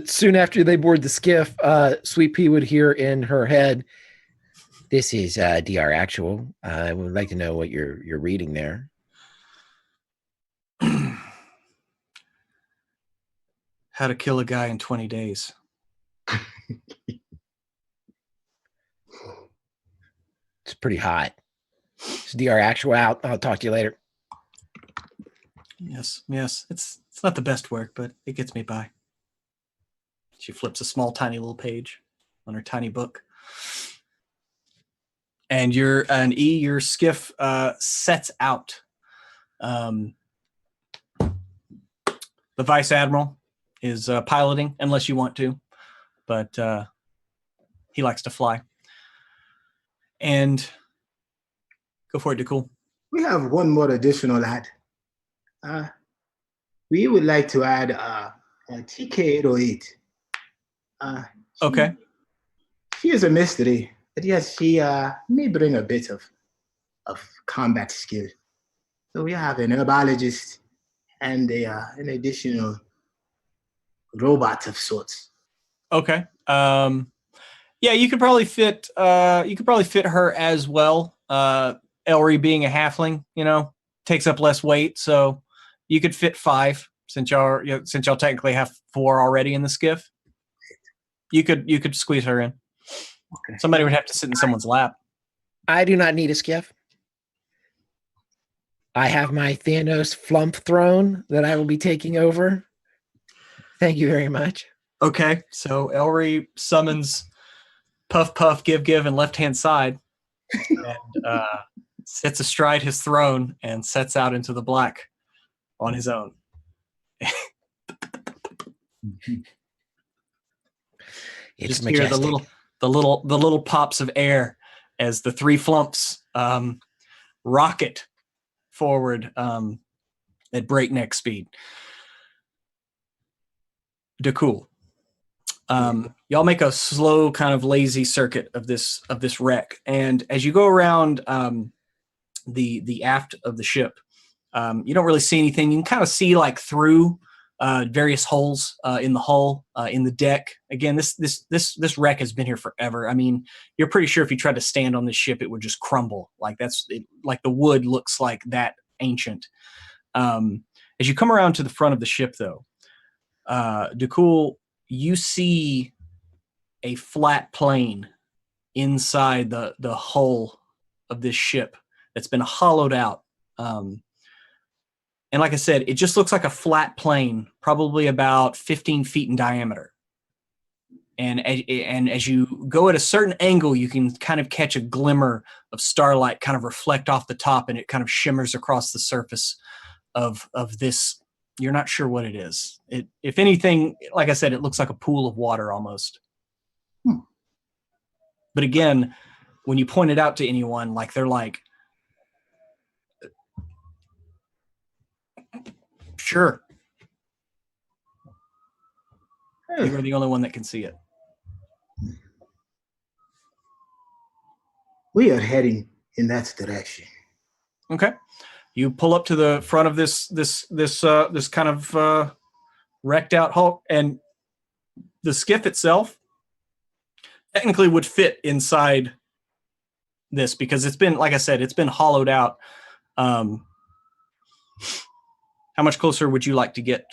Soon after they board the skiff, Sweet Pea would hear in her head, "This is DR Actual. I would like to know what you're reading there." How to kill a guy in 20 days. It's pretty hot. It's DR Actual out. I'll talk to you later. Yes. It's not the best work, but it gets me by. She flips a small, tiny little page on her tiny book. And your skiff sets out. The Vice Admiral is piloting, unless you want to, but he likes to fly. And go for it, Dakul. We have one more additional add. We would like to add a TK-808. Okay. She is a mystery, but yes, she may bring a bit of combat skill. So we have an herbologist and an additional robot of sorts. Okay. Yeah, you could probably fit her as well. Elry being a halfling, takes up less weight, so you could fit 5 since y'all technically have 4 already in the skiff. You could squeeze her in. Okay. Somebody would have to sit in someone's lap. I do not need a skiff. I have my Thanos flump throne that I will be taking over. Thank you very much. Okay, so Elry summons Puff Puff Give Give and left hand side, and sits astride his throne and sets out into the black on his own. It's just hear the little pops of air as the 3 flumps rocket forward at breakneck speed. Dakul. Y'all make a slow, kind of lazy circuit of this wreck, and as you go around the aft of the ship, you don't really see anything. You can kind of see like through various holes in the hull, in the deck. Again, this wreck has been here forever. I mean, you're pretty sure if you tried to stand on this ship, it would just crumble. Like like the wood looks like that ancient. As you come around to the front of the ship, though, Dakul, you see a flat plane inside the hull of this ship that's been hollowed out. And like I said, it just looks like a flat plane, probably about 15 feet in diameter. And as you go at a certain angle, you can kind of catch a glimmer of starlight kind of reflect off the top, and it kind of shimmers across the surface of this. You're not sure what it is. If anything, like I said, it looks like a pool of water almost. But again, when you point it out to anyone, like they're like, sure. You're the only one that can see it. We are heading in that direction. Okay. You pull up to the front of this kind of wrecked out hulk, and the skiff itself technically would fit inside this because it's been, like I said, it's been hollowed out. How much closer would you like to get?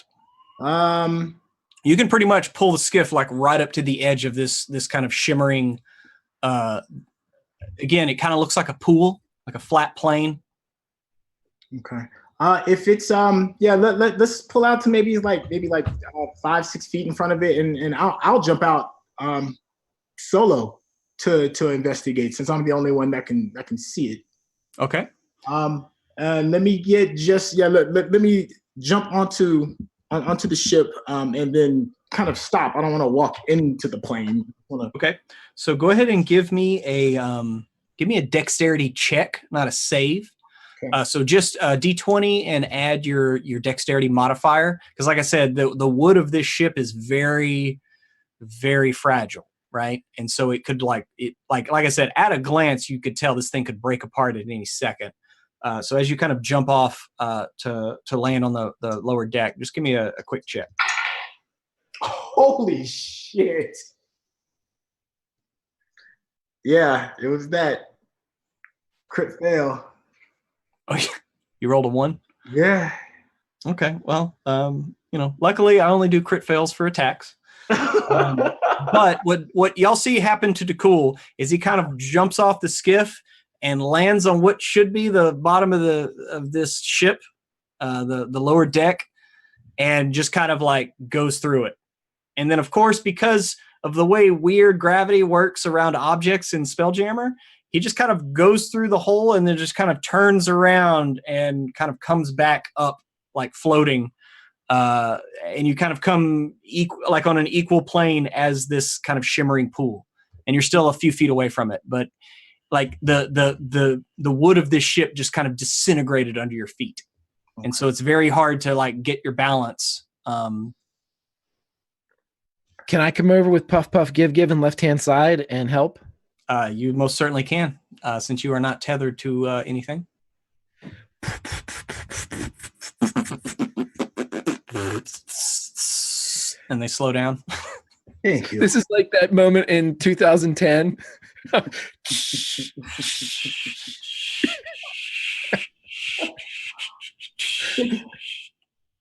You can pretty much pull the skiff like right up to the edge of this kind of shimmering. Again, it kind of looks like a pool, like a flat plane. Okay. If it's let's pull out to maybe 5-6 feet in front of it, and I'll jump out solo to investigate since I'm the only one that can see it. Okay. Let me get let me jump onto the ship and then kind of stop. I don't want to walk into the plane. Okay. So go ahead and give me a dexterity check, not a save. Okay. So just D20 and add your dexterity modifier. Because like I said, the wood of this ship is very, very fragile, right? And so it could like I said, at a glance, you could tell this thing could break apart at any second. So as you kind of jump off to land on the lower deck, just give me a quick check. Holy shit. Yeah, it was that crit fail. Oh, you rolled a 1? Yeah. Okay. Well, luckily I only do crit fails for attacks. But what y'all see happen to DeCool is he kind of jumps off the skiff and lands on what should be the bottom of this ship, the lower deck, and just kind of like goes through it. And then, of course, because of the way weird gravity works around objects in Spelljammer, he just kind of goes through the hole and then just kind of turns around and kind of comes back up like floating. And you kind of come like on an equal plane as this kind of shimmering pool. And you're still a few feet away from it. But like the wood of this ship just kind of disintegrated under your feet. Okay. And so it's very hard to like get your balance. Can I come over with Puff Puff Give Give and left-hand side and help? You most certainly can, since you are not tethered to anything. And they slow down. Thank you. This is like that moment in 2010.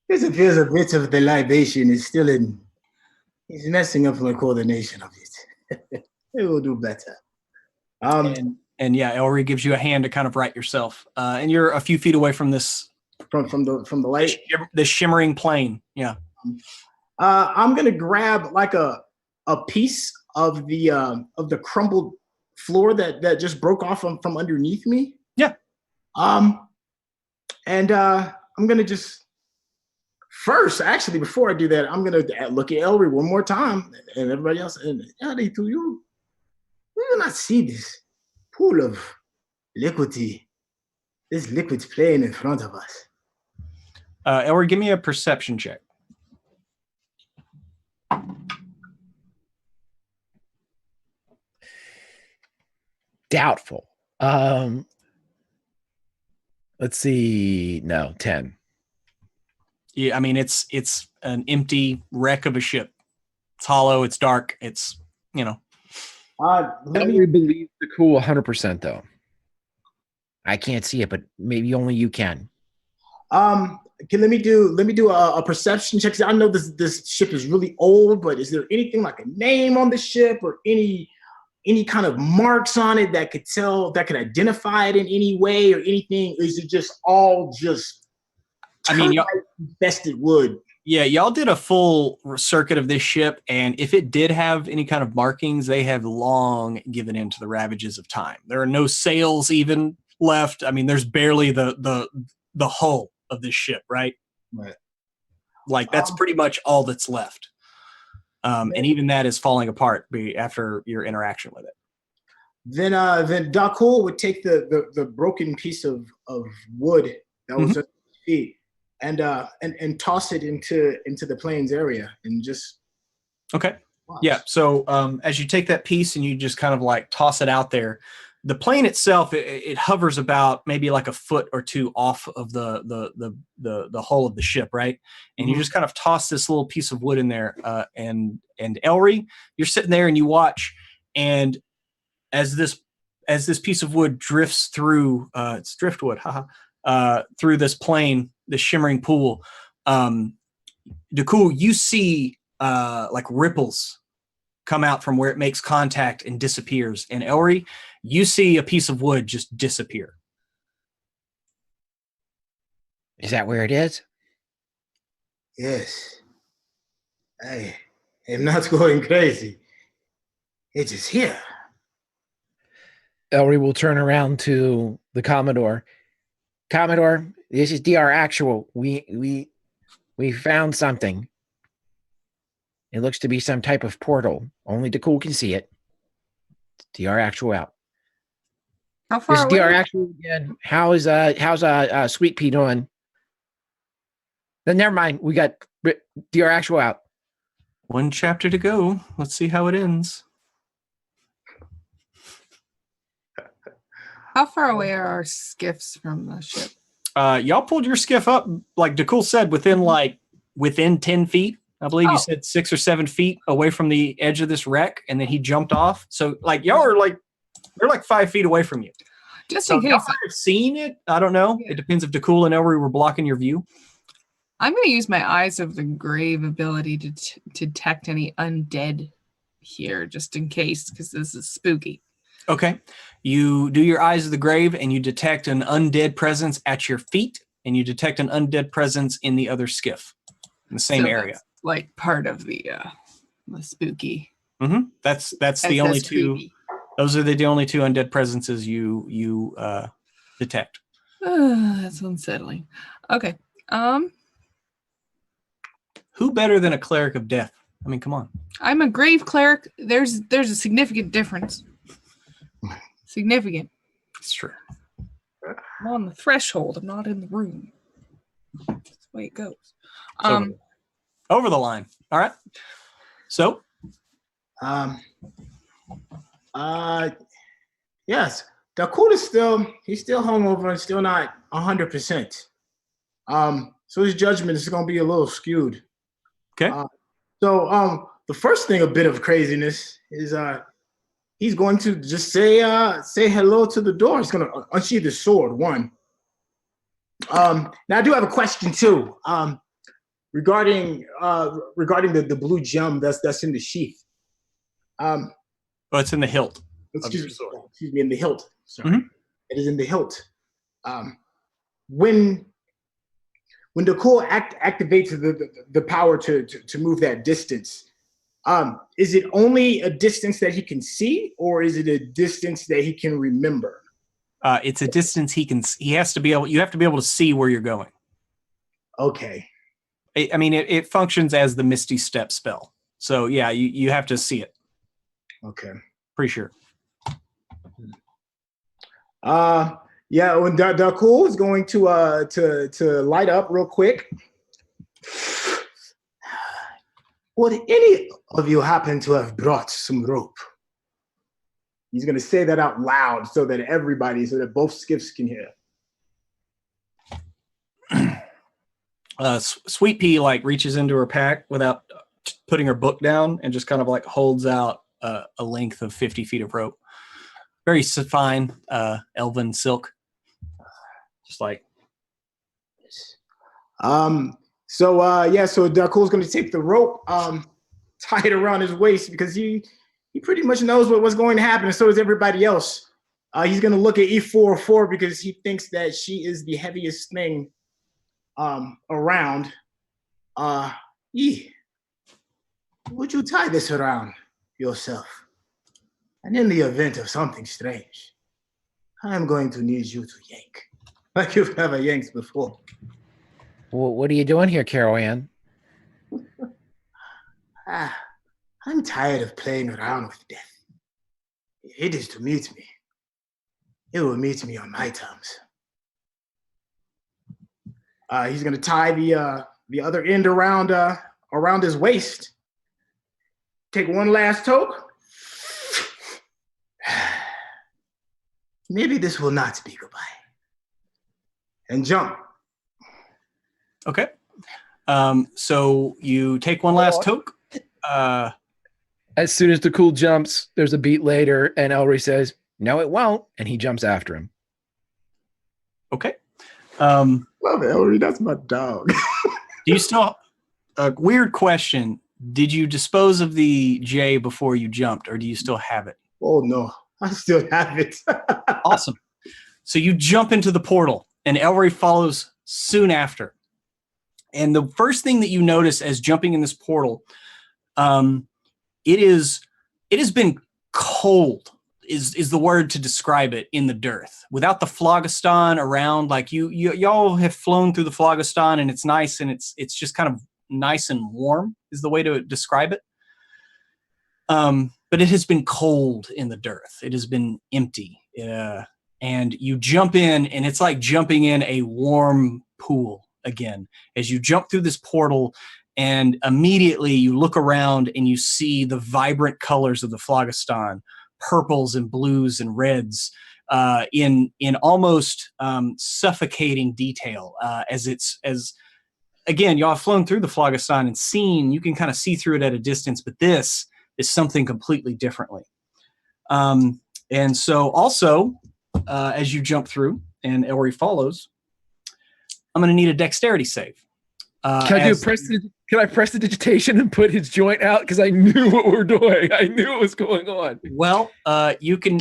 It appears a bit of the libation is still in. He's messing up the coordination of it. It will do better. And yeah, Elry gives you a hand to kind of right yourself. And you're a few feet away from this from the light, the shimmering plane. Yeah. I'm gonna grab like a piece of the crumbled floor that just broke off from underneath me. Yeah. And I'm gonna just first, actually, before I do that, I'm gonna look at Elry one more time and everybody else. And we will not see this pool of liquidity, this liquid plane in front of us. Elry, give me a perception check. Doubtful. Let's see. No, 10. Yeah, I mean it's an empty wreck of a ship. It's hollow. It's dark. It's Let me believe the cool 100% though. I can't see it, but maybe only you can. Okay, let me do a perception check. I know this ship is really old, but is there anything like a name on the ship or any kind of marks on it that could identify it in any way or anything? Or is it just all infested wood? Yeah, y'all did a full circuit of this ship, and if it did have any kind of markings, they have long given in to the ravages of time. There are no sails even left. I mean, there's barely the hull of this ship, right? Right. Like that's pretty much all that's left. And even that is falling apart after your interaction with it. Then Dakul would take the broken piece of wood that was at his feet and toss it into the plains area and just okay. Watch. Yeah. So as you take that piece and you just kind of like toss it out there, the plane itself, it hovers about maybe like a foot or two off of the hull of the ship, right? And you just kind of toss this little piece of wood in there, and Elry, you're sitting there and you watch, and as this piece of wood drifts through, it's driftwood, through this plane, this shimmering pool, Dakul, you see like ripples come out from where it makes contact and disappears. And Elry, you see a piece of wood just disappear. Is that where it is? Yes. I am not going crazy. It is here. Elry will turn around to the Commodore. Commodore, this is DR Actual. We found something. It looks to be some type of portal. Only Dakul can see it. DR Actual out. How This far is away? DR Actual again. How's Sweet Pea doing? Then never mind. We got DR Actual out. One chapter to go. Let's see how it ends. How far away are our skiffs from the ship? Y'all pulled your skiff up, like Dakul said, within 10 feet. I believe you said 6 or 7 feet away from the edge of this wreck, and then he jumped off. So like y'all are like, they're like 5 feet away from you. Just So in y'all case. might have seen it. I don't know. Yeah. It depends if Dakul and Elry were blocking your view. I'm going to use my Eyes of the Grave ability to detect any undead here, just in case, because this is spooky. Okay. You do your Eyes of the Grave, and you detect an undead presence at your feet, and you detect an undead presence in the other skiff in the same So area. that's, like part of the spooky. Mm-hmm. That's the only two. creepy. Those are the only two undead presences you detect. That's unsettling. Okay. Who better than a cleric of death? I mean, come on. I'm a grave cleric. There's a significant difference. Significant. It's true. I'm on the threshold. I'm not in the room. That's the way it goes. So, over the line. All right. So, Yes, Dakul is he's still hungover and still not 100%. So his judgment is going to be a little skewed. okay. So the first thing, a bit of craziness, is he's going to just say hello to the door. He's going to unsheath his sword. One. Now I do have a question too, regarding the blue gem that's in the sheath. Oh, it's in the hilt. Excuse me, in the hilt. Sorry, It is in the hilt. When Dakul activates the power to move that distance, is it only a distance that he can see, or is it a distance that he can remember? It's a distance he has to be able. You have to be able to see where you're going. Okay. I mean, it functions as the Misty Step spell. So yeah, you have to see it. Okay. Pretty sure. Yeah, when Dakul is going to light up real quick. Would any of you happen to have brought some rope? He's going to say that out loud so that both skiffs can hear. Sweet Pea like reaches into her pack without putting her book down and just kind of like holds out a length of 50 feet of rope. Very fine elven silk. Just like. So Dakul's going to take the rope, tie it around his waist because he pretty much knows what's going to happen, and so does everybody else. He's going to look at E404 because he thinks that she is the heaviest thing around. Would you tie this around yourself? And in the event of something strange, I'm going to need you to yank, like you've never yanked before. Well, what are you doing here, Carol Ann? I'm tired of playing around with death. If it is to meet me, it will meet me on my terms. He's going to tie the other end around his waist. Take one last toke. maybe this will not be goodbye. And jump. Okay. So you take one last toke. As soon as DeCool jumps, there's a beat later, and Elry says, "No, it won't," and he jumps after him. Okay. Love it, Elry. That's my dog. Do you still? A weird question. Did you dispose of the J before you jumped, or do you still have it? Oh no, I still have it. Awesome. So you jump into the portal, and Elry follows soon after. And the first thing that you notice as jumping in this portal, it has been cold is the word to describe it in the dearth. Without the phlogiston around, like y'all have flown through the phlogiston, and it's nice, and it's just kind of nice and warm is the way to describe it. But it has been cold in the dearth. It has been empty. And you jump in, and it's like jumping in a warm pool again as you jump through this portal. And immediately you look around and you see the vibrant colors of the phlogiston, purples and blues and reds, in almost suffocating detail. As again, y'all have flown through the phlogiston and seen, you can kind of see through it at a distance, but this is something completely differently. And so also, as you jump through and Elry follows, I'm going to need a dexterity save. Can I press the digitation and put his joint out? Because I knew what we're doing. I knew what was going on. Well, you can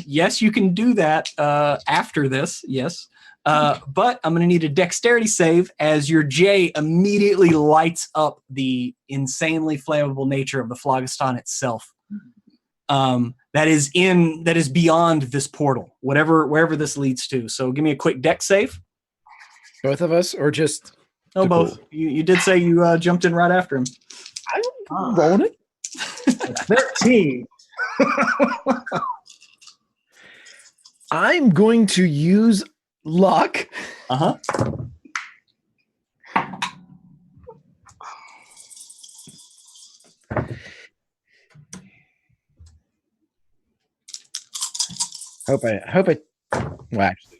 do that after this, yes. But I'm going to need a dexterity save as your J immediately lights up the insanely flammable nature of the phlogiston itself. That is beyond this portal, wherever this leads to. So give me a quick dex save. Both of us, or just? No, both. You did say you jumped in right after him. I'm rolling it. 13. I'm going to use luck. Uh-huh. Hope I. Well, actually.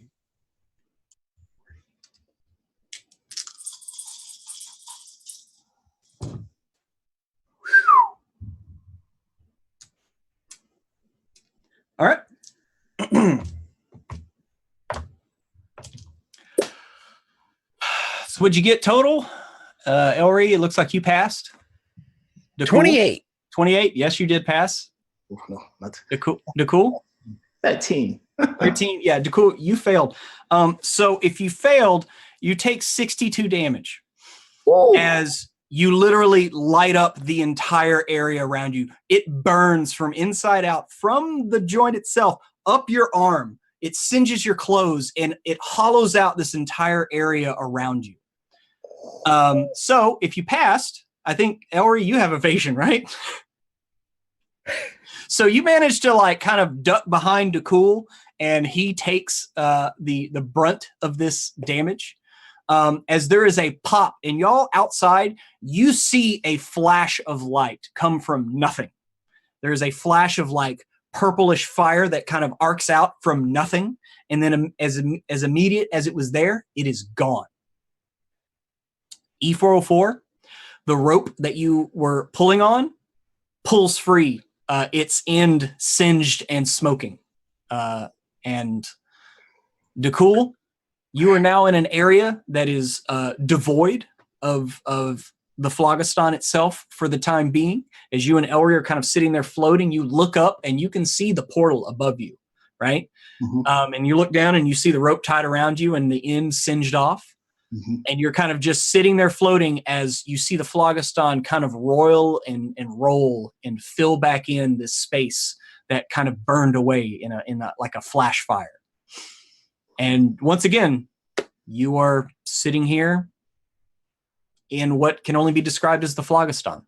All right. So what'd you get total? Elry, it looks like you passed. DeCool? 28. 28. Yes, you did pass. No, not DeCool? 13. 13. Yeah, DeCool, you failed. So if you failed, you take 62 damage. Whoa. As you literally light up the entire area around you. It burns from inside out, from the joint itself, up your arm. It singes your clothes, and it hollows out this entire area around you. So if you passed, I think, Elry, you have evasion, right? So you managed to like kind of duck behind DeCool, and he takes the brunt of this damage. As there is a pop, and y'all outside, you see a flash of light come from nothing. There is a flash of like purplish fire that kind of arcs out from nothing, and then as immediate as it was there, it is gone. E404, the rope that you were pulling on, pulls free. Its end singed and smoking. And DeCool, you are now in an area that is devoid of the phlogiston itself for the time being. As you and Elry are kind of sitting there floating, you look up and you can see the portal above you, right? Mm-hmm. And you look down and you see the rope tied around you and the end singed off. Mm-hmm. And you're kind of just sitting there floating as you see the phlogiston kind of roil and roll and fill back in this space that kind of burned away in a like a flash fire. And once again, you are sitting here in what can only be described as the phlogiston.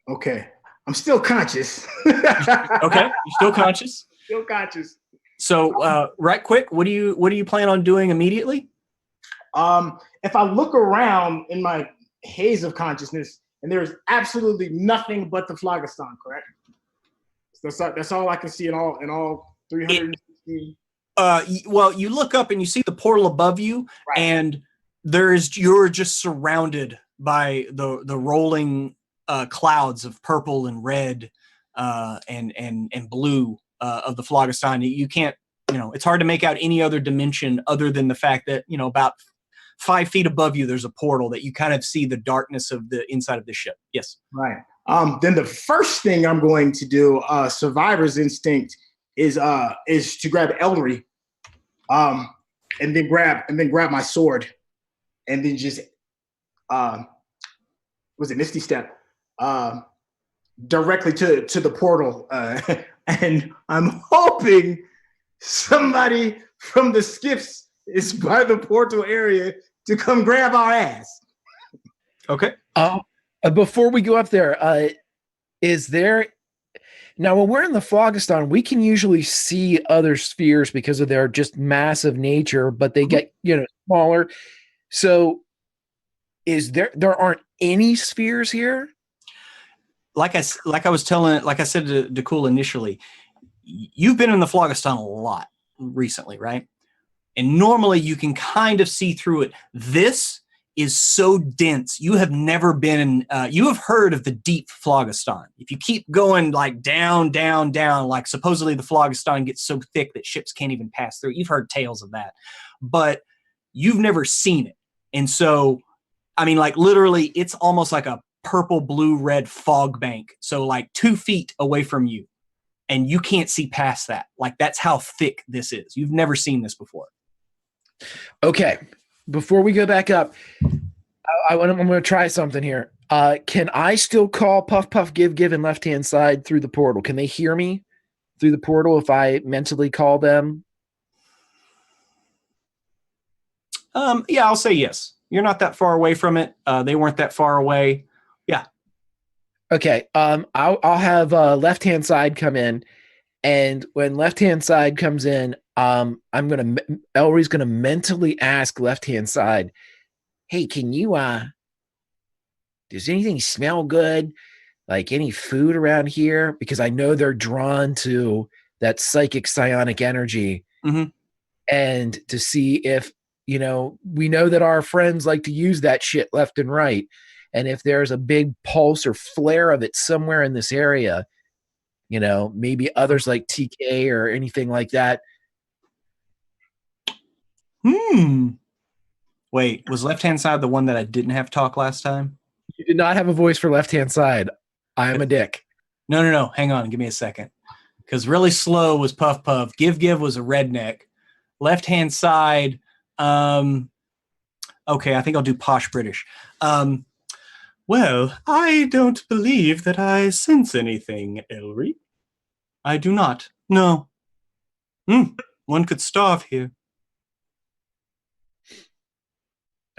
Okay. I'm still conscious. Okay, you're still conscious? Still conscious. So, right quick, what do you plan on doing immediately? If I look around in my haze of consciousness and there's absolutely nothing but the phlogiston, correct? That's all I can see in all 360. Well, you look up and you see the portal above you, Right. and you're just surrounded by the rolling clouds of purple and red and blue of the Phlogiston. You can't, it's hard to make out any other dimension other than the fact that, about 5 feet above you, there's a portal that you kind of see the darkness of the inside of the ship. Yes. Right. Then the first thing I'm going to do, survivor's instinct, is to grab Ellery, and then grab my sword, and then just was it Misty Step directly to the portal, and I'm hoping somebody from the skiffs is by the portal area to come grab our ass. Okay. Before we go up there, is there now when we're in the Phlogiston, we can usually see other spheres because of their just massive nature, but they get smaller. So is there aren't any spheres here? Like I said to Dakul initially, you've been in the Phlogiston a lot recently, right? And normally you can kind of see through it. This is so dense. You have never been, you have heard of the deep Phlogiston. If you keep going like down, down, down, like supposedly the Phlogiston gets so thick that ships can't even pass through. You've heard tales of that, but you've never seen it. And so, I mean, like literally it's almost like a purple, blue, red fog bank. So like 2 feet away from you, and you can't see past that. Like that's how thick this is. You've never seen this before. Okay. Before we go back up, I'm going to try something here. Can I still call Puff Puff Give Give and left hand side through the portal? Can they hear me through the portal if I mentally call them? Yeah, I'll say yes. You're not that far away from it. They weren't that far away. Yeah. Okay. I'll have left hand side come in, and when left hand side comes in, Elry's gonna mentally ask left hand side, "Hey, can you does anything smell good? Like any food around here? Because I know they're drawn to that psychic psionic energy, and to see if we know that our friends like to use that shit left and right, and if there's a big pulse or flare of it somewhere in this area, maybe others like TK or anything like that." Wait, was left-hand side the one that I didn't have talk last time? You did not have a voice for left-hand side. I am a dick. No. Hang on. Give me a second. Because really slow was Puff Puff. Give Give was a redneck. Left-hand side. Okay, I think I'll do posh British. Well, I don't believe that I sense anything, Elry. I do not. No. One could starve here.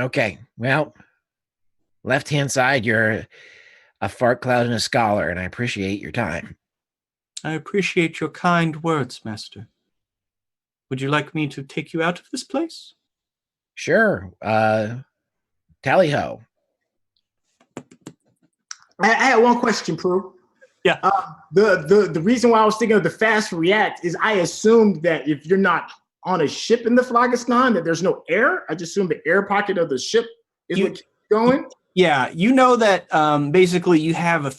Okay, well, left-hand side, you're a fart cloud and a scholar, and I appreciate your time. I appreciate your kind words, Master. Would you like me to take you out of this place? Sure. Tally-ho. I had one question, Prue. Yeah. The reason why I was thinking of the fast react is I assumed that if you're not on a ship in the Phlogiston, that there's no air. I just assume the air pocket of the ship is what keeps going. Yeah, that basically you have a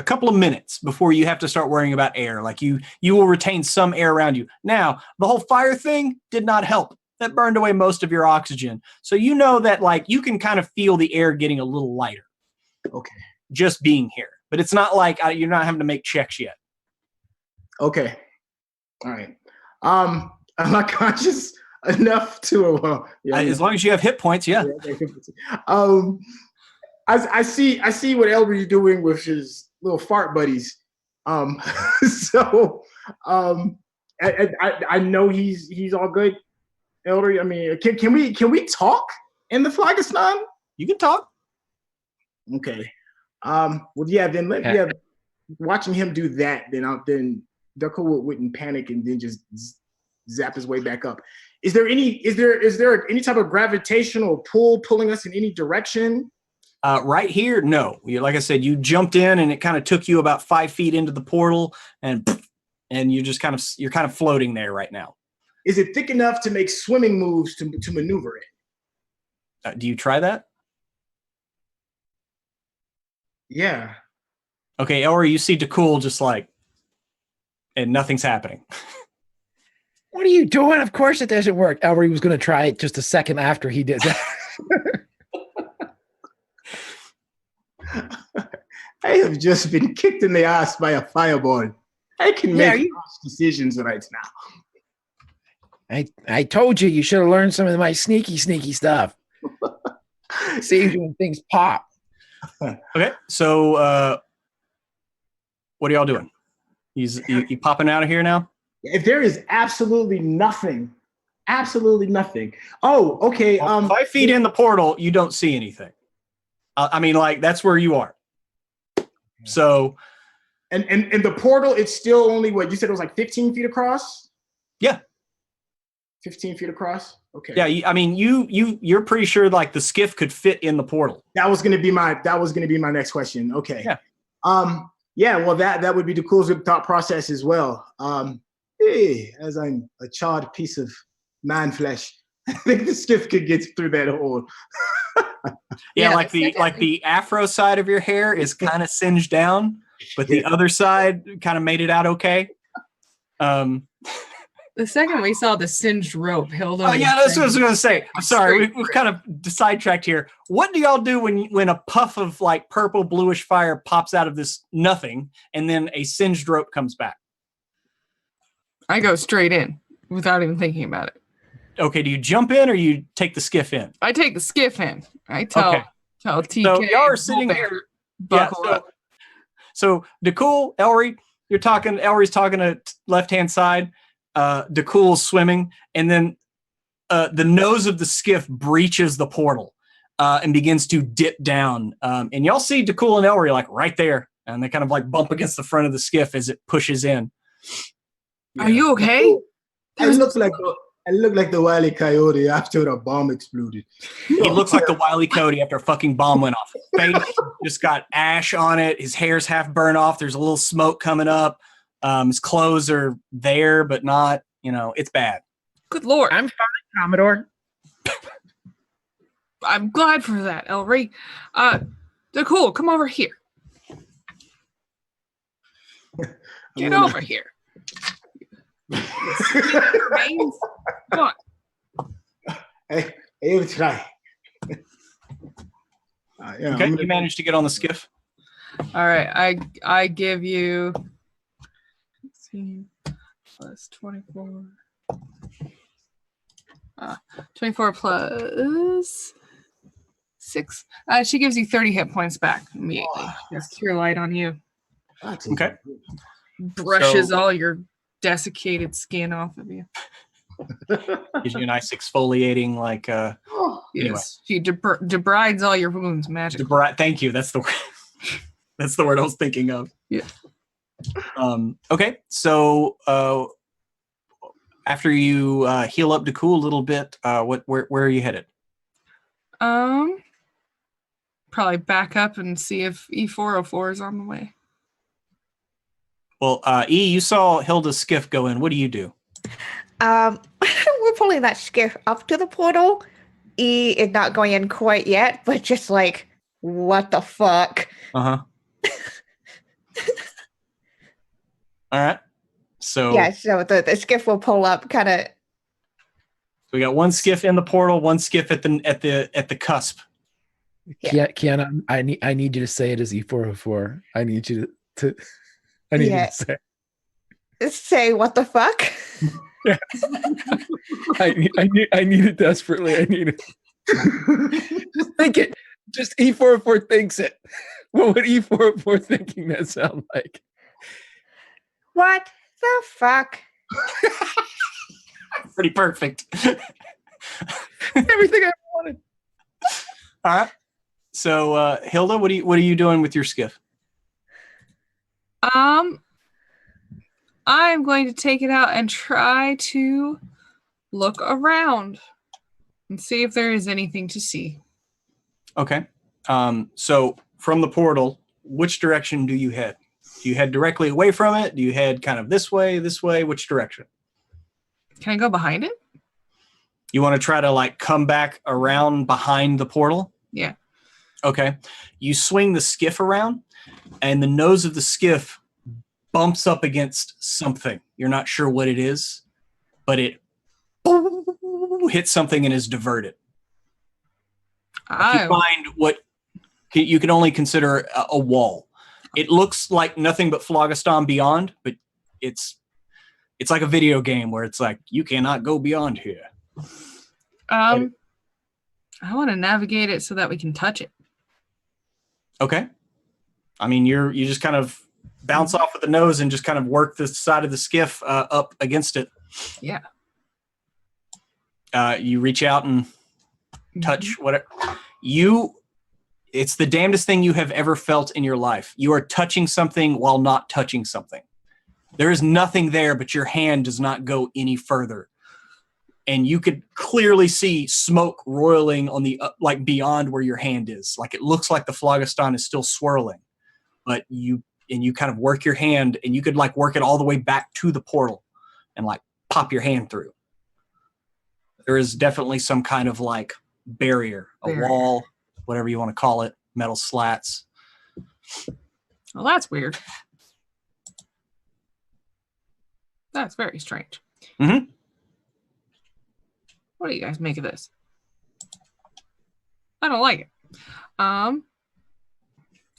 couple of minutes before you have to start worrying about air. Like you will retain some air around you. Now, the whole fire thing did not help. That burned away most of your oxygen. So that like you can kind of feel the air getting a little lighter. Okay. Just being here. But it's not like you're not having to make checks yet. Okay. All right. Am I conscious enough to? As long as you have hit points, yeah. I see what Elry's doing with his little fart buddies. So I know he's all good. Elry, I mean, can we talk in the Phlogiston? You can talk. Okay. Well, yeah. Then watching him do that, then Dakul wouldn't panic and then just zap his way back up. Is there any type of gravitational pull pulling us in any direction? Right here, no. Like I said, you jumped in and it kind of took you about 5 feet into the portal, and you just you're kind of floating there right now. Is it thick enough to make swimming moves to maneuver it? Do you try that? Yeah. Okay, Elry, you see DeCool just like, and nothing's happening. What are you doing? Of course it doesn't work. Elry was going to try it just a second after he did that. I have just been kicked in the ass by a fireball. I can make decisions right now. I told you should have learned some of my sneaky stuff. Saves you when things pop. Okay, so what are y'all doing? You popping out of here now? If there is absolutely nothing. Oh, okay. 5 feet in the portal, you don't see anything. I mean, like, that's where you are. So, and the portal, it's still only what you said it was like 15 feet across. Yeah, 15 feet across. Okay. Yeah, I mean, you're pretty sure like the skiff could fit in the portal. That was gonna be my next question. Okay. Yeah. Yeah. Well, that would be the coolest thought process as well. Hey, as I'm a charred piece of man flesh, I think the skiff could get through that hole. Yeah, like the afro side of your hair is kind of singed down, but the other side kind of made it out okay. The second we saw the singed rope, Hilda. Oh yeah, that's what I was going to say. I'm sorry, we've kind of sidetracked here. What do y'all do when a puff of like purple bluish fire pops out of this nothing, and then a singed rope comes back? I go straight in without even thinking about it. Okay, do you jump in or you take the skiff in? I take the skiff in. I tell TK. So y'all are sitting here. Buckle up. So DeCool, Elry, Elry's talking to left-hand side. DeCool's swimming, and then the nose of the skiff breaches the portal and begins to dip down. And y'all see DeCool and Elry like right there, and they kind of like bump against the front of the skiff as it pushes in. Are you okay? I look like the Wile E. Coyote after a bomb exploded. He looks like the Wile E. Coyote after a fucking bomb went off. His face just got ash on it. His hair's half burned off. There's a little smoke coming up. His clothes are there, but not, it's bad. Good Lord. I'm fine, Commodore. I'm glad for that, Elry. DeCool, come over here. Get over here. Come on. Hey, you try. Okay, you managed to get on the skiff. All right, I give you 16 plus 24. 24 plus 6. She gives you 30 hit points back immediately. That's cure light on you. Okay. Brushes all your desiccated skin off of you. Gives you a nice exfoliating, like. Yes, anyway. she debrides all your wounds magically. Thank you. That's the word. That's the word I was thinking of. Yeah. Okay, so after you heal up DeCool a little bit, where are you headed? Probably back up and see if E404 is on the way. Well, E, you saw Hilda's skiff go in. What do you do? We're pulling that skiff up to the portal. E is not going in quite yet, but just like, what the fuck? Uh-huh. All right. So yeah, so the skiff will pull up kind of. So we got one skiff in the portal, one skiff at the cusp. Yeah, Kiana, I need you to say it as E404. I need you to you to say. Say what the fuck? Yeah. I need it desperately. I need it. Just think it. Just E404 thinks it. What would E404 thinking that sound like? What the fuck? Pretty perfect. Everything I wanted. All right. So Hilda, what are you doing with your skiff? I'm going to take it out and try to look around and see if there is anything to see. Okay. So from the portal, which direction do you head? Do you head directly away from it? Do you head kind of this way? Which direction? Can I go behind it? You want to try to like come back around behind the portal? Yeah. Okay. You swing the skiff around, and the nose of the skiff bumps up against something. You're not sure what it is, but it hits something and is diverted. You find what you can only consider a wall. It looks like nothing but Phlogiston Beyond, but it's like a video game where it's like, you cannot go beyond here. I want to navigate it so that we can touch it. Okay. I mean, you just kind of bounce off with the nose and just kind of work the side of the skiff up against it. Yeah. You reach out and touch whatever. It's the damnedest thing you have ever felt in your life. You are touching something while not touching something. There is nothing there, but your hand does not go any further. And you could clearly see smoke roiling on the like beyond where your hand is. Like it looks like the phlogiston is still swirling, but you kind of work your hand, and you could like work it all the way back to the portal and like pop your hand through. There is definitely some kind of like barrier, a wall, whatever you want to call it, metal slats. Well, that's weird. That's very strange. Mm-hmm. What do you guys make of this? I don't like it.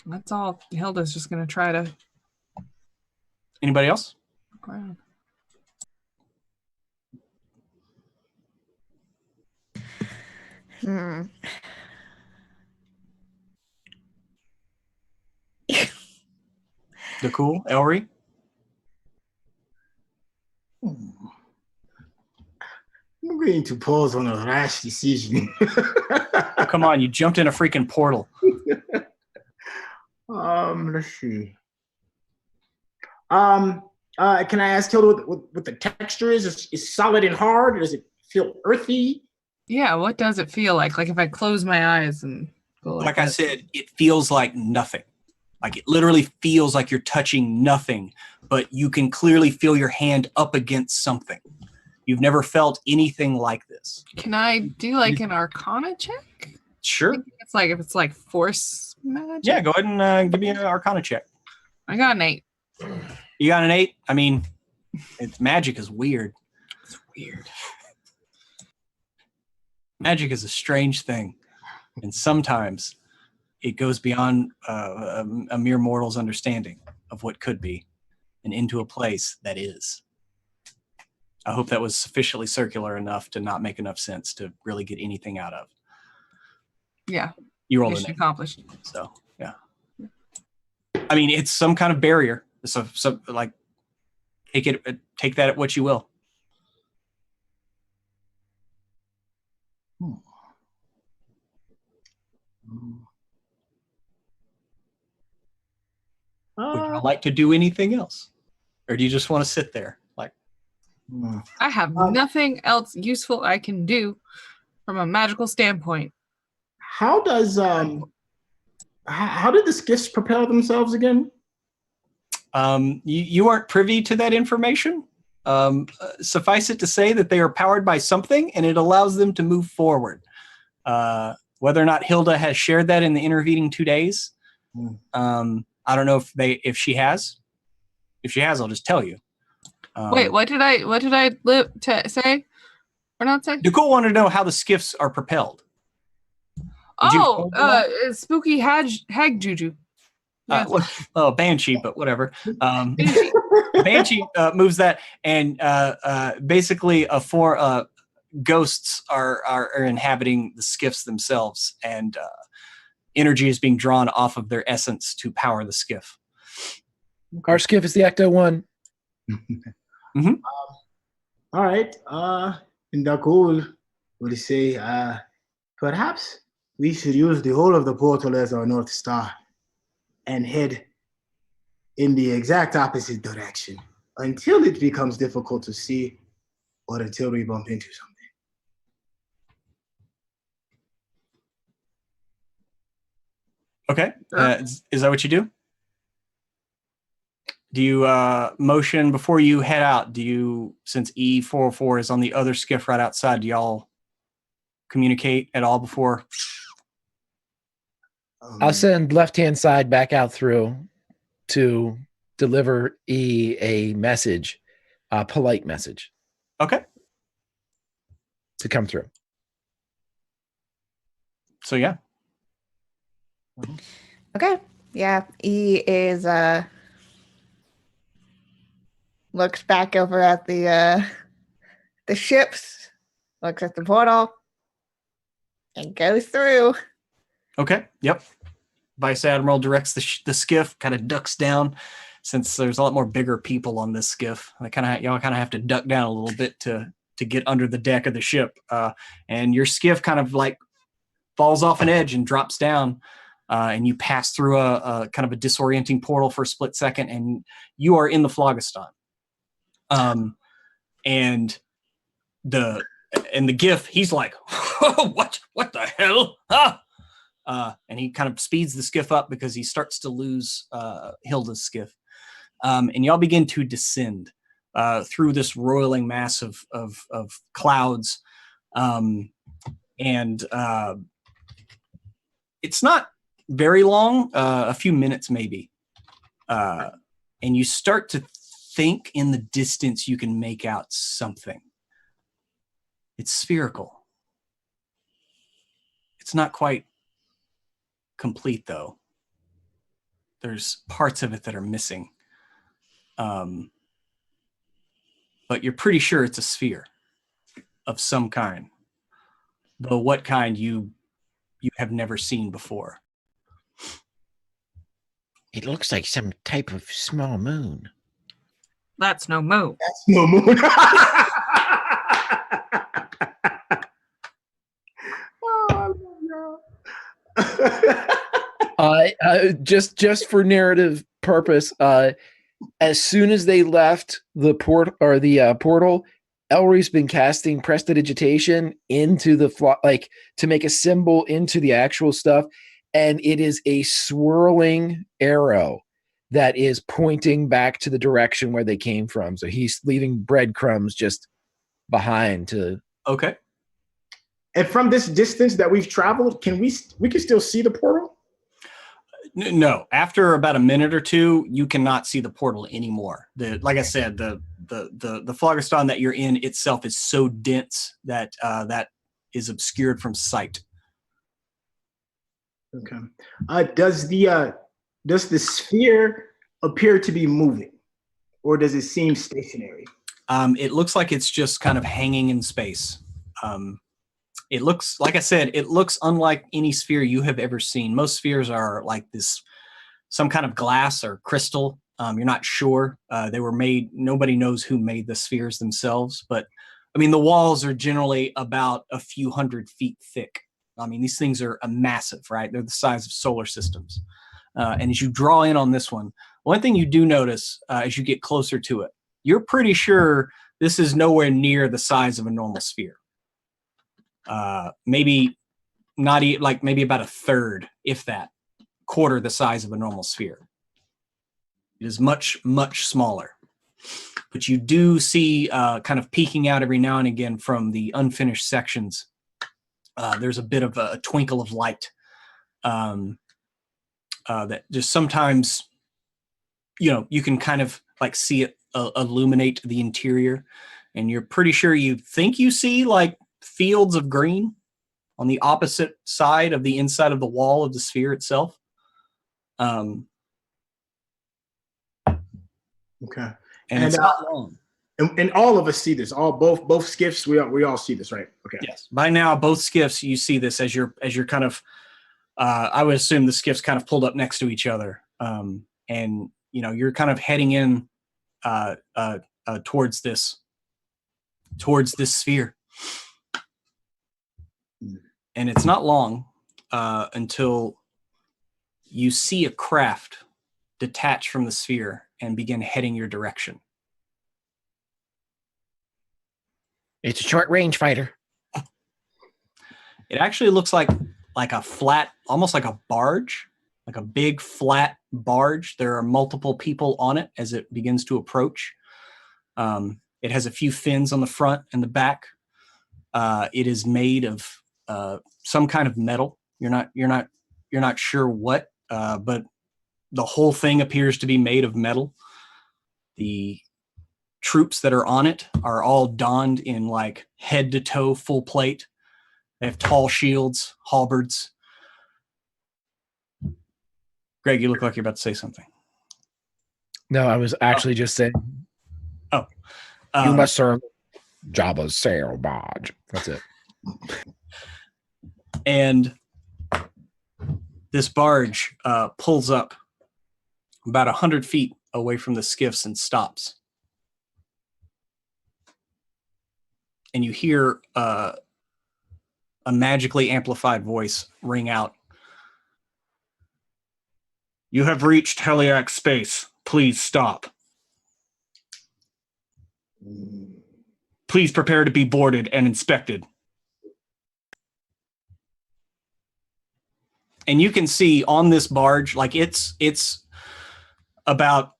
That's all. Hilda's just gonna try to. Anybody else? Look around. The cool Elry. I'm going to pause on a rash decision. Oh, come on, you jumped in a freaking portal. Let's see. Can I ask Hilda what the texture is? Is solid and hard? Does it feel earthy? Yeah, what does it feel like? Like if I close my eyes and go Like I said, it feels like nothing. Like it literally feels like you're touching nothing, but you can clearly feel your hand up against something. You've never felt anything like this. Can I do like an Arcana check? Sure. It's like if it's like force magic. Yeah, go ahead and give me an Arcana check. I got an 8. You got an 8? I mean, magic is weird. It's weird. Magic is a strange thing, and sometimes it goes beyond a mere mortal's understanding of what could be and into a place that is. I hope that was sufficiently circular enough to not make enough sense to really get anything out of. Yeah. You rolled Mission an 8. accomplished. So, yeah. I mean, it's some kind of barrier. So like, take that at what you will. Would you like to do anything else? Or do you just want to sit there? Like, I have nothing else useful I can do from a magical standpoint. How does how did the skiffs propel themselves again? You aren't privy to that information. Suffice it to say that they are powered by something, and it allows them to move forward. Whether or not Hilda has shared that in the intervening 2 days, I don't know if she has. If she has, I'll just tell you. Wait, what did I say or not say? Nicole wanted to know how the skiffs are propelled. Spooky hag juju. Yes. Banshee, but whatever. Banshee moves that, and basically ghosts are inhabiting the skiffs themselves, and energy is being drawn off of their essence to power the skiff. Our skiff is the Ecto One. Mm-hmm. All right. Ndakul would say, perhaps we should use the whole of the portal as our North Star and head in the exact opposite direction until it becomes difficult to see or until we bump into something. Okay. Sure. Is that what you do? Do you motion before you head out? Do you, since E404 is on the other skiff right outside, do y'all communicate at all before? I'll send left-hand side back out through to deliver a message, a polite message Okay. to come through. So yeah. Okay. Yeah. E is looks back over at the ships, looks at the portal, and goes through. Okay. Yep. Vice Admiral directs the skiff, kind of ducks down, since there's a lot more bigger people on this skiff. Y'all kind of have to duck down a little bit to get under the deck of the ship, and your skiff kind of like falls off an edge and drops down, and you pass through a kind of a disorienting portal for a split second, and you are in the Phlogiston. And the GIF, he's like, what the hell? Huh? And he kind of speeds the skiff up because he starts to lose Hilda's skiff. And y'all begin to descend through this roiling mass of clouds. And it's not very long, a few minutes maybe. And you start to think in the distance you can make out something. It's spherical. It's not quite complete though. There's parts of it that are missing. But you're pretty sure it's a sphere of some kind. Though what kind you have never seen before. It looks like some type of small moon. That's no moon. That's no moon. Just for narrative purpose, as soon as they left the portal, Elry's been casting prestidigitation into the to make a symbol into the actual stuff, and it is a swirling arrow that is pointing back to the direction where they came from. So he's leaving breadcrumbs just behind to. Okay. And from this distance that we've traveled, we can still see the portal? No. After about a minute or two, you cannot see the portal anymore. Like I said, the Phlogiston that you're in itself is so dense that that is obscured from sight. Okay. Does the sphere appear to be moving, or does it seem stationary? It looks like it's just kind of hanging in space. It looks, like I said, it looks unlike any sphere you have ever seen. Most spheres are like this, some kind of glass or crystal. You're not sure. They were made, nobody knows who made the spheres themselves, but I mean, the walls are generally about a few 100 feet thick. I mean, these things are massive, right? They're the size of solar systems. And as you draw in on this one thing you do notice as you get closer to it, you're pretty sure this is nowhere near the size of a normal sphere. Maybe not like maybe about a third, if that, quarter the size of a normal sphere. It is much, much smaller. But you do see kind of peeking out every now and again from the unfinished sections. There's a bit of a twinkle of light that just sometimes, you can kind of like see it illuminate the interior, and you're pretty sure you think you see like fields of green on the opposite side of the inside of the wall of the sphere itself. Okay. And it's not long. And all of us see this. Both skiffs, we all see this, right? Okay. Yes. By now, both skiffs, you see this as you're kind of. I would assume the skiffs kind of pulled up next to each other, and you're kind of heading in towards this sphere. And it's not long until you see a craft detach from the sphere and begin heading your direction. It's a short range fighter. It actually looks like a flat, almost like a barge, like a big flat barge. There are multiple people on it as it begins to approach. It has a few fins on the front and the back. It is made of some kind of metal. You're not sure what, but the whole thing appears to be made of metal. The troops that are on it are all donned in like head to toe full plate. They have tall shields, halberds. Greg, you look like you're about to say something. No, I was actually just saying. You must serve Jabba's sail barge. That's it. And this barge pulls up about 100 feet away from the skiffs and stops. And you hear a magically amplified voice ring out. You have reached Heliac space. Please stop. Please prepare to be boarded and inspected. And you can see on this barge, like it's about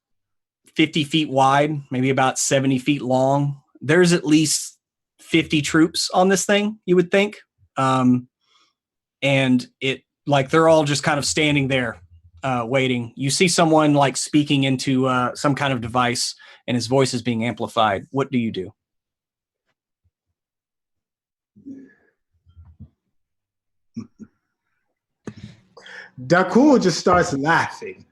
50 feet wide, maybe about 70 feet long. There's at least 50 troops on this thing, you would think. And it, like, they're all just kind of standing there, waiting. You see someone like speaking into some kind of device, and his voice is being amplified. What do you do? Dakul just starts laughing.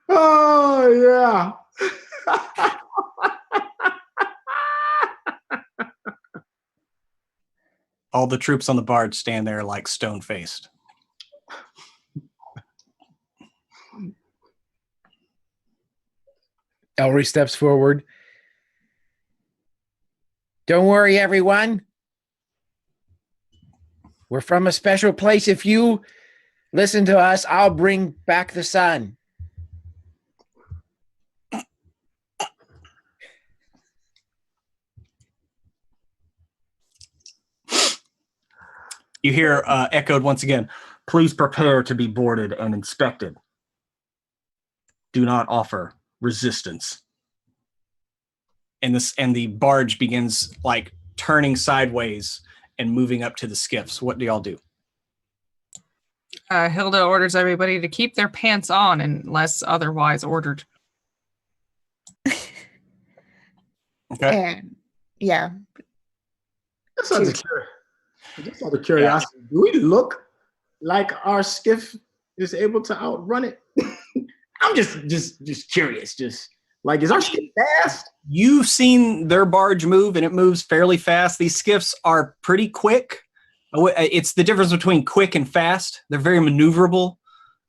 Oh, yeah. All the troops on the barge stand there like stone-faced. Ellery steps forward. Don't worry, everyone. We're from a special place. If you listen to us, I'll bring back the sun. You hear echoed once again, please prepare to be boarded and inspected. Do not offer resistance. And the barge begins like turning sideways and moving up to the skiffs. What do y'all do? Hilda orders everybody to keep their pants on unless otherwise ordered. Okay. And yeah. Just out of curiosity, do we look like our skiff is able to outrun it? I'm just curious. Just like, is our skiff fast? You've seen their barge move, and it moves fairly fast. These skiffs are pretty quick. It's the difference between quick and fast. They're very maneuverable.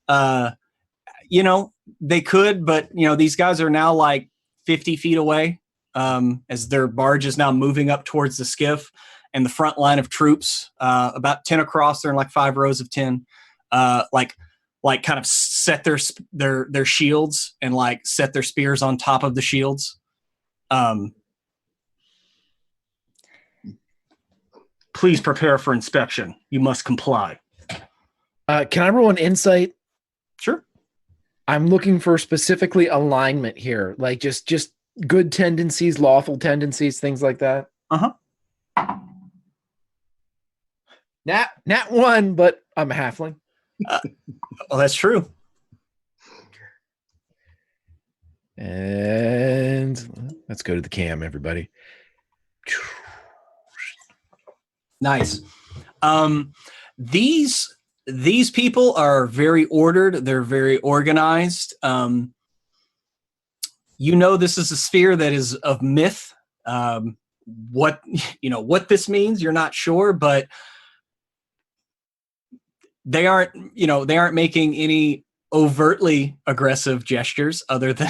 They could, but these guys are now like 50 feet away as their barge is now moving up towards the skiff. And the front line of troops, about 10 across, they're in like 5 rows of 10, like kind of set their shields and like set their spears on top of the shields. Please prepare for inspection. You must comply. Can I roll an insight? Sure. I'm looking for specifically alignment here, like just good tendencies, lawful tendencies, things like that. Uh-huh. Not one, but I'm a halfling. Well, that's true. And let's go to the cam, everybody. Nice. These people are very ordered. They're very organized. This is a sphere that is of myth. What this means, you're not sure, but they aren't making any overtly aggressive gestures other than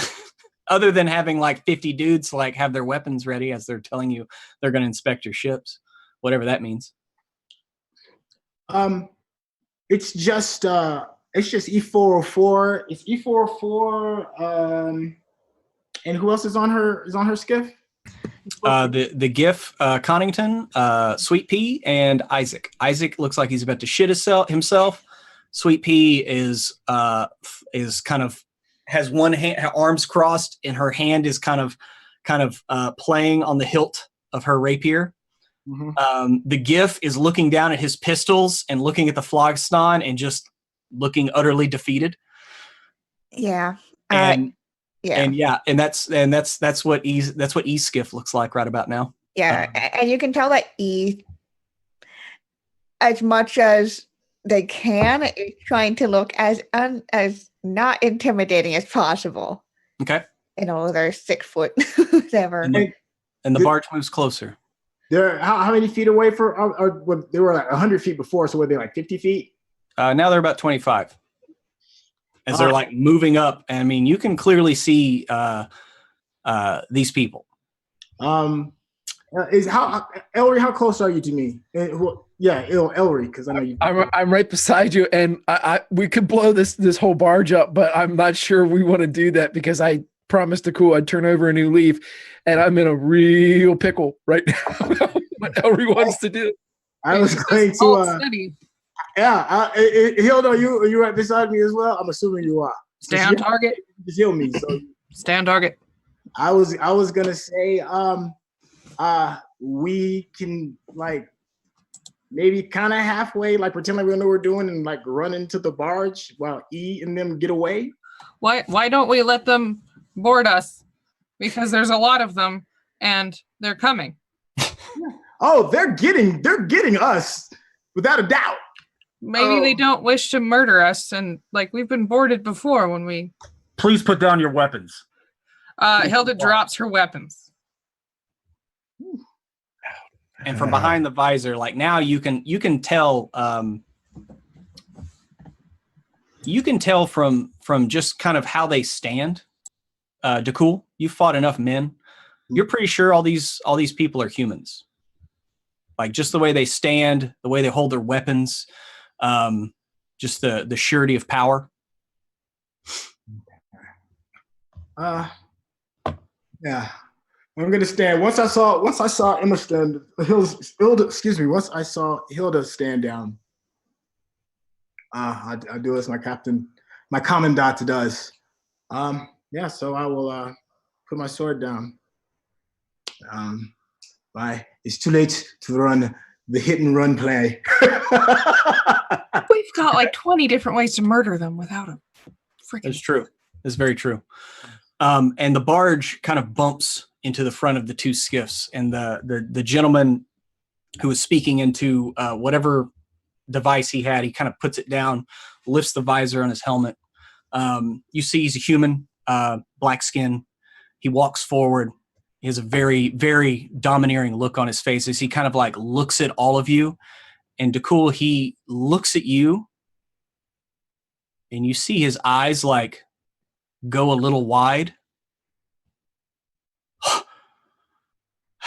having like 50 dudes like have their weapons ready as they're telling you they're going to inspect your ships, whatever that means. It's just E404. It's E404. And who else is on her skiff? The GIF, Connington, Sweet Pea, and Isaac. Isaac looks like he's about to shit himself. Sweet Pea is kind of has one hand, her arms crossed, and her hand is kind of playing on the hilt of her rapier. Mm-hmm. The GIF is looking down at his pistols and looking at the Phlogiston and just looking utterly defeated. Yeah. And Yeah. and that's what E's skiff looks like right about now. Yeah. And you can tell that E, as much as they can, is trying to look as not intimidating as possible. Okay. They're 6 foot, whatever. And the barge moves closer. They're how many feet away they were like 100 feet before, so were they like 50 feet? Now they're about 25. As they're like moving up. I mean, you can clearly see these people. Ellery, how close are you to me? Ellery, because I know you. I'm right beside you, and we could blow this whole barge up, but I'm not sure we want to do that because I promised Dakul I'd turn over a new leaf, and I'm in a real pickle right now. What Ellery wants to do. I was going to. Yeah, Hilda, you right beside me as well? I'm assuming you are. Stay on target. Just heal me. So stay on target. I was gonna say, we can like maybe kind of halfway, like pretend like we know what we're doing and like run into the barge while E and them get away. Why don't we let them board us? Because there's a lot of them and they're coming. Oh, they're getting us without a doubt. Maybe they don't wish to murder us, and like we've been boarded before when we. Please put down your weapons. Hilda drops her weapons. And from behind the visor, like now you can tell from just kind of how they stand. Dakul, you fought enough men. You're pretty sure all these people are humans. Like just the way they stand, the way they hold their weapons, just the surety of power. Yeah. I'm gonna stand. Once I saw Emma stand, once I saw Hilda stand down, I do as my commandant does. So I will put my sword down. It's too late to run the hit and run play. We've got like 20 different ways to murder them without a freaking. That's true. That's very true. And the barge kind of bumps into the front of the two skiffs, and the gentleman who was speaking into whatever device he had, he kind of puts it down, lifts the visor on his helmet. You see he's a human, black skin. He walks forward. He has a very, very domineering look on his face as he kind of like looks at all of you. And Dakul, he looks at you, and you see his eyes like go a little wide.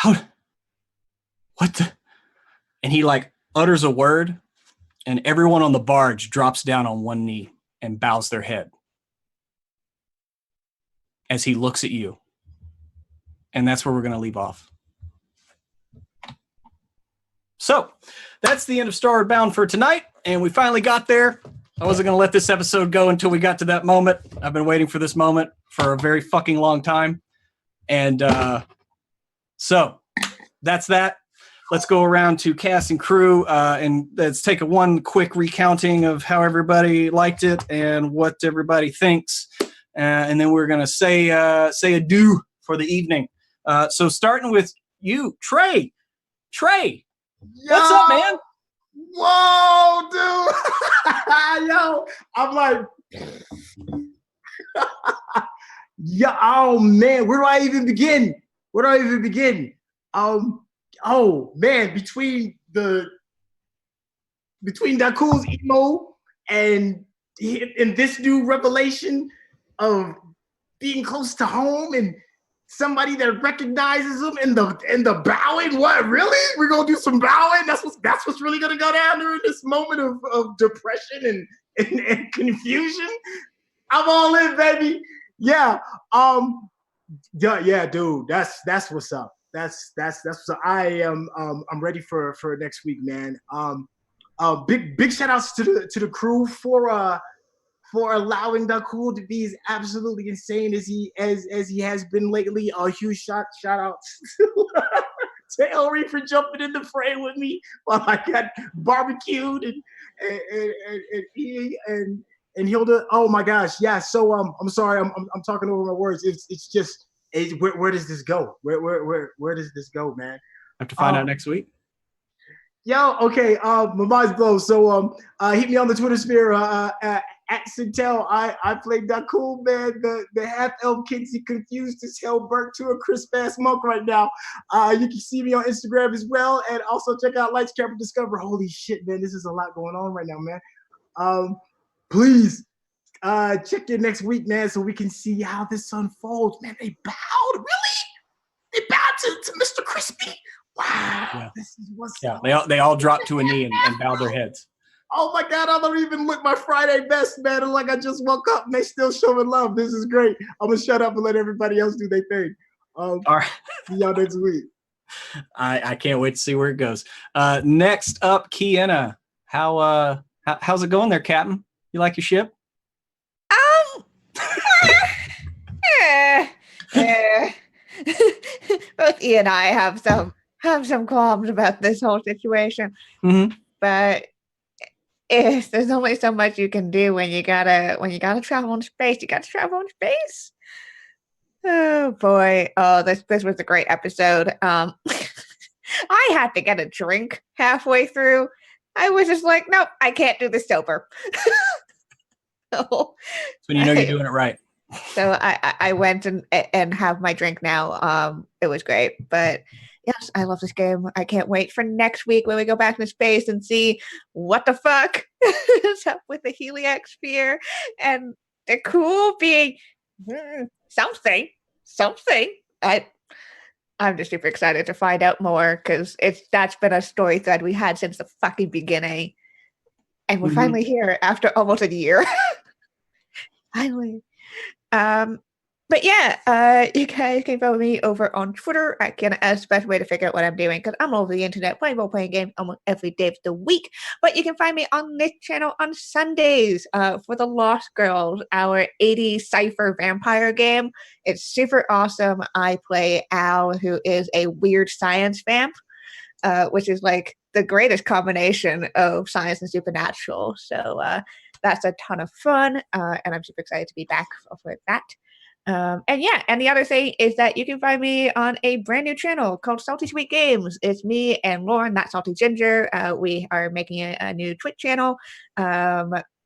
What the? And he like utters a word, and everyone on the barge drops down on one knee and bows their head as he looks at you. And that's where we're going to leave off. So that's the end of Starward Bound for tonight. And we finally got there. I wasn't going to let this episode go until we got to that moment. I've been waiting for this moment for a very fucking long time. And so that's that. Let's go around to cast and crew and let's take one quick recounting of how everybody liked it and what everybody thinks. And then we're going to say adieu for the evening. So starting with you, Trey. Trey, what's up, man? Whoa, dude. Yo, I'm like, yeah, oh man, where do I even begin? Oh man, between Dakul's emo and this new revelation of being close to home and somebody that recognizes him and the bowing. What, really? We're gonna do some bowing? That's what's really gonna go down during this moment of depression and confusion. I'm all in, baby. Yeah. Yeah, dude. That's what's up. That's what's up. I'm ready for next week, man. Big shout outs to the crew for allowing Dakul to be as absolutely insane as he has been lately. A huge shout out to Ellery for jumping in the fray with me while I got barbecued and eating and Hilda. Oh my gosh, yeah. So I'm sorry, I'm talking over my words. It's just where does this go? Where does this go, man? Have to find out next week. Yo, okay. My mind's blown. So hit me on the Twitter sphere at Sintel. I played that cool man. The half elf Kinsey confused as hell, burnt to a crisp ass monk right now. You can see me on Instagram as well, and also check out Lights Camera Discover. Holy shit, man, this is a lot going on right now, man. Please check in next week, man, so we can see how this unfolds. Man, they bowed, really? They bowed to Mr. Crispy. Wow, Yeah. This is what's Yeah, they all dropped to a knee and bowed their heads. Oh my God, I don't even look my Friday best, man. I'm like I just woke up and they still showing love. This is great. I'm gonna shut up and let everybody else do their thing. All right. See y'all next week. I can't wait to see where it goes. Next up, Kiana. How's it going there, Captain? You like your ship? Both E and I have some qualms about this whole situation. Mm-hmm. But there's only so much you can do when you gotta travel in space. You gotta travel in space. Oh boy! Oh, this was a great episode. I had to get a drink halfway through. I was just like, nope, I can't do this sober. So you know you're doing it right. So I went and have my drink now. It was great, but yes, I love this game. I can't wait for next week when we go back into space and see what the fuck is up with the Heliac sphere and the cool being something. I'm just super excited to find out more because that's been a story thread we had since the fucking beginning, and we're finally here after almost a year. Finally. But yeah, you guys can follow me over on Twitter. I can as the best way to figure out what I'm doing because I'm all over the internet playing role-playing games almost every day of the week. But you can find me on this channel on Sundays for The Lost Girls, our 80s cipher vampire game. It's super awesome. I play Al, who is a weird science vamp, which is like the greatest combination of science and supernatural. So that's a ton of fun, and I'm super excited to be back for that. And the other thing is that you can find me on a brand new channel called Salty Sweet Games. It's me and Lauren, that Salty Ginger. We are making a new Twitch channel.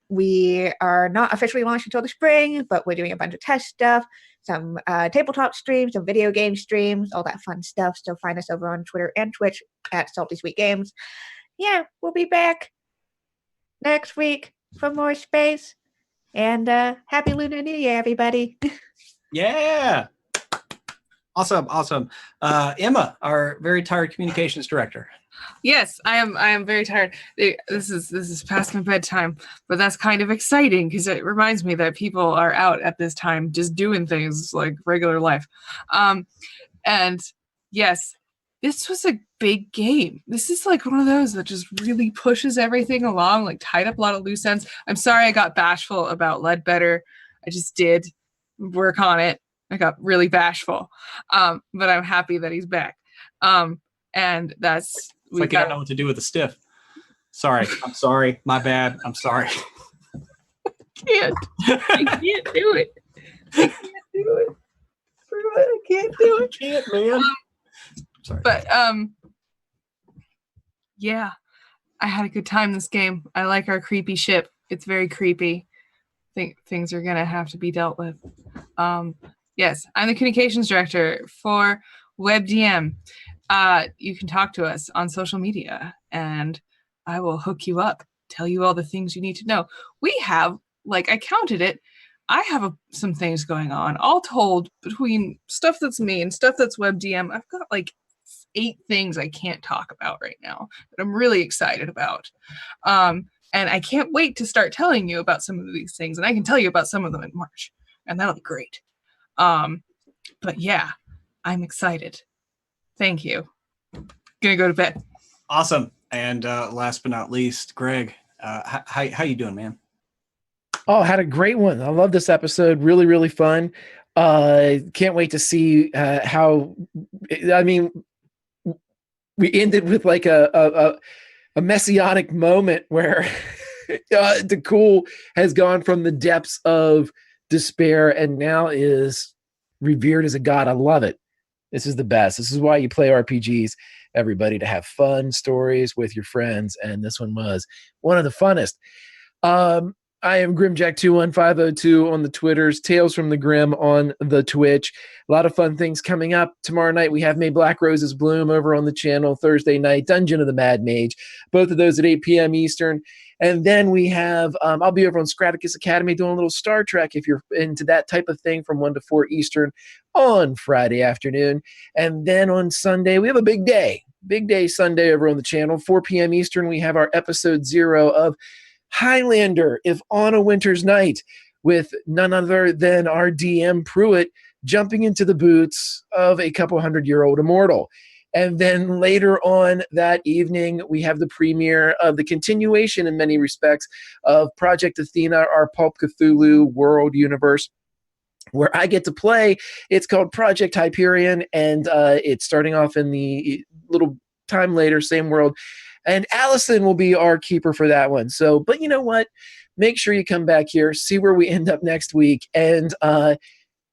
We are not officially launched until the spring, but we're doing a bunch of test stuff, some tabletop streams, some video game streams, all that fun stuff. So find us over on Twitter and Twitch at Salty Sweet Games. Yeah, we'll be back next week for more space. And happy Lunar New Year, everybody. Yeah. Awesome. Emma, our very tired communications director. Yes, I am very tired. This is past my bedtime, but that's kind of exciting because it reminds me that people are out at this time just doing things like regular life. And yes, this was a big game. This is like one of those that just really pushes everything along, like tied up a lot of loose ends. I'm sorry I got bashful about Ledbetter. I just did work on it. I got really bashful. But I'm happy that he's back. And that's... It's like you don't know what to do with a stiff. Sorry. I'm sorry. My bad. I'm sorry. I can't do it. I can't do it. Can't, man. Sorry. But yeah, I had a good time this game. I like our creepy ship. It's very creepy. I think things are gonna have to be dealt with. Yes, I'm the communications director for WebDM. You can talk to us on social media, and I will hook you up, tell you all the things you need to know. We have, like, I counted it. I have some things going on. All told, between stuff that's me and stuff that's WebDM, I've got like 8 things I can't talk about right now that I'm really excited about. And I can't wait to start telling you about some of these things. And I can tell you about some of them in March. And that'll be great. But yeah, I'm excited. Thank you. Gonna go to bed. Awesome. And last but not least, Greg, how you doing, man? Oh, had a great one. I love this episode. Really, really fun. Can't wait to see how. I mean, we ended with like a messianic moment where Dakul has gone from the depths of despair and now is revered as a god. I love it. This is the best. This is why you play RPGs, everybody, to have fun stories with your friends. And this one was one of the funnest. I am Grimjack21502 on the Twitters, Tales from the Grim on the Twitch. A lot of fun things coming up. Tomorrow night, we have May Black Roses Bloom over on the channel. Thursday night, Dungeon of the Mad Mage. Both of those at 8 p.m. Eastern. And then we have, I'll be over on Scraticus Academy doing a little Star Trek if you're into that type of thing from 1 to 4 Eastern on Friday afternoon. And then on Sunday, we have a big day. Big day Sunday over on the channel. 4 p.m. Eastern, we have our episode 0 of Highlander, If on a Winter's Night, with none other than our DM Pruitt jumping into the boots of a couple 100-year-old immortal. And then later on that evening, we have the premiere of the continuation in many respects of Project Athena, our Pulp Cthulhu world universe, where I get to play. It's called Project Hyperion, and it's starting off in the little time later, same world. And Allison will be our keeper for that one. So, but you know what? Make sure you come back here, see where we end up next week. And,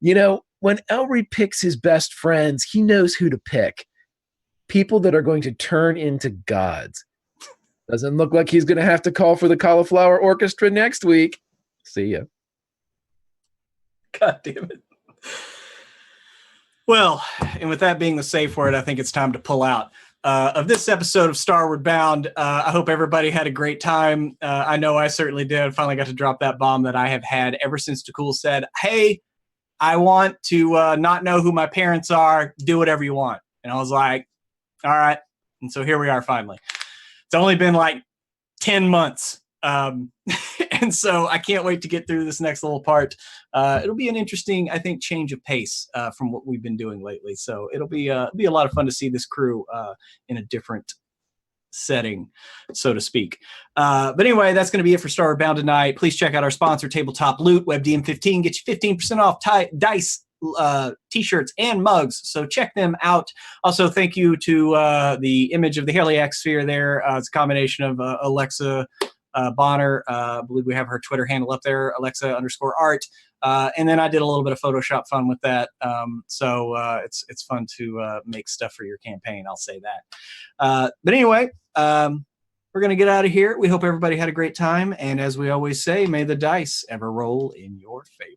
when Elry picks his best friends, he knows who to pick. People that are going to turn into gods. Doesn't look like he's going to have to call for the Cauliflower Orchestra next week. See ya. God damn it. Well, and with that being the safe word, I think it's time to pull out. Of this episode of Starward Bound. I hope everybody had a great time. I know I certainly did. I finally got to drop that bomb that I have had ever since Dakul said, hey, I want to not know who my parents are. Do whatever you want. And I was like, all right. And so here we are finally. It's only been like 10 months. And so I can't wait to get through this next little part. It'll be an interesting, I think, change of pace from what we've been doing lately. So it'll be a lot of fun to see this crew in a different setting, so to speak. But anyway, that's going to be it for Starward Bound tonight. Please check out our sponsor, Tabletop Loot, WebDM15. Get you 15% off dice, t-shirts, and mugs. So check them out. Also, thank you to the image of the Heliac sphere there. It's a combination of Alexa Bonner. I believe we have her Twitter handle up there, Alexa_art. And then I did a little bit of Photoshop fun with that. So it's fun to make stuff for your campaign. I'll say that. But anyway, we're going to get out of here. We hope everybody had a great time. And as we always say, may the dice ever roll in your favor.